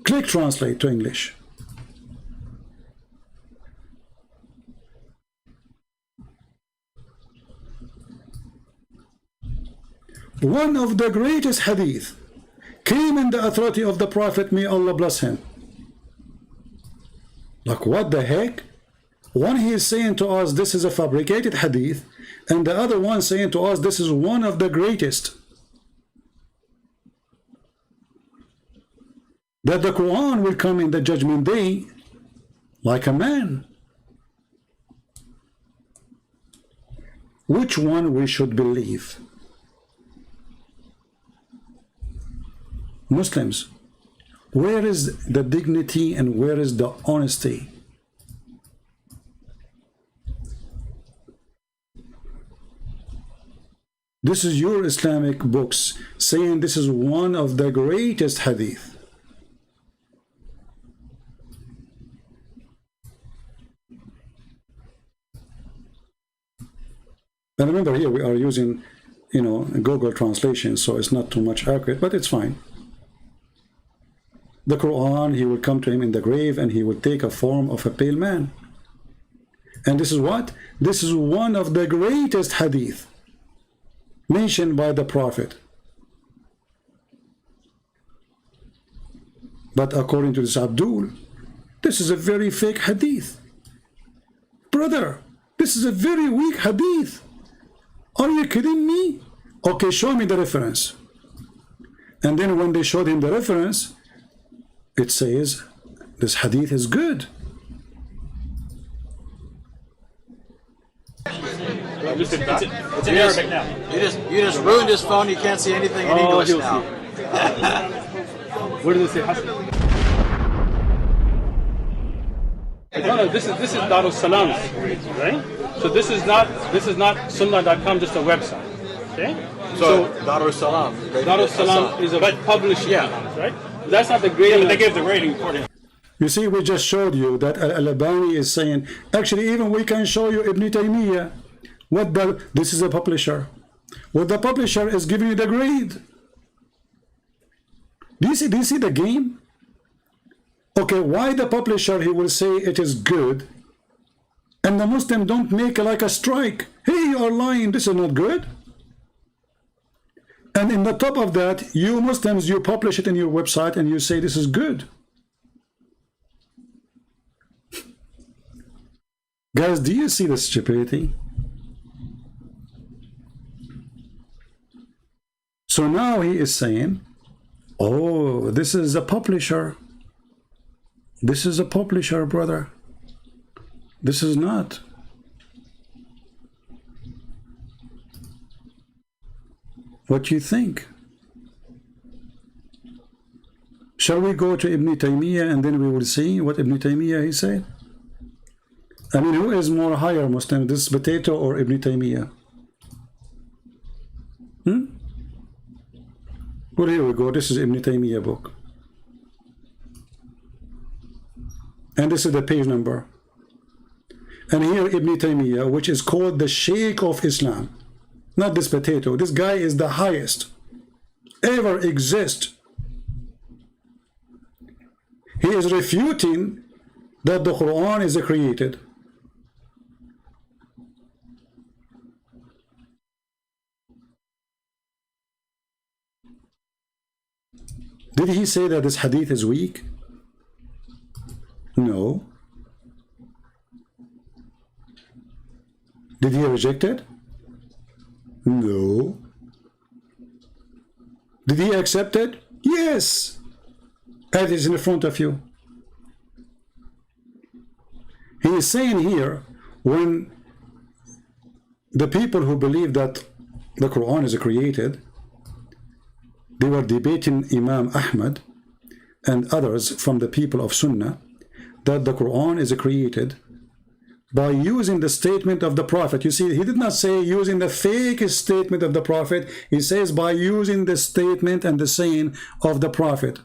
Click translate to English. One of the greatest hadith came in the authority of the Prophet, may Allah bless him. Like, what the heck? One, he is saying to us this is a fabricated hadith, and the other one saying to us this is one of the greatest. That the Quran will come in the judgment day like a man. Which one we should believe? Muslims, where is the dignity and where is the honesty? This is your Islamic books saying this is one of the greatest hadith. And remember, here we are using, Google translation, so it's not too much accurate, but it's fine. The Quran, he will come to him in the grave and he will take a form of a pale man. And this is what? This is one of the greatest hadith mentioned by the Prophet. But according to this Abdul, this is a very fake hadith. Brother, this is a very weak hadith. Are you kidding me? Okay, show me the reference. And then when they showed him the reference, it says this hadith is good. It's in Arabic now. You just ruined his phone. You can't see anything in English he'll now. Where does it say Hasan? No, this is Darussalam, right? So this is not Sunnah.com, just a website. Okay? So Darussalam. Darussalam is a publishing house, right? That's not the Yeah, grading. but they gave the rating according. You see, we just showed you that Al-Albani is saying, actually, even we can show you Ibn Taymiyyah. This is a publisher. What the publisher is giving you the grade. Do you see the game? Okay, why the publisher, he will say it is good, and the Muslim don't make like a strike. Hey, you are lying, this is not good. And in the top of that, you Muslims, you publish it in your website and you say this is good. Guys, do you see the stupidity? So now he is saying, oh, this is a publisher. This is a publisher, brother. This is not. What do you think? Shall we go to Ibn Taymiyyah and then we will see what Ibn Taymiyyah he said? I mean, who is more higher Muslim, this potato or Ibn Taymiyyah? Well, here we go. This is Ibn Taymiyyah book. And this is the page number. And here Ibn Taymiyyah, which is called the Shaykh of Islam. Not this potato. This guy is the highest ever exist. He is refuting that the Quran is created. Did he say that this hadith is weak? No. Did he reject it? No. Did he accept it? Yes. It is in front of you. He is saying here, when the people who believe that the Quran is created, they were debating Imam Ahmad and others from the people of Sunnah that the Quran is created by using the statement of the Prophet. You see, he did not say using the fake statement of the Prophet. He says by using the statement and the saying of the Prophet.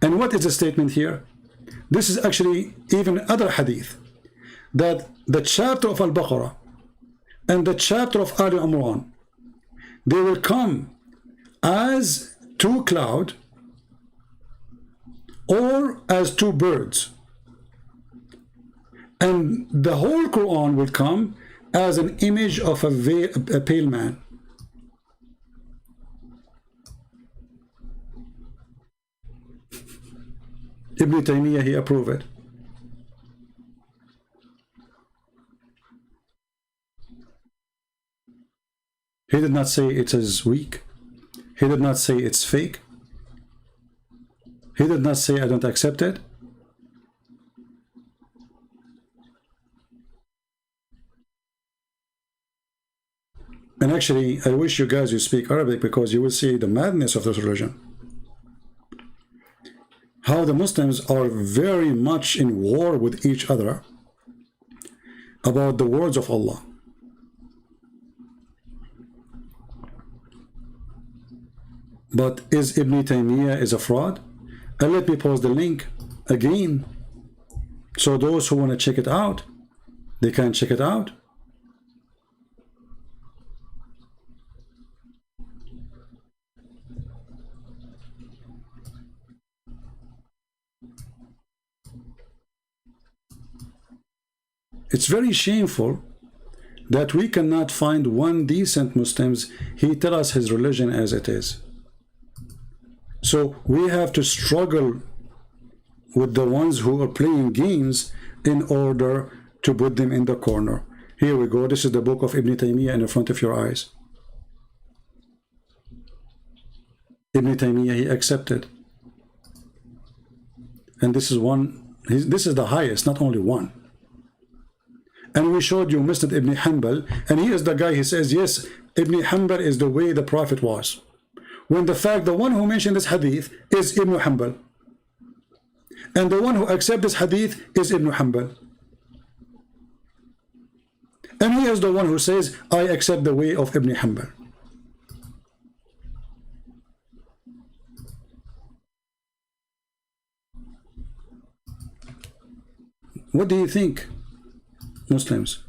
And what is the statement here? This is actually even other hadith, that the chapter of Al-Baqarah and the chapter of Ali Imran, they will come as two clouds or as two birds, and the whole Quran will come as an image of a pale man. Ibn Taymiyyah, he approved it. He did not say it is weak. He did not say it's fake. He did not say I don't accept it. And actually, I wish you guys you speak Arabic, because you will see the madness of this religion. How the Muslims are very much in war with each other about the words of Allah. But is Ibn Taymiyyah is a fraud? And let me post the link again, so those who want to check it out, they can check it out. It's very shameful that we cannot find one decent Muslims. He tell us his religion as it is. So we have to struggle with the ones who are playing games in order to put them in the corner. Here we go. This is the book of Ibn Taymiyyah in the front of your eyes. Ibn Taymiyyah, he accepted. And this is one, this is the highest, not only one. And we showed you Musnad Ibn Hanbal, and he is the guy, he says, yes, Ibn Hanbal is the way the Prophet was. When the fact, the one who mentioned this hadith is Ibn Hanbal. And the one who accepts this hadith is Ibn Hanbal. And he is the one who says, I accept the way of Ibn Hanbal. What do you think, Muslims?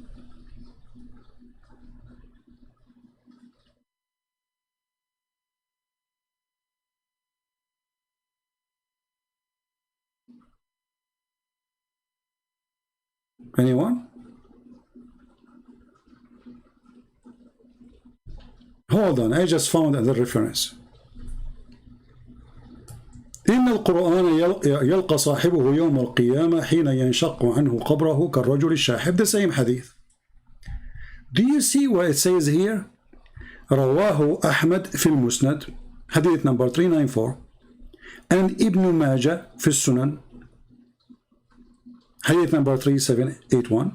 Anyone? Hold on, I just found another reference. إن القرآن يلقى صاحبه يوم القيامة حين ينشق عنه قبره كالرجل الشاحب. The same hadith. Do you see what it says here? رواه أحمد في المسند hadith number 394 and Ibn Majah في السنن hadith number 3781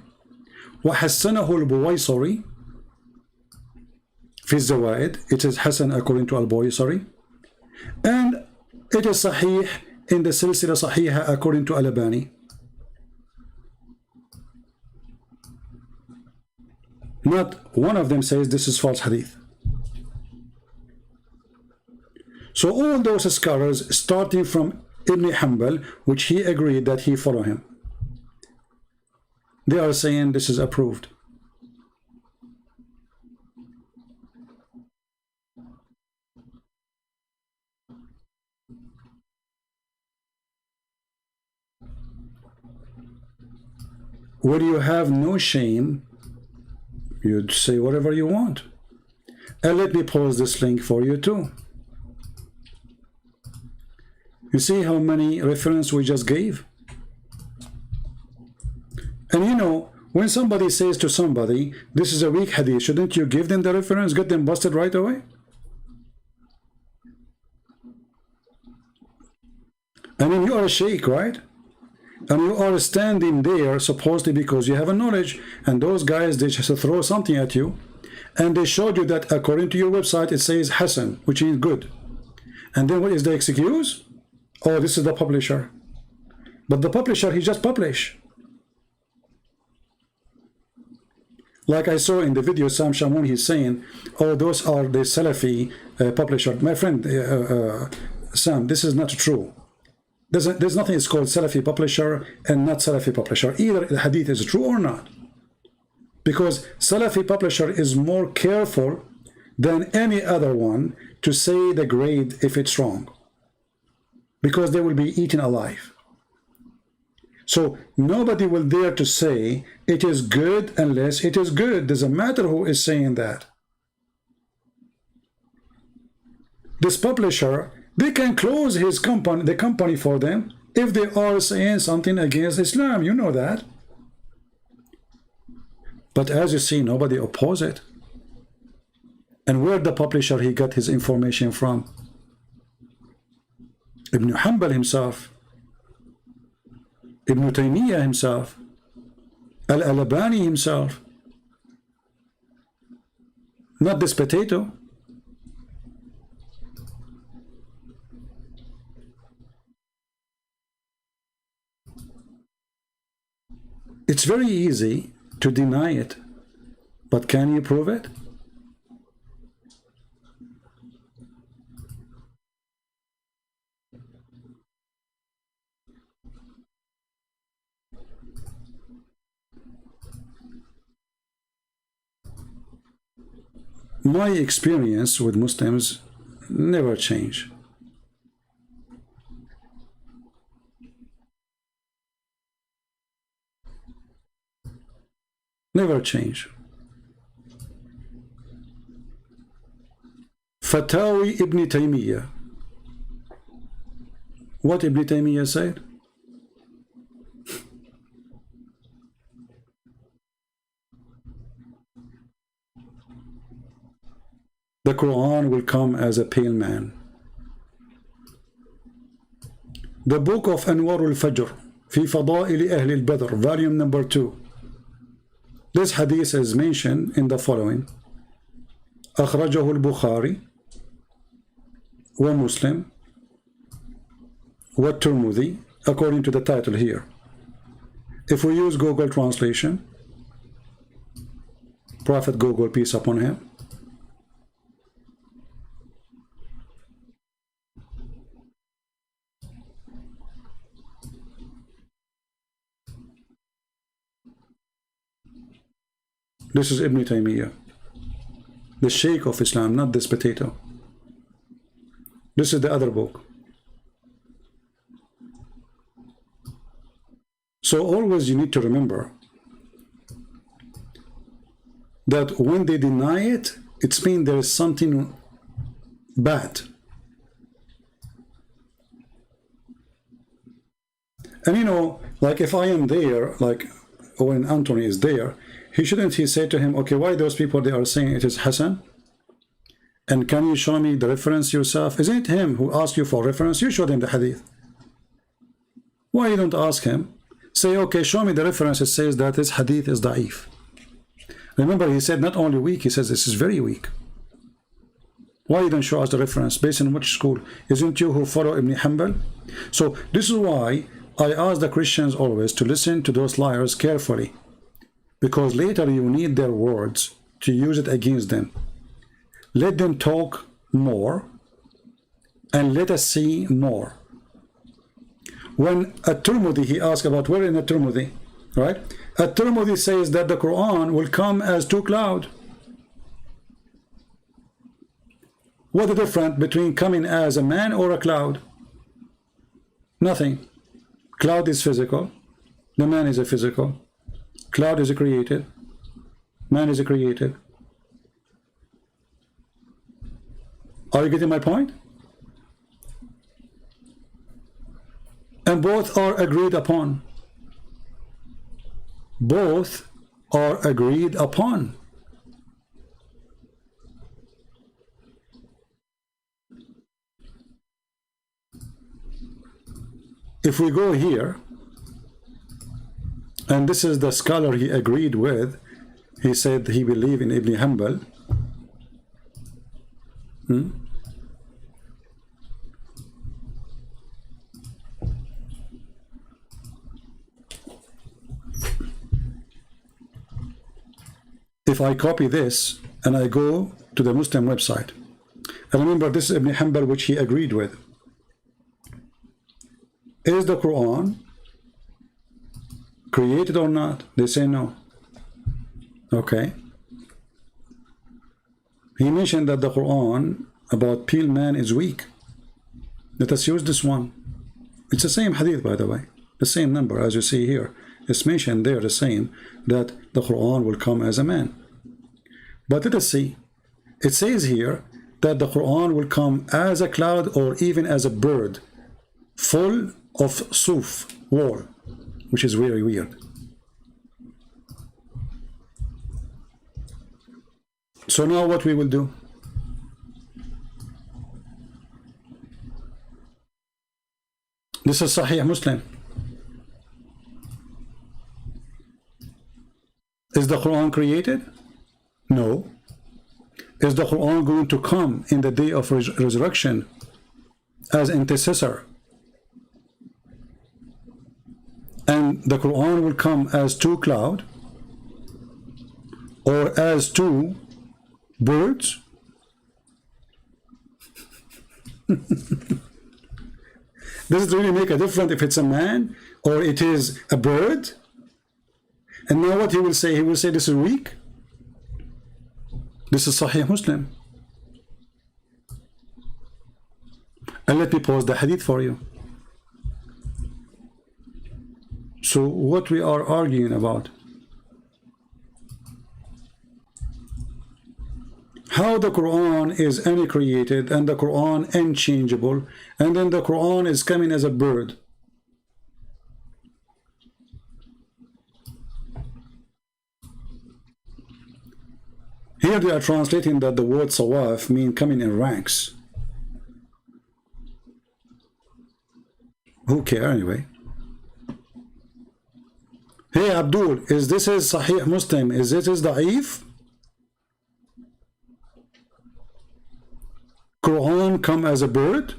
وحسنه البويصري في الزوائد. It is Hasan according to al-Buwaysari, and it is Sahih in the Silsila Sahiha according to Al-Albani. Not one of them says this is false hadith. So all those scholars, starting from Ibn Hanbal, which he agreed that he follow him, they are saying this is approved. Where you have no shame, you'd say whatever you want. And let me post this link for you too. You see how many references we just gave? And you know, when somebody says to somebody, this is a weak hadith, shouldn't you give them the reference, get them busted right away? I mean, you are a sheikh, right? And you are standing there supposedly because you have a knowledge, and those guys, they just throw something at you, and they showed you that according to your website it says Hasan, which is good. And then what is the excuse? Oh, this is the publisher. But the publisher, he just published. Like I saw in the video, Sam Shamoun, he's saying, oh, those are the Salafi publisher. My friend Sam, this is not true. There's nothing is called Salafi publisher and not Salafi publisher. Either the hadith is true or not. Because Salafi publisher is more careful than any other one to say the grade if it's wrong. Because they will be eaten alive. So nobody will dare to say it is good unless it is good. Doesn't matter who is saying that. This publisher, they can close his company, the company for them, if they are saying something against Islam. You know that. But as you see, nobody oppose it. And where the publisher he got his information from? Ibn Hanbal himself, Ibn Taymiyyah himself, Al-Albani himself. Not this potato. It's very easy to deny it, but can you prove it? My experience with Muslims never change. Never change. Fatawi Ibn Taymiyyah. What Ibn Taymiyyah said? the Quran will come as a pale man. The book of Anwar al-Fajr في فضائل أهل البدر, volume number 2. This hadith is mentioned in the following: أخرجه البخاري ومسلم والترمذي, according to the title here. If we use Google translation, Prophet Google, peace upon him, this is Ibn Taymiyyah, the Shaykh of Islam, not this potato. This is the other book. So always you need to remember that when they deny it, it's mean there is something bad. And you know, like if I am there, like when Anthony is there, shouldn't he say to him, okay, why those people, they are saying it is Hasan? And can you show me the reference yourself? Isn't it him who asked you for reference? You showed him the hadith. Why you don't ask him? Say, okay, show me the reference. It says that this hadith is da'if. Remember, he said not only weak, he says this is very weak. Why you don't show us the reference? Based on which school? Isn't you who follow Ibn Hanbal? So this is why I ask the Christians always to listen to those liars carefully, because later you need their words to use it against them. Let them talk more and let us see more. When at-Tirmidhi, he asked about where in at-Tirmidhi, right? At-Tirmidhi says that the Quran will come as two clouds. What's the difference between coming as a man or a cloud? Nothing. Cloud is physical. The man is a physical. Cloud is a created. Man is a created. Are you getting my point? And both are agreed upon. Both are agreed upon. If we go here, and this is the scholar he agreed with, he said he believed in Ibn Hanbal. If I copy this and I go to the Muslim website, and remember this is Ibn Hanbal which he agreed with. Is the Quran created or not? They say no. Okay. He mentioned that the Quran about pale man is weak. Let us use this one. It's the same hadith, by the way. The same number as you see here. It's mentioned there the same, that the Quran will come as a man. But let us see. It says here that the Quran will come as a cloud or even as a bird, full of suf, wool, which is very weird. So now what we will do? This is Sahih Muslim. Is the Quran created? No. Is the Quran going to come in the day of resurrection as intercessor? And the Quran will come as two clouds or as two birds? Does it really make a difference if it's a man or it is a bird? And now what he will say? He will say this is weak. This is Sahih Muslim. And let me pause the hadith for you. So what we are arguing about? How the Quran is uncreated and the Quran unchangeable, and then the Quran is coming as a bird. Here they are translating that the word sawaf mean coming in ranks. Who care anyway? Hey Abdul, is this is Sahih Muslim? Is this is Da'if? Quran come as a bird?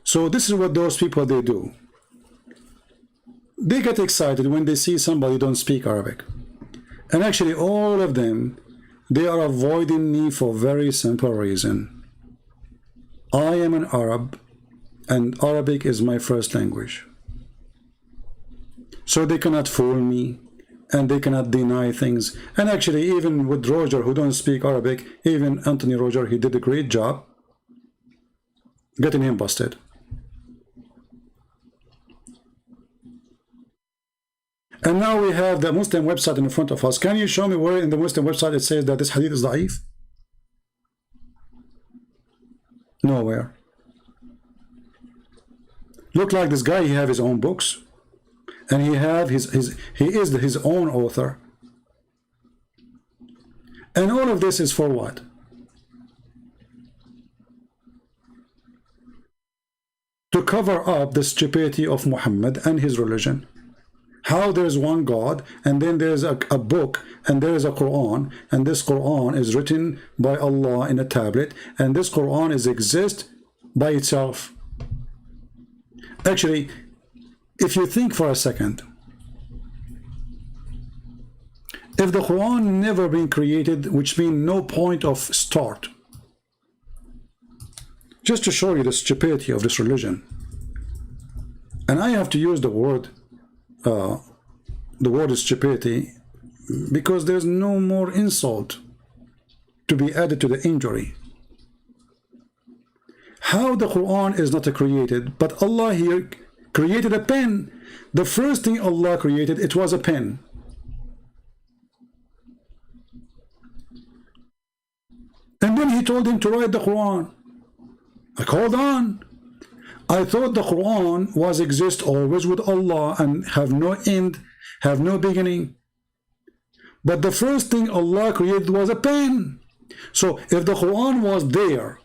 So this is what those people they do. They get excited when they see somebody don't speak Arabic. And actually all of them, they are avoiding me for very simple reason. I am an Arab and Arabic is my first language. So they cannot fool me and they cannot deny things. And actually even with Roger who don't speak Arabic, even Anthony Roger, he did a great job getting him busted. And now we have the Muslim website in front of us. Can you show me where in the Muslim website it says that this hadith is da'if? Nowhere. Look like this guy, he have his own books. And he have he is his own author. And all of this is for what? To cover up the stupidity of Muhammad and his religion. How there's one God, and then there's a book, and there is a Quran, and this Quran is written by Allah in a tablet, and this Quran is exist by itself. Actually, if you think for a second, if the Quran never been created, which means no point of start, just to show you the stupidity of this religion, and I have to use the word is stupidity because there's no more insult to be added to the injury. How the Quran is not created, but Allah here created a pen. The first thing Allah created, it was a pen. And then he told him to write the Quran. Like, hold on. I thought the Quran was exist always with Allah and have no end, have no beginning. But the first thing Allah created was a pen. So if the Quran was there,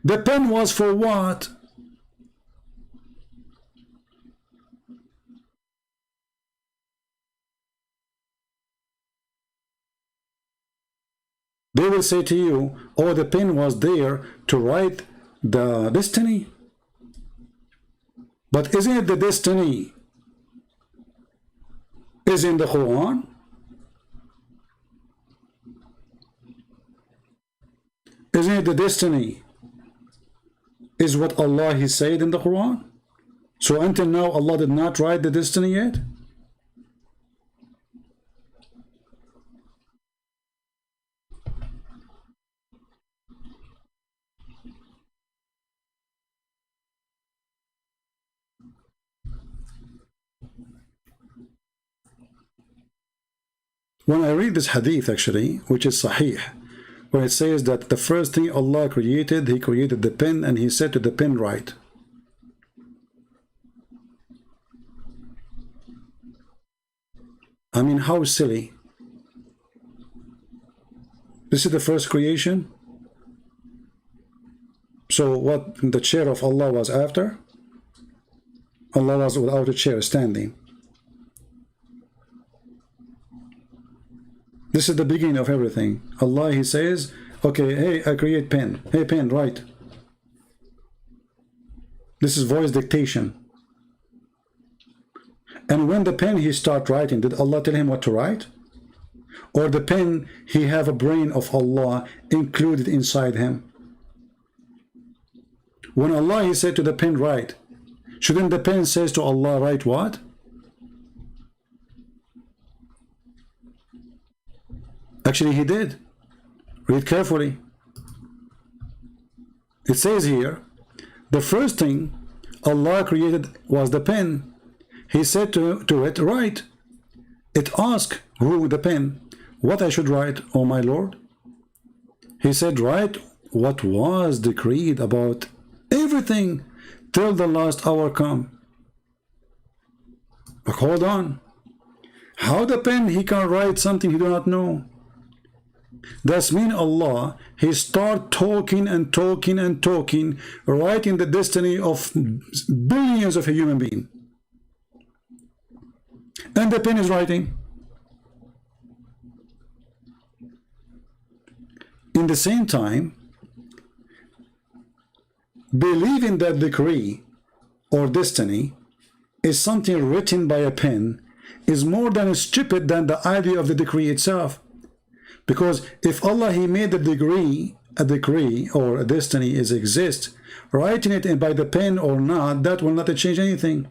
the pen was for what? They will say to you, oh, the pen was there to write the destiny. But isn't it the destiny is in the Quran? Isn't it the destiny is what Allah He said in the Quran? So until now Allah did not write the destiny yet? When I read this hadith actually, which is Sahih, where it says that the first thing Allah created, He created the pen and He said to the pen, write. I mean, how silly. This is the first creation. So what the chair of Allah was after? Allah was without a chair, standing. This is the beginning of everything. Allah, He says, okay, hey, I create pen. Hey, pen, write. This is voice dictation. And when the pen he start writing, did Allah tell him what to write? Or the pen, he have a brain of Allah included inside him? When Allah, He said to the pen, write, shouldn't the pen says to Allah, write what? Actually, He did. Read carefully. It says here, the first thing Allah created was the pen. He said to it, write. It asked who the pen, what I should write, O my Lord? He said, write what was decreed about everything till the last hour come. But hold on. How the pen he can write something he do not know? That's mean Allah, he start talking and talking and talking, writing the destiny of billions of a human being. And the pen is writing. In the same time, believing that decree or destiny is something written by a pen is more than stupid than the idea of the decree itself. Because if Allah, he made the a decree or a destiny is exist, writing it by the pen or not, that will not change anything.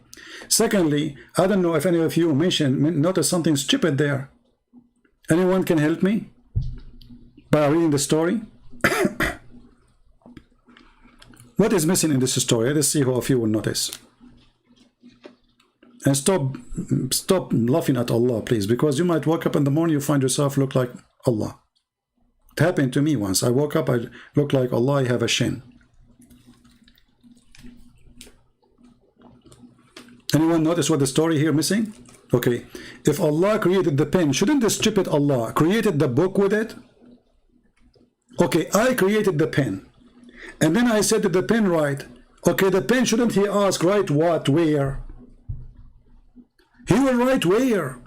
Secondly, I don't know if any of you notice something stupid there. Anyone can help me by reading the story? What is missing in this story? Let's see who of you will notice. And stop laughing at Allah, please, because you might wake up in the morning, you find yourself look like Allah. It happened to me once. I woke up, I look like Allah, I have a shin. Anyone notice what the story here missing? Okay, if Allah created the pen, shouldn't the stupid Allah created the book with it? Okay, I created the pen, and then I said to the pen, write. Okay, the pen, shouldn't he ask, write what, where? He will write where?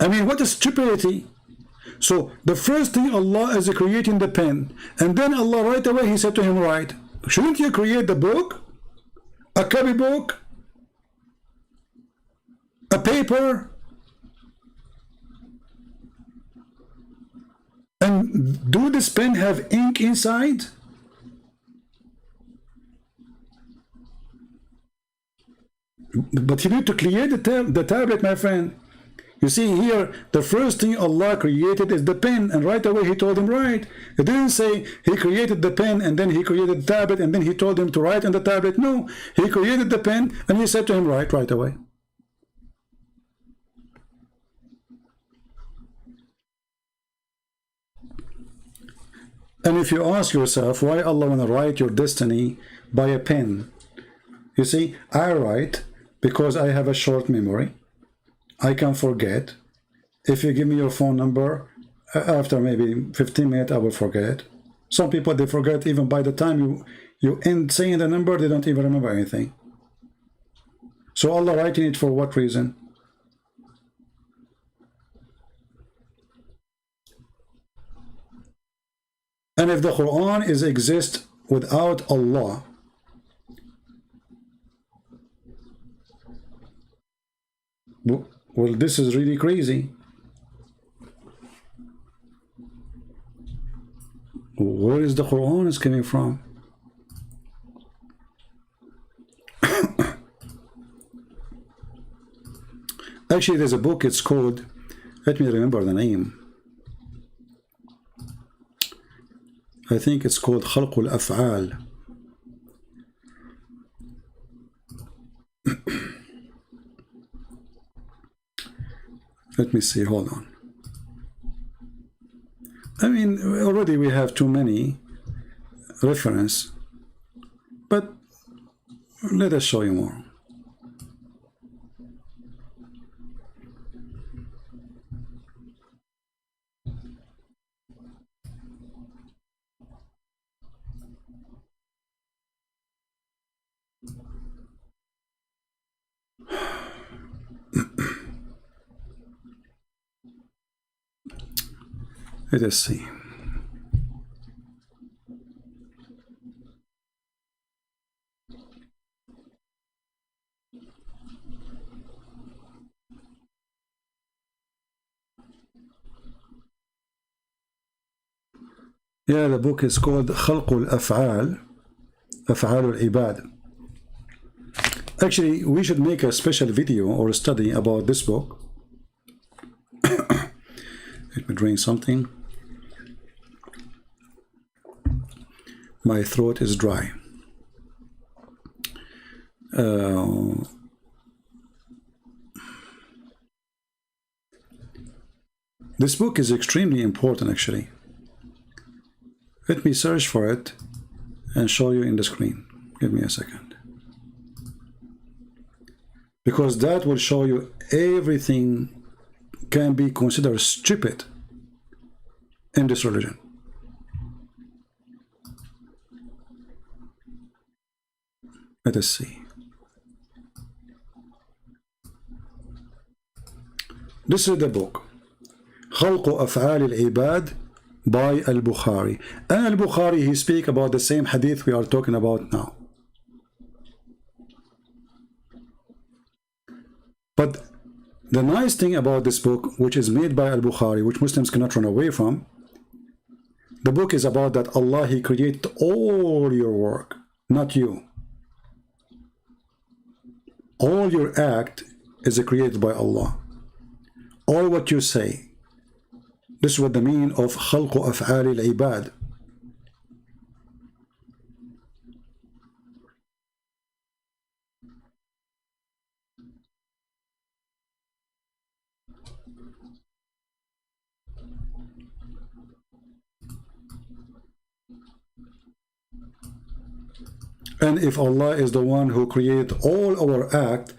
I mean, what a stupidity. So the first thing, Allah is creating the pen, and then Allah right away he said to him, write. Shouldn't you create the book? A copybook? A paper? And do this pen have ink inside? But you need to clear the tablet, my friend. You see here, the first thing Allah created is the pen, and right away he told him write. It didn't say he created the pen and then he created the tablet and then he told him to write on the tablet. No, he created the pen and he said to him write right away. And if you ask yourself why Allah want to write your destiny by a pen, you see, I write because I have a short memory. I can forget. If you give me your phone number, after maybe 15 minutes, I will forget. Some people, they forget even by the time you end saying the number, they don't even remember anything. So Allah writing it for what reason? And if the Quran is exist without Allah, well, this is really crazy. Where is the Quran is coming from? Actually, there's a book, it's called, let me remember the name. I think it's called خلق الأفعال. Let me see, hold on. I mean, already we have too many reference, but let us show you more. Let us see. Yeah, the book is called خلق الأفعال أفعال العباد. Actually, we should make a special video or a study about this book. Let me drink something. My throat is dry. This book is extremely important, actually. Let me search for it and show you in the screen. Give me a second. Because that will show you everything can be considered stupid in this religion. Let us see. This is the book خلق أفعال العباد by Al-Bukhari. And Al-Bukhari, he speak about the same hadith we are talking about now. But the nice thing about this book, which is made by Al-Bukhari, which Muslims cannot run away from, the book is about that Allah, He created all your work, not you. All your act is created by Allah. All what you say. This is what the meaning of خلق أفعال العباد. And if Allah is the one who created all our act,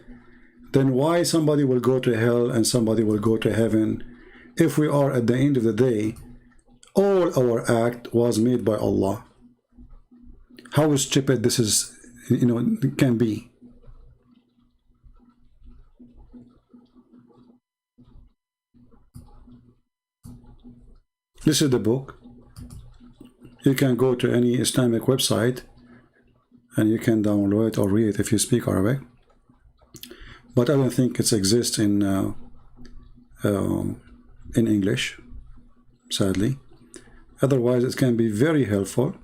then why somebody will go to hell and somebody will go to heaven if we are at the end of the day, all our act was made by Allah? How stupid this is, can be. This is the book. You can go to any Islamic website and you can download it or read it if you speak Arabic. But I don't think it exists in English, sadly. Otherwise, it can be very helpful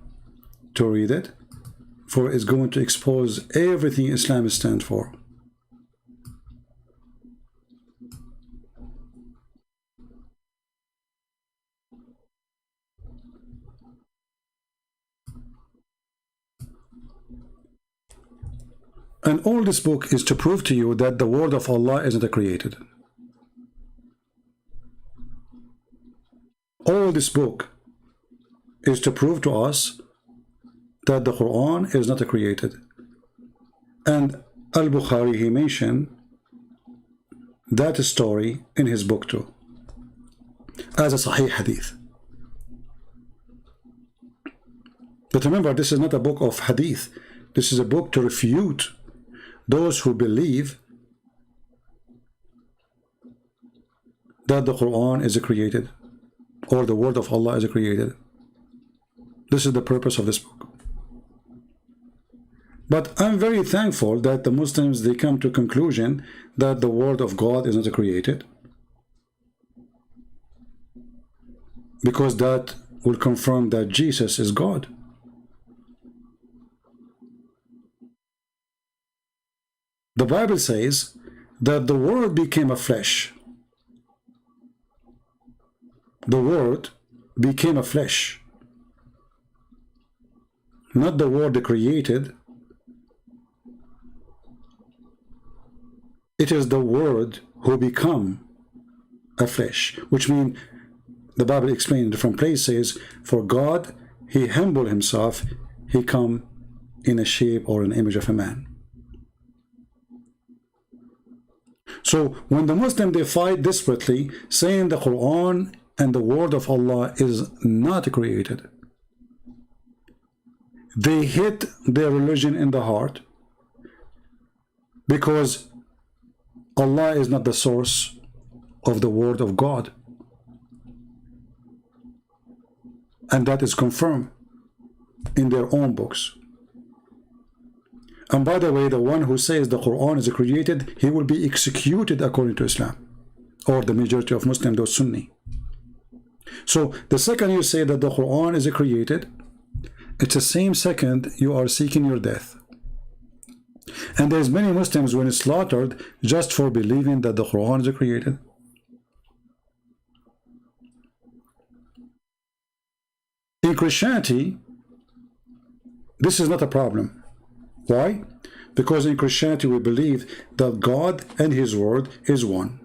to read it, for it's going to expose everything Islam stands for. And all this book is to prove to you that the word of Allah isn't created. All this book is to prove to us that the Quran is not created. And Al-Bukhari, he mentioned that story in his book too, as a Sahih Hadith. But remember, this is not a book of Hadith. This is a book to refute those who believe that the Quran is created or the word of Allah is created. This is the purpose of this book. But I'm very thankful that the Muslims, they come to a conclusion that the word of God is not created, because that will confirm that Jesus is God. The Bible says that the Word became a flesh. The Word became a flesh. Not the Word created. It is the Word who become a flesh, which means, the Bible explains in different places, for God, He humbled Himself, He come in a shape or an image of a man. So when the Muslims, they fight desperately, saying the Quran and the word of Allah is not created, they hit their religion in the heart, because Allah is not the source of the word of God. And that is confirmed in their own books. And by the way, the one who says the Quran is created, he will be executed according to Islam, or the majority of Muslims, those Sunni. So the second you say that the Quran is created, it's the same second you are seeking your death. And there's many Muslims when slaughtered just for believing that the Quran is created. In Christianity, this is not a problem. Why? Because in Christianity we believe that God and His word is one.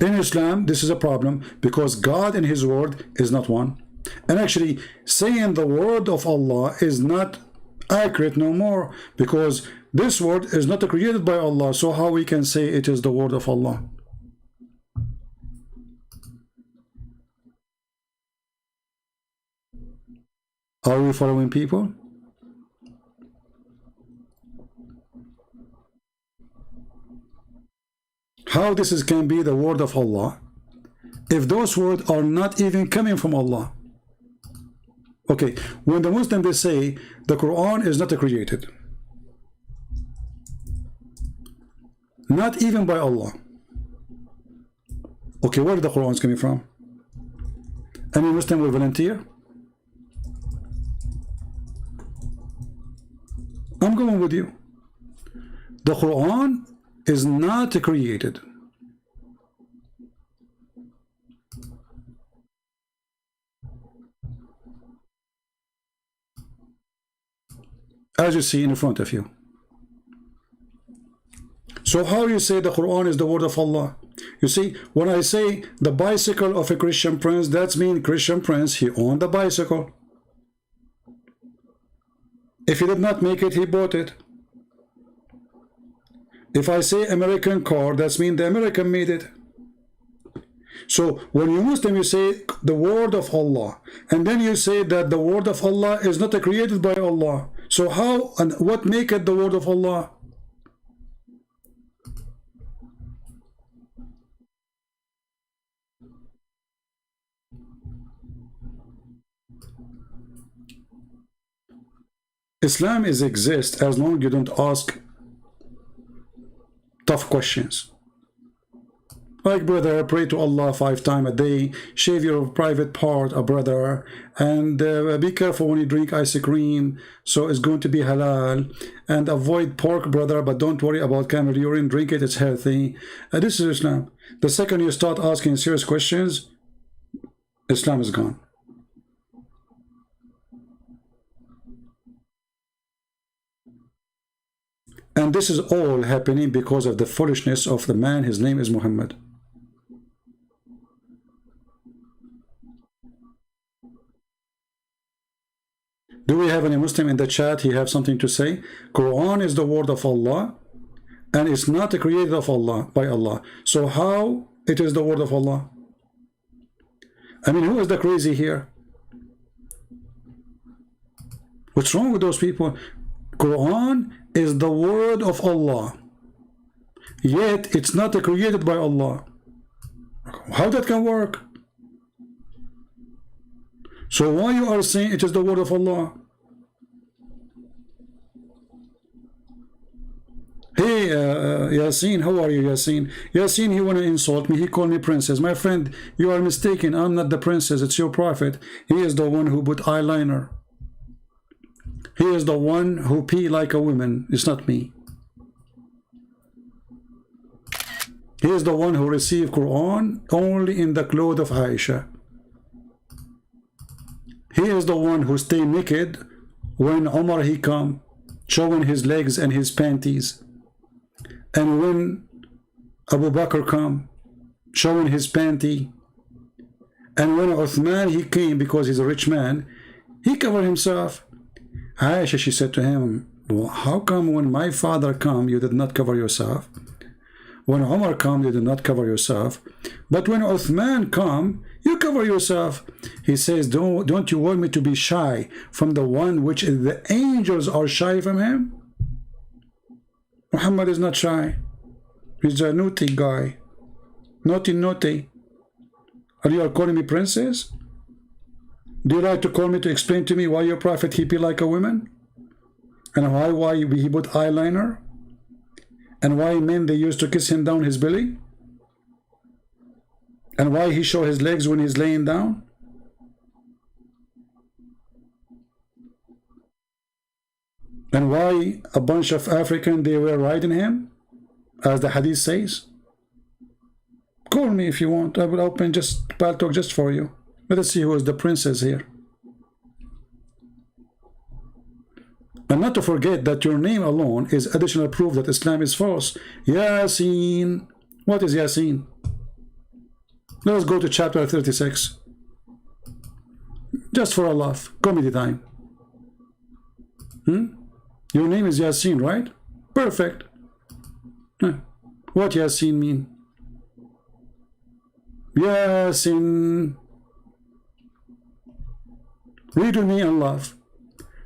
In Islam, this is a problem because God and His word is not one. And actually, saying the word of Allah is not accurate no more, because this word is not created by Allah. So how we can say it is the word of Allah? Are we following, people? How this can be the word of Allah if those words are not even coming from Allah? Okay, when the Muslims, they say the Quran is not created, not even by Allah. Okay, where the Quran is coming from? Any Muslim will volunteer? I'm going with you. The Quran is not created. As you see in front of you. So how you say the Quran is the word of Allah? You see, when I say the bicycle of a Christian prince, that means Christian prince, he owned the bicycle. If he did not make it, he bought it. If I say American car, that means the American made it. So when you Muslim, you say the word of Allah, and then you say that the word of Allah is not created by Allah. So how and what make it the word of Allah? Islam is exist as long as you don't ask tough questions. Like, brother, pray to Allah 5 times a day, shave your private part, brother, and be careful when you drink ice cream, so it's going to be halal, and avoid pork, brother, but don't worry about camel urine, drink it, it's healthy. This is Islam. The second you start asking serious questions, Islam is gone. And this is all happening because of the foolishness of the man. His name is Muhammad. Do we have any Muslim in the chat? He have something to say? Quran is the word of Allah, and it's not created of Allah by Allah. So how it is the word of Allah? I mean, who is the crazy here? What's wrong with those people? Quran is the word of Allah, yet it's not created by Allah. How that can work? So why you are saying it is the word of Allah? Hey, Yasin, how are you, Yasin? Yasin, he want to insult me. He called me princess. My friend, you are mistaken. I'm not the princess. It's your prophet. He is the one who put eyeliner. He is the one who pee like a woman. It's not me. He is the one who received Quran only in the clothes of Aisha. He is the one who stay naked when Umar he come, showing his legs and his panties. And when Abu Bakr come, showing his panty. And when Uthman he came, because he's a rich man, he covered himself. Aisha, she said to him, well, how come when my father come, you did not cover yourself? When Umar come, you did not cover yourself. But when Uthman come, you cover yourself. He says, don't you want me to be shy from the one which the angels are shy from him? Muhammad is not shy. He's a naughty guy. Naughty, naughty. Are you calling me princess? Do you like to call me to explain to me why your prophet he be like a woman? And why he put eyeliner? And why men they used to kiss him down his belly? And why he show his legs when he's laying down? And why a bunch of African they were riding him, as the hadith says? Call me if you want. I will open just Paltalk just for you. Let us see who is the princess here. And not to forget that your name alone is additional proof that Islam is false. Yasin. What is Yasin? Let us go to chapter 36. Just for a laugh, comedy time. Your name is Yasin, right? Perfect. What Yasin mean? Yasin. Read with me and laugh.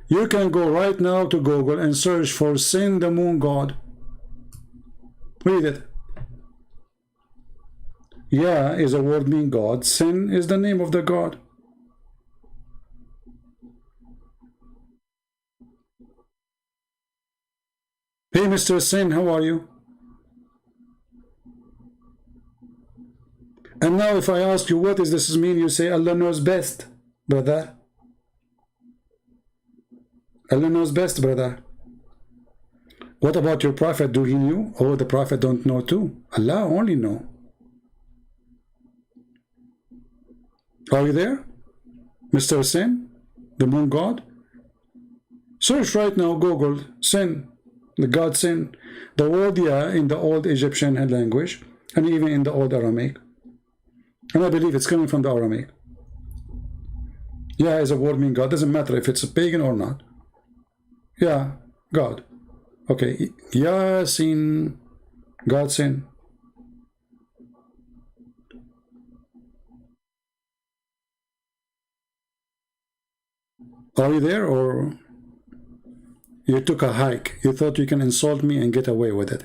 You can go right now to Google and search for Sin, the moon god. Read it. Ya is a word meaning God. Sin is the name of the god. Hey, Mr. Sin, how are you? And now if I ask you what does this mean, you say Allah knows best, brother. Allah knows best, brother. What about your prophet? Do he knew? Oh, the prophet don't know too. Allah only know. Are you there, Mr. Sin, the moon god? Search right now, Google, Sin, the god Sin. The word Ya in the old Egyptian language, and even in the old Aramaic. And I believe it's coming from the Aramaic. Ya is a word meaning God. Doesn't matter if it's a pagan or not. Yeah, God. Okay, Yasin, God Sin. Are you there, or you took a hike? You thought you can insult me and get away with it?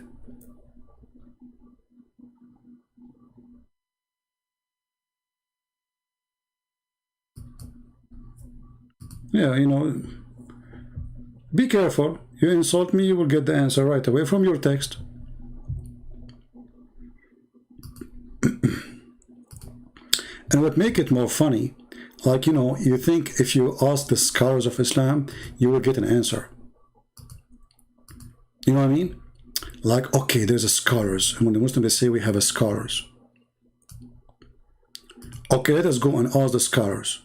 Yeah, you know, be careful. You insult me, you will get the answer right away from your text. And what make it more funny, like, you know, you think if you ask the scholars of Islam, you will get an answer. You know what I mean? Like, okay, there's a scholars. And when the Muslims, they say we have a scholars. Okay, let us go and ask the scholars.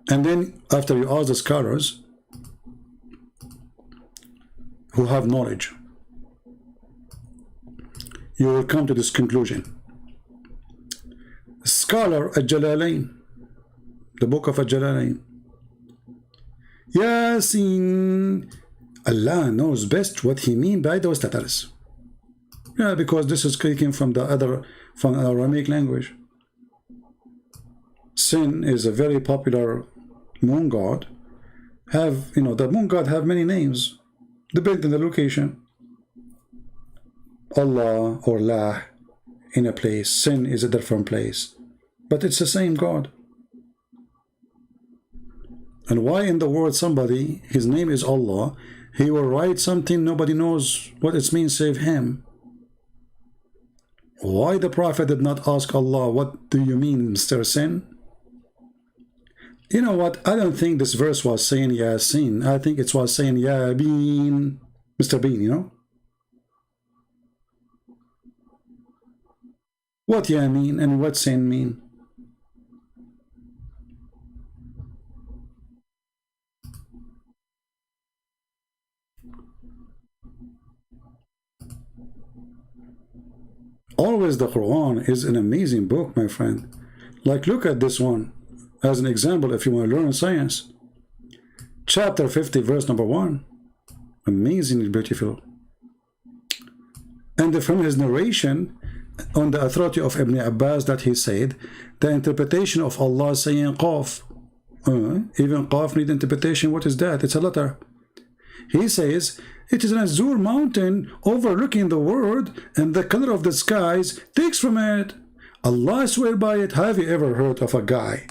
And then after you ask the scholars who have knowledge, you will come to this conclusion. Scholar Al-Jalalain, the book of Al-Jalalain. Yasin, Allah knows best what he means by those letters. Yeah, because this is taken from the Aramaic language. Sin is a very popular moon god. Have, you know, the moon god have many names, depending on the location. Allah or La in a place, Sin is a different place, but it's the same God. And why in the world somebody, his name is Allah, he will write something nobody knows what it means save him? Why the Prophet did not ask Allah, what do you mean, Mr. Sin? You know what, I don't think this verse was saying Yasin. I think it was saying Ya Bean, Mr. Bean, you know? What Ya mean and what Sin mean? Always the Quran is an amazing book, my friend. Like, look at this one as an example if you want to learn science. Chapter 50, verse number 1. Amazingly beautiful. And from his narration, on the authority of Ibn Abbas, that he said, the interpretation of Allah saying Qaf. Even Qaf need interpretation. What is that? It's a letter. He says, it is an azure mountain overlooking the world, and the color of the skies takes from it. Allah swear by it. Have you ever heard of a guy?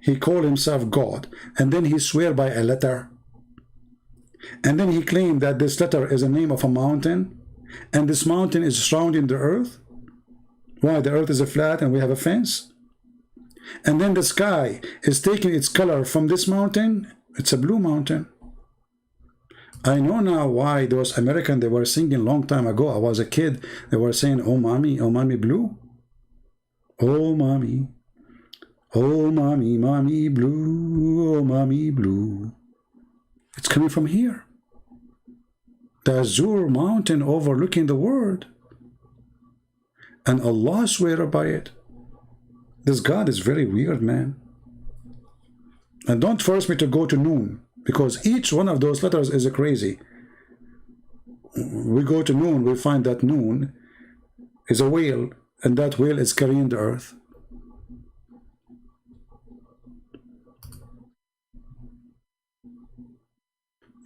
He called himself God, and then he swear by a letter. And then he claimed that this letter is the name of a mountain, and this mountain is surrounding the earth. Why? The earth is a flat and we have a fence. And then the sky is taking its color from this mountain. It's a blue mountain. I know now why those Americans, they were singing long time ago. I was a kid. They were saying, oh mommy blue. Oh mommy blue, oh mommy blue. It's coming from here. The azure mountain overlooking the world. And Allah swear by it. This God is very weird, man. And don't force me to go to noon, because each one of those letters is crazy. We go to noon, we find that noon is a whale, and that whale is carrying the earth.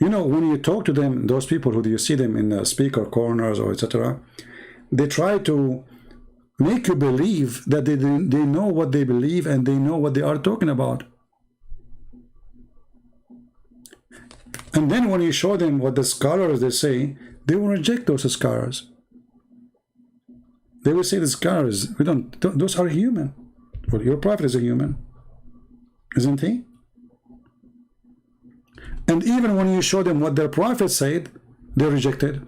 You know, when you talk to them, those people who you see them in the speaker corners or etc., they try to make you believe that they know what they believe and they know what they are talking about. And then when you show them what the scholars they say, they will reject those scholars. They will say the scholars, those are human. Well, your prophet is a human, isn't he? And even when you show them what their prophet said, they reject it.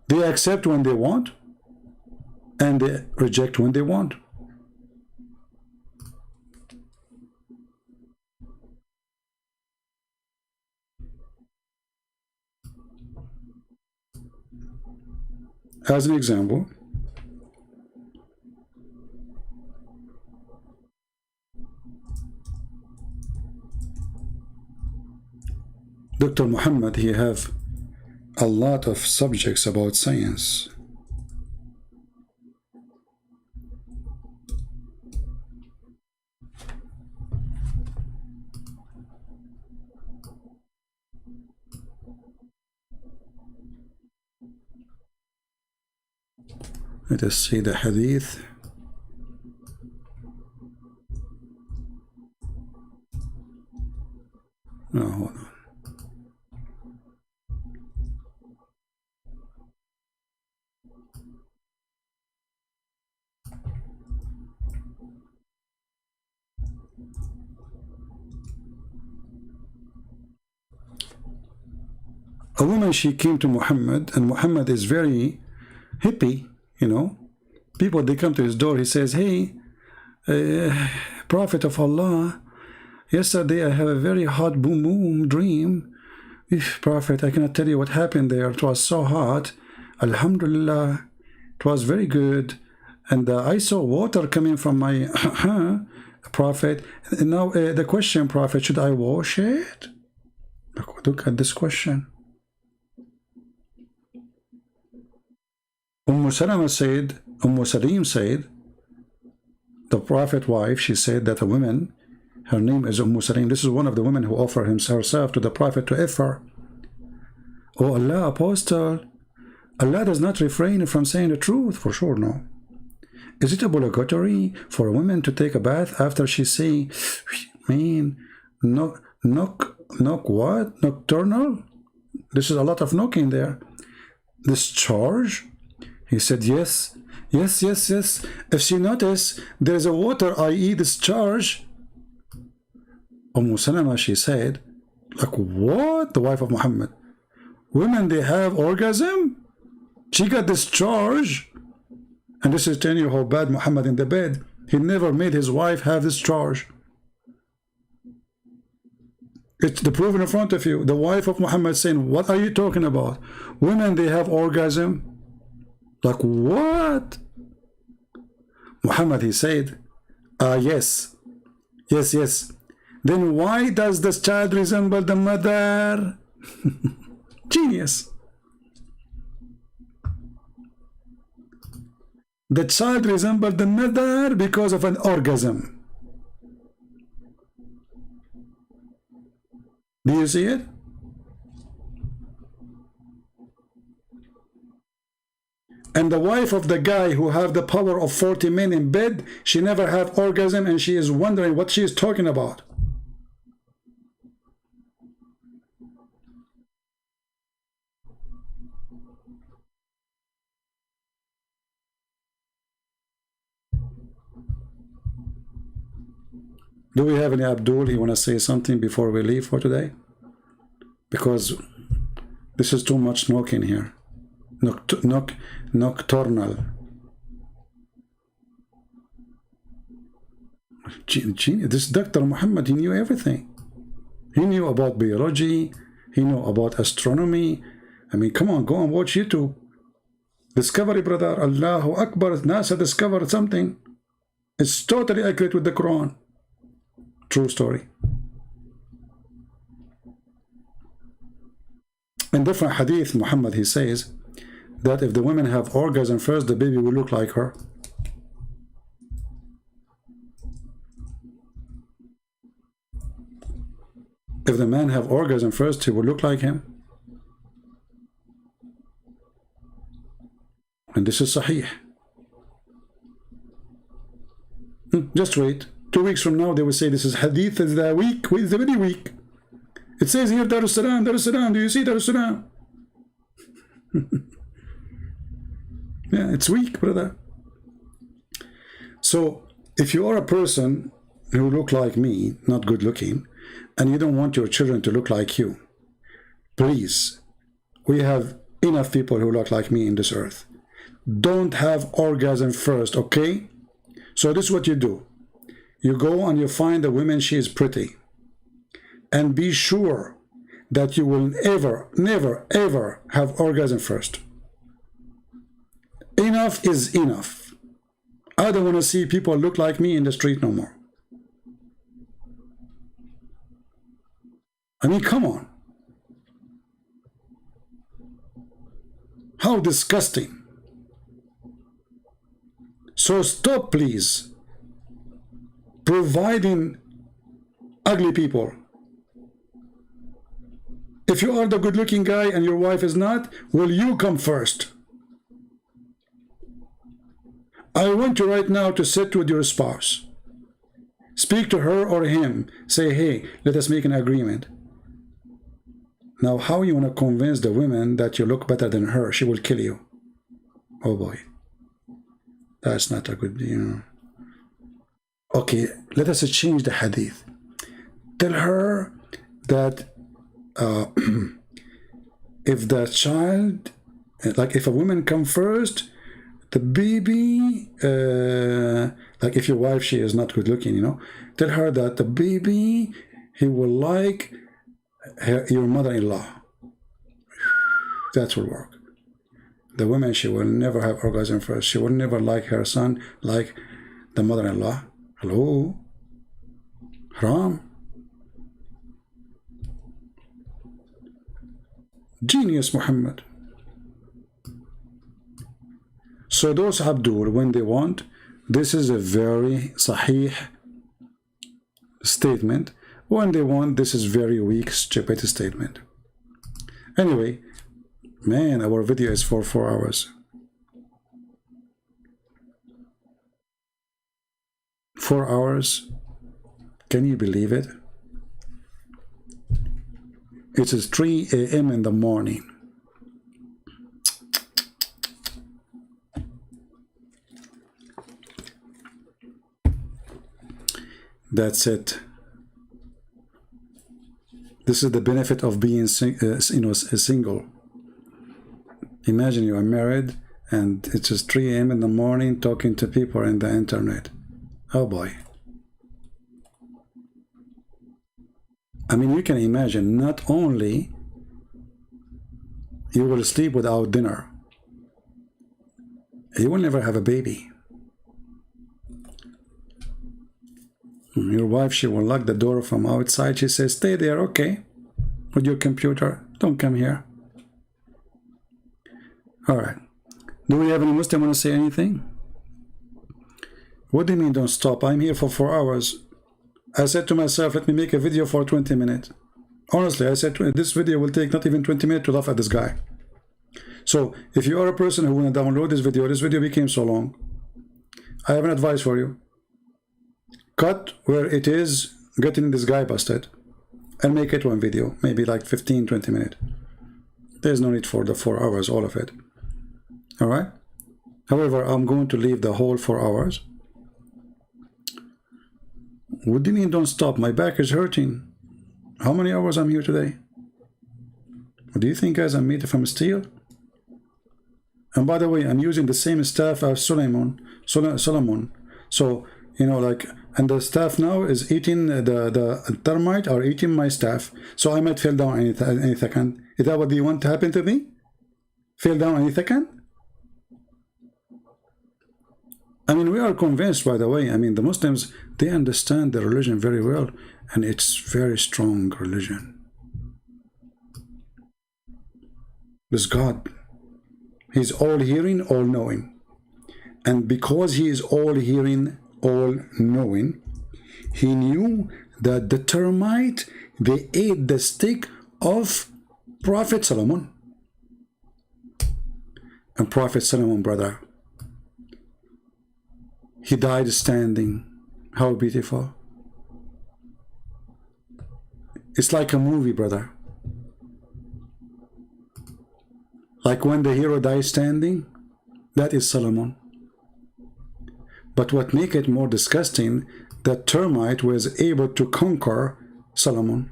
They accept when they want, and they reject when they want. As an example, Dr. Muhammad, he have a lot of subjects about science. Let us see the hadith. No, hold on. A woman, she came to Muhammad, and Muhammad is very hippie, you know. People, they come to his door, he says, hey, Prophet of Allah, yesterday I have a very hot boom boom dream. Prophet, I cannot tell you what happened there. It was so hot. Alhamdulillah, it was very good. And I saw water coming from my Prophet. And now the question, Prophet, should I wash it? Look at this question. Salim said, the Prophet wife, she said that a woman, her name is Salim. This is one of the women who offered herself to the Prophet to her. Oh Allah, Apostle, Allah does not refrain from saying the truth, for sure, no. Is it obligatory for a woman to take a bath after she say, knock what? Nocturnal? This is a lot of knocking there. Discharge? He said, yes. If she notice there is a water, i.e. discharge. Salama, she said, like, what? The wife of Muhammad. Women, they have orgasm? She got discharge? And this is telling you how bad Muhammad in the bed. He never made his wife have discharge. It's the proof in front of you. The wife of Muhammad saying, what are you talking about? Women, they have orgasm? Like, what? Muhammad, he said, yes. Then why does this child resemble the mother? Genius. The child resembled the mother because of an orgasm. Do you see it? And the wife of the guy who have the power of 40 men in bed, she never have orgasm, and she is wondering what she is talking about. Do we have any Abdul? You want to say something before we leave for today? Because this is too much knocking here. Nocturnal. This Dr. Muhammad, he knew everything. He knew about biology. He knew about astronomy. I mean, come on, go and watch YouTube. Discovery, brother. Allahu Akbar. NASA discovered something. It's totally accurate with the Quran. true story. In different hadith, Muhammad, he says that if the women have orgasm first, the baby will look like her. If the man have orgasm first, he will look like him. And this is sahih. Just wait. 2 weeks from now, they will say this is hadith, is the weak, it's very weak. It says here, Darussalam, Darussalam. Do you see Darussalam? Yeah, it's weak, brother. So, if you are a person who look like me, not good looking, and you don't want your children to look like you, please, we have enough people who look like me in this earth. Don't have orgasm first, okay? So this is what you do. You go and you find a woman, she is pretty. And be sure that you will never, ever have orgasm first. Enough is enough. I don't want to see people look like me in the street no more. I mean, come on. How disgusting. So stop, please, providing ugly people. If you are the good-looking guy and your wife is not, will you come first? I want you right now to sit with your spouse. Speak to her or him. Say, hey, let us make an agreement. Now, how you want to convince the woman that you look better than her? She will kill you. Oh boy. That's not a good, Okay, let us change the hadith. Tell her that if the child, like if a woman come first, the baby, like if your wife, she is not good looking, tell her that the baby, he will like your mother-in-law. That will work. The woman, she will never have orgasm first. She will never like her son like the mother-in-law. Hello? Haram? Genius, Muhammad. So those Abdul, when they want, this is a very sahih statement. When they want, this is very weak, stupid statement. Anyway, man, our video is for 4 hours. 4 hours? Can you believe it? It is 3 a.m. in the morning. That's it. This is the benefit of being single. Imagine you are married and it's just 3 a.m. in the morning talking to people in the internet. Oh boy. I mean, you can imagine, not only you will sleep without dinner, you will never have a baby. Your wife, she will lock the door from outside. She says, stay there, okay, with your computer. Don't come here. All right. Do we have any Muslim want to say anything? What do you mean don't stop? I'm here for 4 hours. I said to myself, let me make a video for 20 minutes. Honestly, I said this video will take not even 20 minutes to laugh at this guy. So if you are a person who want to download this video became so long, I have an advice for you. Cut where it is getting this guy busted and make it one video, maybe like 15-20 minutes. There's no need for the 4 hours, all of it. All right. However, I'm going to leave the whole 4 hours. What do you mean don't stop? My back is hurting. How many hours I'm here today? Do you think, guys, I'm made from steel? And by the way, I'm using the same staff as Solomon. So, like, and the staff now is eating, the termite are eating my staff. So I might fall down any second. Is that what you want to happen to me? Fall down any second? I mean, we are convinced, by the way. I mean, the Muslims, they understand the religion very well, and it's very strong religion. This God, He's all hearing, all knowing. And because He is all hearing, all knowing, He knew that the termite, they ate the stick of Prophet Solomon. And Prophet Solomon, brother, he died standing. How beautiful. It's like a movie, brother. Like when the hero dies standing, that is Solomon. But what makes it more disgusting, that termite was able to conquer Solomon.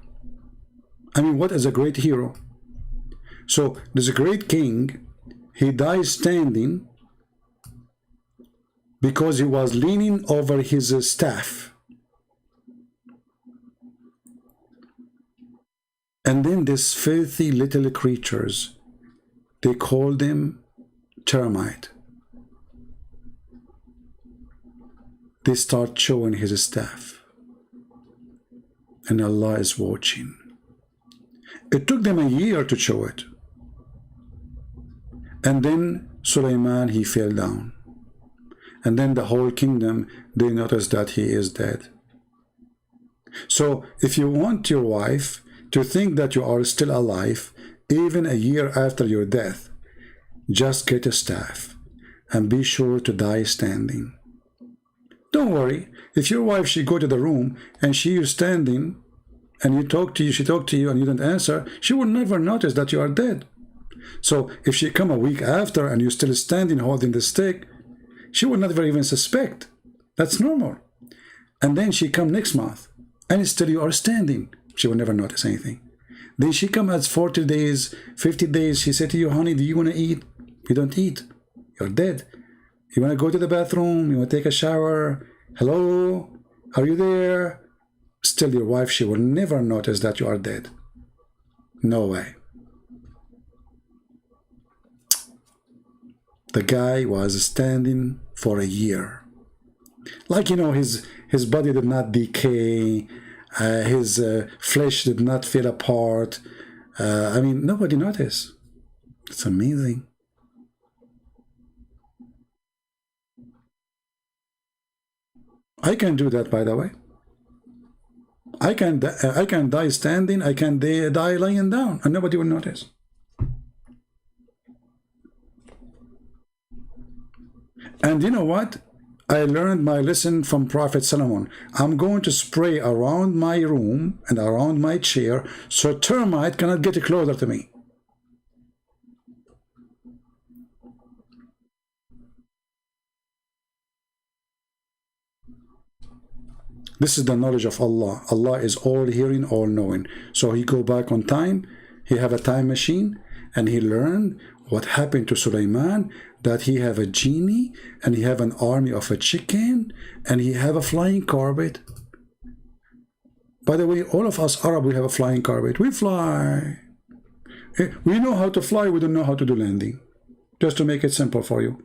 I mean, what is a great hero? So there's a great king, he dies standing because he was leaning over his staff. And then these filthy little creatures, they call them termite. They start chewing his staff. And Allah is watching. It took them a year to chew it. And then Sulaiman, he fell down. And then the whole kingdom, they noticed that he is dead. So if you want your wife to think that you are still alive, even a year after your death, just get a staff and be sure to die standing. Don't worry, if your wife, she go to the room and she is standing and you talk to you, she talk to you and you don't answer, she will never notice that you are dead. So if she come a week after and you're still standing holding the stick, she will never even suspect. That's normal. And then she come next month and still you are standing. She will never notice anything. Then she come at 40 days, 50 days. She said to you, honey, do you want to eat? You don't eat. You're dead. You want to go to the bathroom? You want to take a shower? Hello? Are you there? Still your wife, she will never notice that you are dead. No way. The guy was standing for a year. Like, you know, his body did not decay. His flesh did not fall apart. I mean, nobody noticed. It's amazing. I can do that, by the way. I can die standing. I can die lying down, and nobody will notice. And you know what? I learned my lesson from Prophet Solomon. I'm going to spray around my room and around my chair so termite cannot get closer to me. This is the knowledge of Allah. Allah is all hearing, all knowing. So he go back on time, he have a time machine, and he learned what happened to Sulaiman, that he have a genie, and he have an army of a chicken, and he have a flying carpet. By the way, all of us Arab, we have a flying carpet. We fly. We know how to fly, we don't know how to do landing. Just to make it simple for you.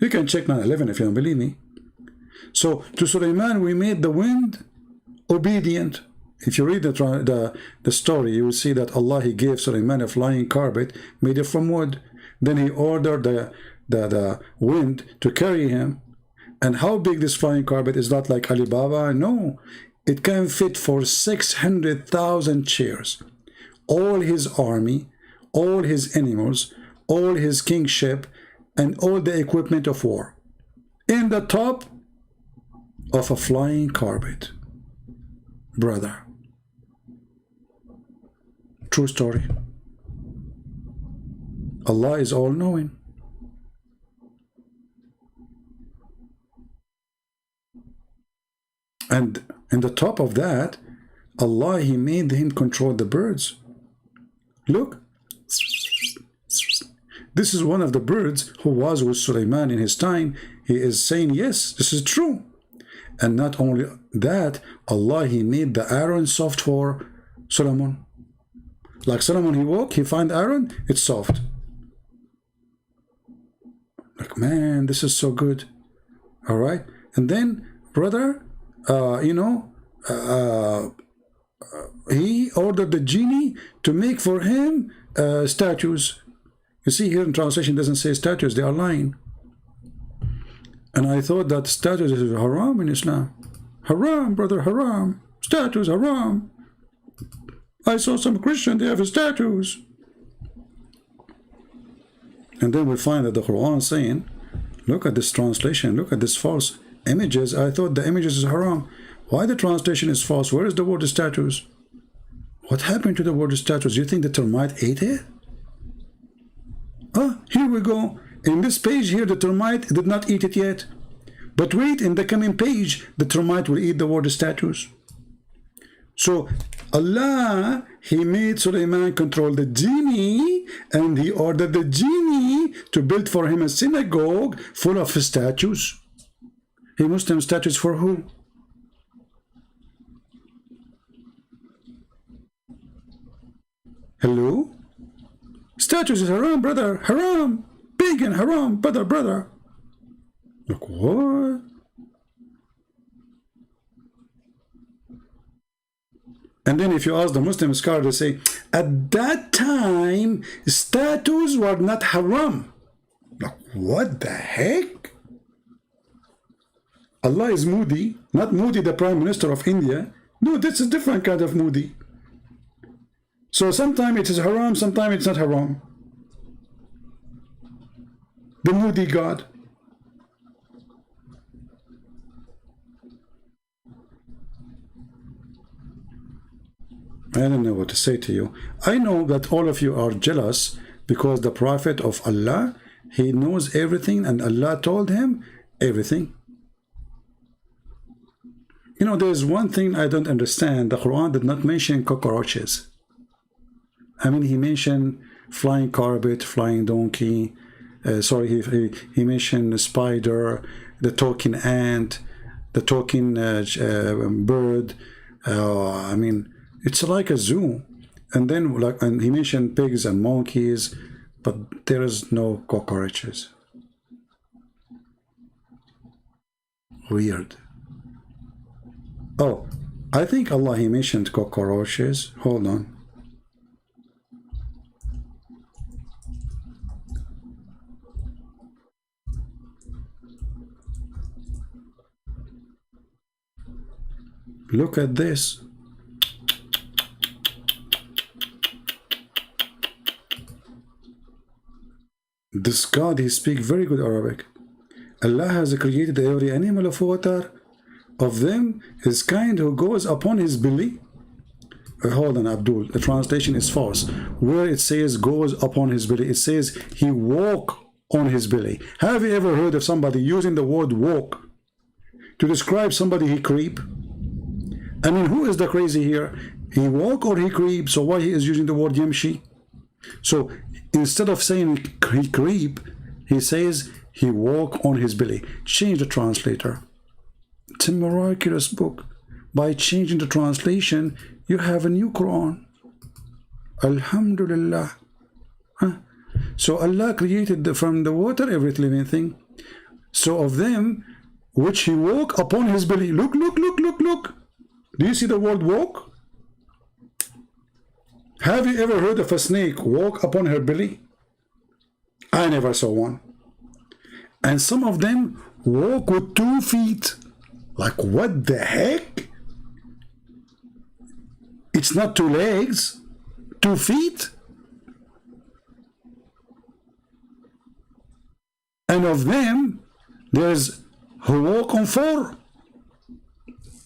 You can check 9/11 if you don't believe me. So to Sulaiman, we made the wind obedient. If you read the story, you will see that Allah, he gave Sulaiman a flying carpet made it from wood. Then he ordered the wind to carry him. And how big this flying carpet is, not like Alibaba. No, it can fit for 600,000 chairs. All his army, all his animals, all his kingship, and all the equipment of war in the top of a flying carpet. Brother. True story. Allah is all-knowing. And in the top of that, Allah, he made him control the birds. Look. This is one of the birds who was with Sulaiman in his time. He is saying, yes, this is true. And not only that, Allah, he made the iron soft for Solomon. Like Solomon, he woke, he find iron, it's soft. Like, man, this is so good. All right. And then, brother, he ordered the genie to make for him statues. You see here in translation it doesn't say statues, they are lying. And I thought that statues is haram in Islam. Haram, brother, haram. Statues, haram. I saw some Christian, they have statues. And then we find that the Quran saying, look at this translation, look at this false images. I thought the images is haram. Why the translation is false? Where is the word statues? What happened to the word statues? You think the termite ate it? Ah, here we go. In this page here, the termite did not eat it yet. But wait, in the coming page, the termite will eat the word statues. So Allah, he made Sulaiman control the genie, and he ordered the genie to build for him a synagogue full of statues. Hey, Muslim statues for who? Hello? Statues is haram, brother. Haram. Big and haram, brother. Look, what? And then if you ask the Muslim scholar, they say, at that time, statues were not haram. Like, what the heck? Allah is Modi, not Modi, the Prime Minister of India. No, this is different kind of Modi. So sometimes it is haram, sometimes it's not haram. The Modi God. I don't know what to say to you. I know that all of you are jealous because the Prophet of Allah, he knows everything and Allah told him everything. You know, there's one thing I don't understand. The Quran did not mention cockroaches. I mean, he mentioned flying carpet, flying donkey. He mentioned the spider, the talking ant, the talking bird. I mean, it's like a zoo. And then, and he mentioned pigs and monkeys, but there is no cockroaches. Weird. Oh, I think Allah, he mentioned cockroaches. Hold on. Look at this. This God, he speaks very good Arabic. Allah has created every animal of water. Of them is kind who goes upon his belly. Hold on, Abdul. The translation is false. Where it says goes upon his belly, it says he walk on his belly. Have you ever heard of somebody using the word walk to describe somebody he creep? I mean, who is the crazy here? He walk or he creep? So why he is using the word yamshi? So instead of saying he creep, he says he walk on his belly. Change the translator. It's a miraculous book. By changing the translation, you have a new Quran. Alhamdulillah. Huh? So Allah created from the water every living thing. So of them, which he walk upon his belly. Look, look, look, look, look. Do you see the word walk? Have you ever heard of a snake walk upon her belly? I never saw one. And some of them walk with 2 feet. Like, what the heck? It's not 2 legs, 2 feet. And of them, there's who walk on 4.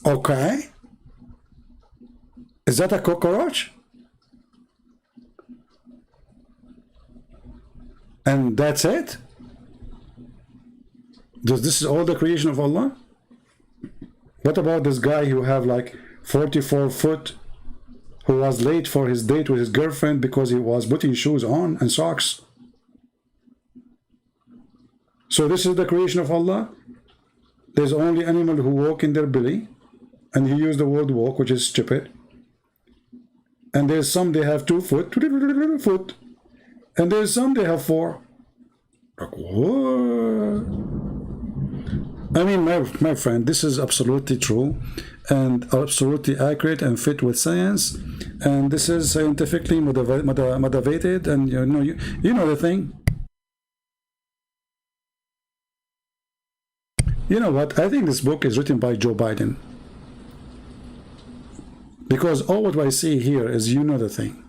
Okay. Is that a cockroach? And that's it? This is all the creation of Allah? What about this guy who have like 44 foot, who was late for his date with his girlfriend because he was putting shoes on and socks? So this is the creation of Allah? There's only animal who walk in their belly, and he used the word walk, which is stupid. And there's some they have 2 foot, and there's some they have 4. Like, what? I mean, my friend, this is absolutely true and absolutely accurate and fit with science, and this is scientifically motivated, and you know the thing. You know what? I think this book is written by Joe Biden, because all what I see here is the thing.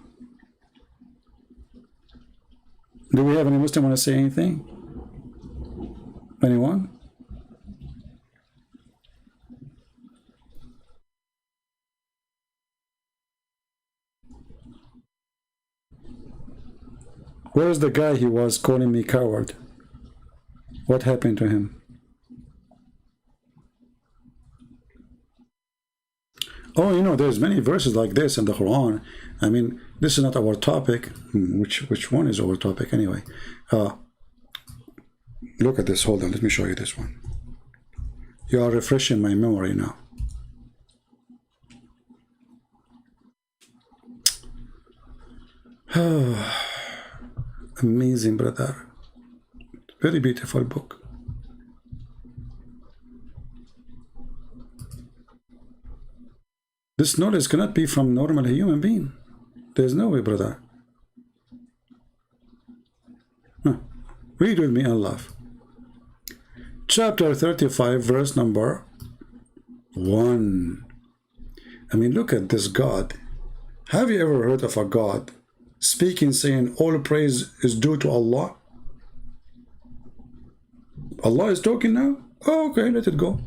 Do we have any Muslim want to say anything? Anyone? Where's the guy who was calling me coward? What happened to him? Oh, there's many verses like this in the Quran. I mean, this is not our topic. Which one is our topic anyway? Look at this. Hold on. Let me show you this one. You are refreshing my memory now. Amazing, brother. Very beautiful book. This knowledge cannot be from normal human being. There's no way, brother. Read with me, Allah. Chapter 35, verse number 1. I mean, look at this God. Have you ever heard of a God speaking, saying, all praise is due to Allah? Allah is talking now? Oh, okay, let it go.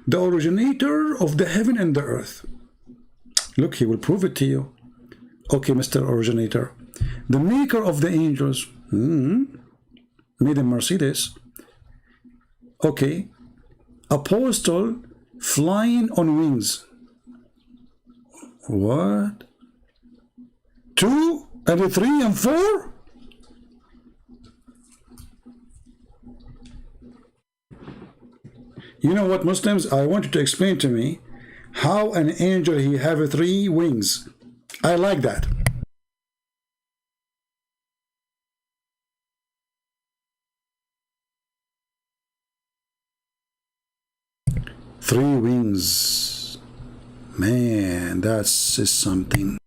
The originator of the heaven and the earth. Look, he will prove it to you. Okay, Mr. Originator. The maker of the angels. Made in Mercedes. Okay. Apostle flying on wings. What? 2 and 3 and 4? You know what, Muslims? I want you to explain to me how an angel he have 3 wings. I like that. Three wings. Man, that's something.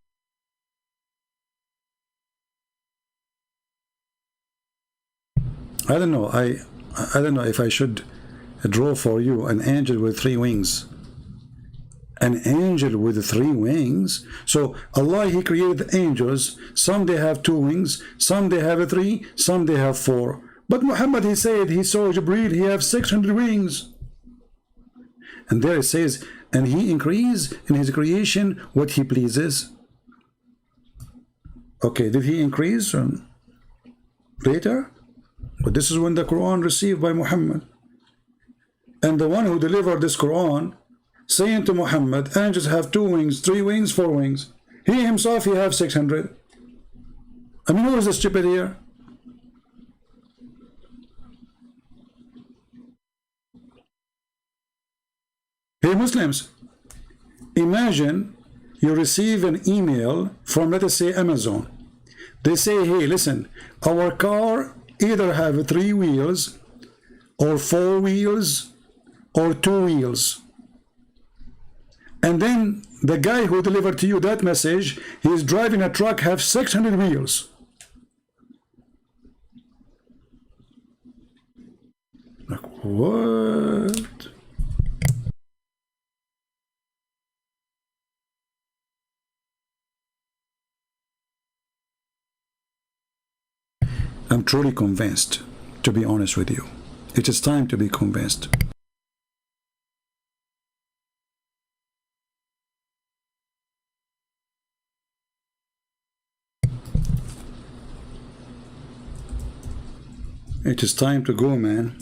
I don't know. I don't know if I should draw for you an angel with 3 wings. An angel with 3 wings. So Allah, he created the angels. Some they have 2 wings, some they have 3, some they have 4. But Muhammad, he said he saw Jibreel, he have 600 wings. And there it says, and he increased in his creation what he pleases. Okay, did he increase later? But this is when the Quran received by Muhammad. And the one who delivered this Quran, saying to Muhammad, angels have 2 wings, 3 wings, 4 wings. He himself, he have 600. I mean, who is the stupid here? Hey Muslims, imagine you receive an email from, let us say, Amazon. They say, hey, listen, our car either have 3 wheels or 4 wheels or 2 wheels. And then the guy who delivered to you that message, he is driving a truck, have 600 wheels. Like, what? I'm truly convinced, to be honest with you. It is time to be convinced. It is time to go, man.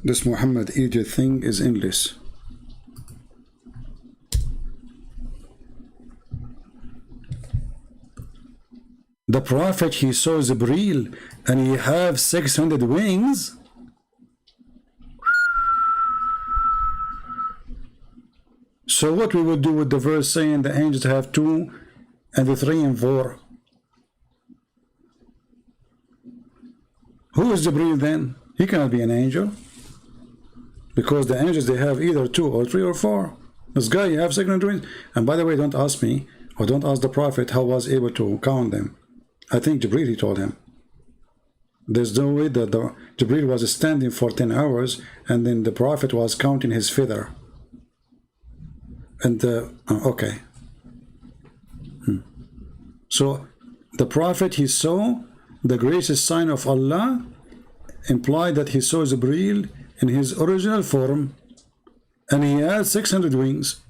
This Muhammad Egypt thing is endless. The Prophet, he saw Jibreel and he have 600 wings. So what we will do with the verse saying the angels have 2 and the 3 and 4? Who is Jibreel then? He cannot be an angel. Because the angels, they have either 2 or 3 or 4. This guy, you have 600 wings. And by the way, don't ask me, or don't ask the Prophet how was able to count them. I think Jibreel, he told him. There's no way that Jibreel was standing for 10 hours and then the Prophet was counting his feather. And, okay. So, the Prophet, he saw the greatest sign of Allah, implied that he saw Jibreel in his original form, and he had 600 wings.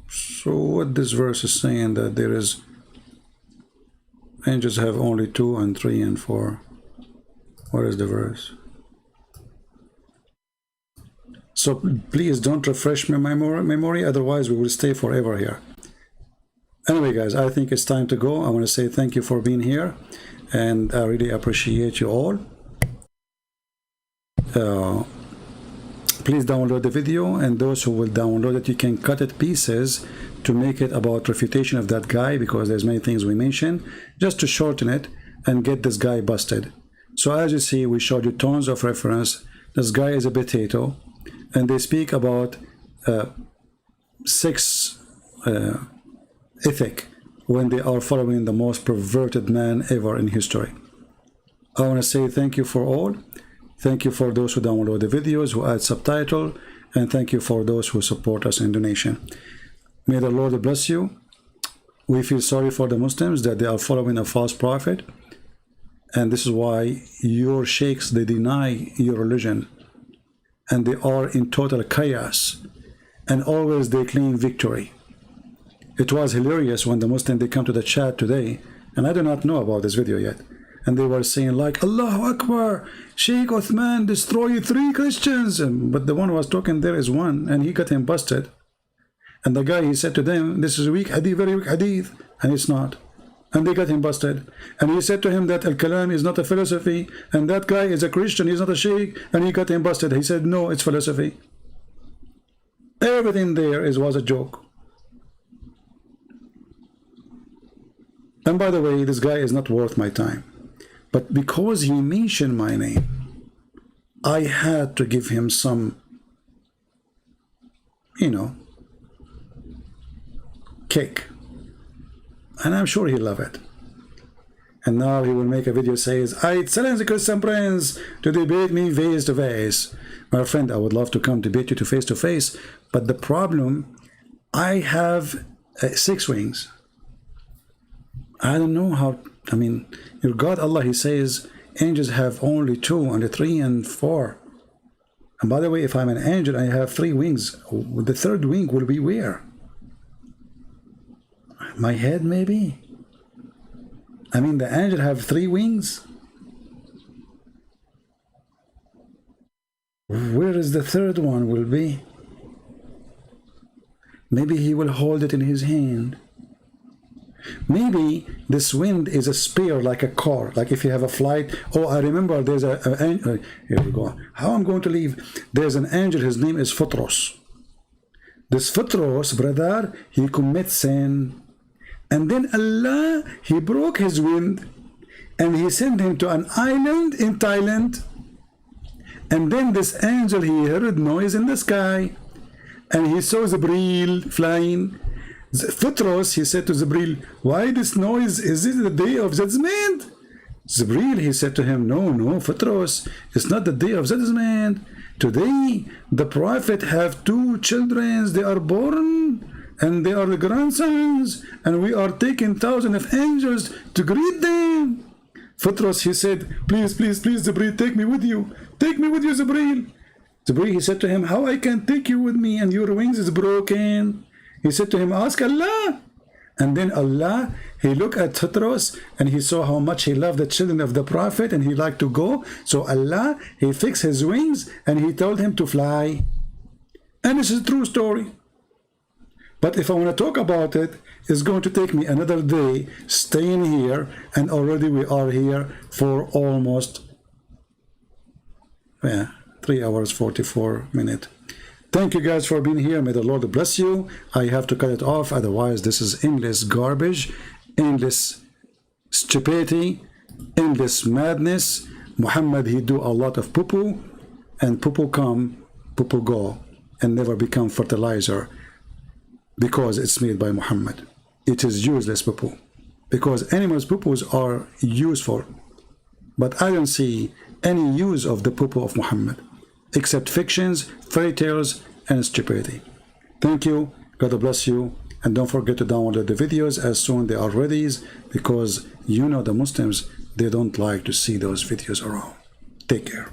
So what this verse is saying, that there is angels have only 2 and 3 and 4. What is the verse? So please don't refresh my memory, otherwise we will stay forever here. Anyway guys, I think it's time to go. I want to say thank you for being here, and I really appreciate you all. Please download the video, and those who will download it, you can cut it pieces to make it about refutation of that guy, because there's many things we mentioned, just to shorten it and get this guy busted. So as you see, we showed you tons of reference. This guy is a potato, and they speak about 6 ethic when they are following the most perverted man ever in history. I want to say thank you for all. Thank you for those who download the videos, who add subtitle, and thank you for those who support us in donation. May the Lord bless you. We feel sorry for the Muslims that they are following a false prophet, and this is why your sheikhs, they deny your religion, and they are in total chaos, and always they claim victory. It was hilarious when the Muslims, they come to the chat today, and I do not know about this video yet, and they were saying like, Allahu Akbar, Shaykh Uthman destroyed 3 Christians, but the one who was talking there is one, and he got him busted. And the guy, he said to them, this is a weak hadith, very weak hadith, and it's not. And they got him busted. And he said to him that Al-Kalam is not a philosophy, and that guy is a Christian, he's not a Shaykh, and he got him busted. He said, no, it's philosophy. Everything there was a joke. And by the way, this guy is not worth my time. But because he mentioned my name, I had to give him some, you know, cake. And I'm sure he'll love it. And now he will make a video says, I challenge the Christian prince to debate me face to face. My friend, I would love to come debate you to face, but the problem, I have 6 wings. I don't know how, I mean, your God Allah, he says angels have only 2 and 3 and 4. And by the way, if I'm an angel, I have 3 wings. The 3rd wing will be where? My head, maybe? I mean, the angel have 3 wings? Where is the 3rd one will be? Maybe he will hold it in his hand. Maybe this wind is a spear, like a car, like if you have a flight. Oh, I remember there's here we go. How I'm going to leave? There's an angel, his name is Photros. This Photros, brother, he commits sin. And then Allah, he broke his wind, and he sent him to an island in Thailand. And then this angel, he heard noise in the sky, and he saw Jibreel flying. Photros, he said to Jibreel, why this noise? Is it the day of judgment? Jibreel, he said to him, no, Photros, it's not the day of judgment. Today, the Prophet have 2 children, they are born, and they are the grandsons, and we are taking thousands of angels to greet them. Photros, he said, please, Jibreel, take me with you. Take me with you, Jibreel. Jibreel, he said to him, how I can take you with me, and your wings is broken? He said to him, ask Allah. And then Allah, he looked at Photros, and he saw how much he loved the children of the Prophet, and he liked to go. So Allah, he fixed his wings, and he told him to fly. And this is a true story. But if I want to talk about it, it's going to take me another day staying here, and already we are here for almost 3 hours 44 minutes. Thank you guys for being here. May the Lord bless you. I have to cut it off, otherwise this is endless garbage, endless stupidity, endless madness. Muhammad, he do a lot of poo-poo, and poo-poo come, poo-poo go, and never become fertilizer because it's made by Muhammad. It is useless poo-poo, because animals' poo-poos are useful, but I don't see any use of the poo-poo of Muhammad except fictions, fairy tales, and stupidity. Thank you. God bless you. And don't forget to download the videos as soon they are ready, because you know the Muslims, they don't like to see those videos around. Take care.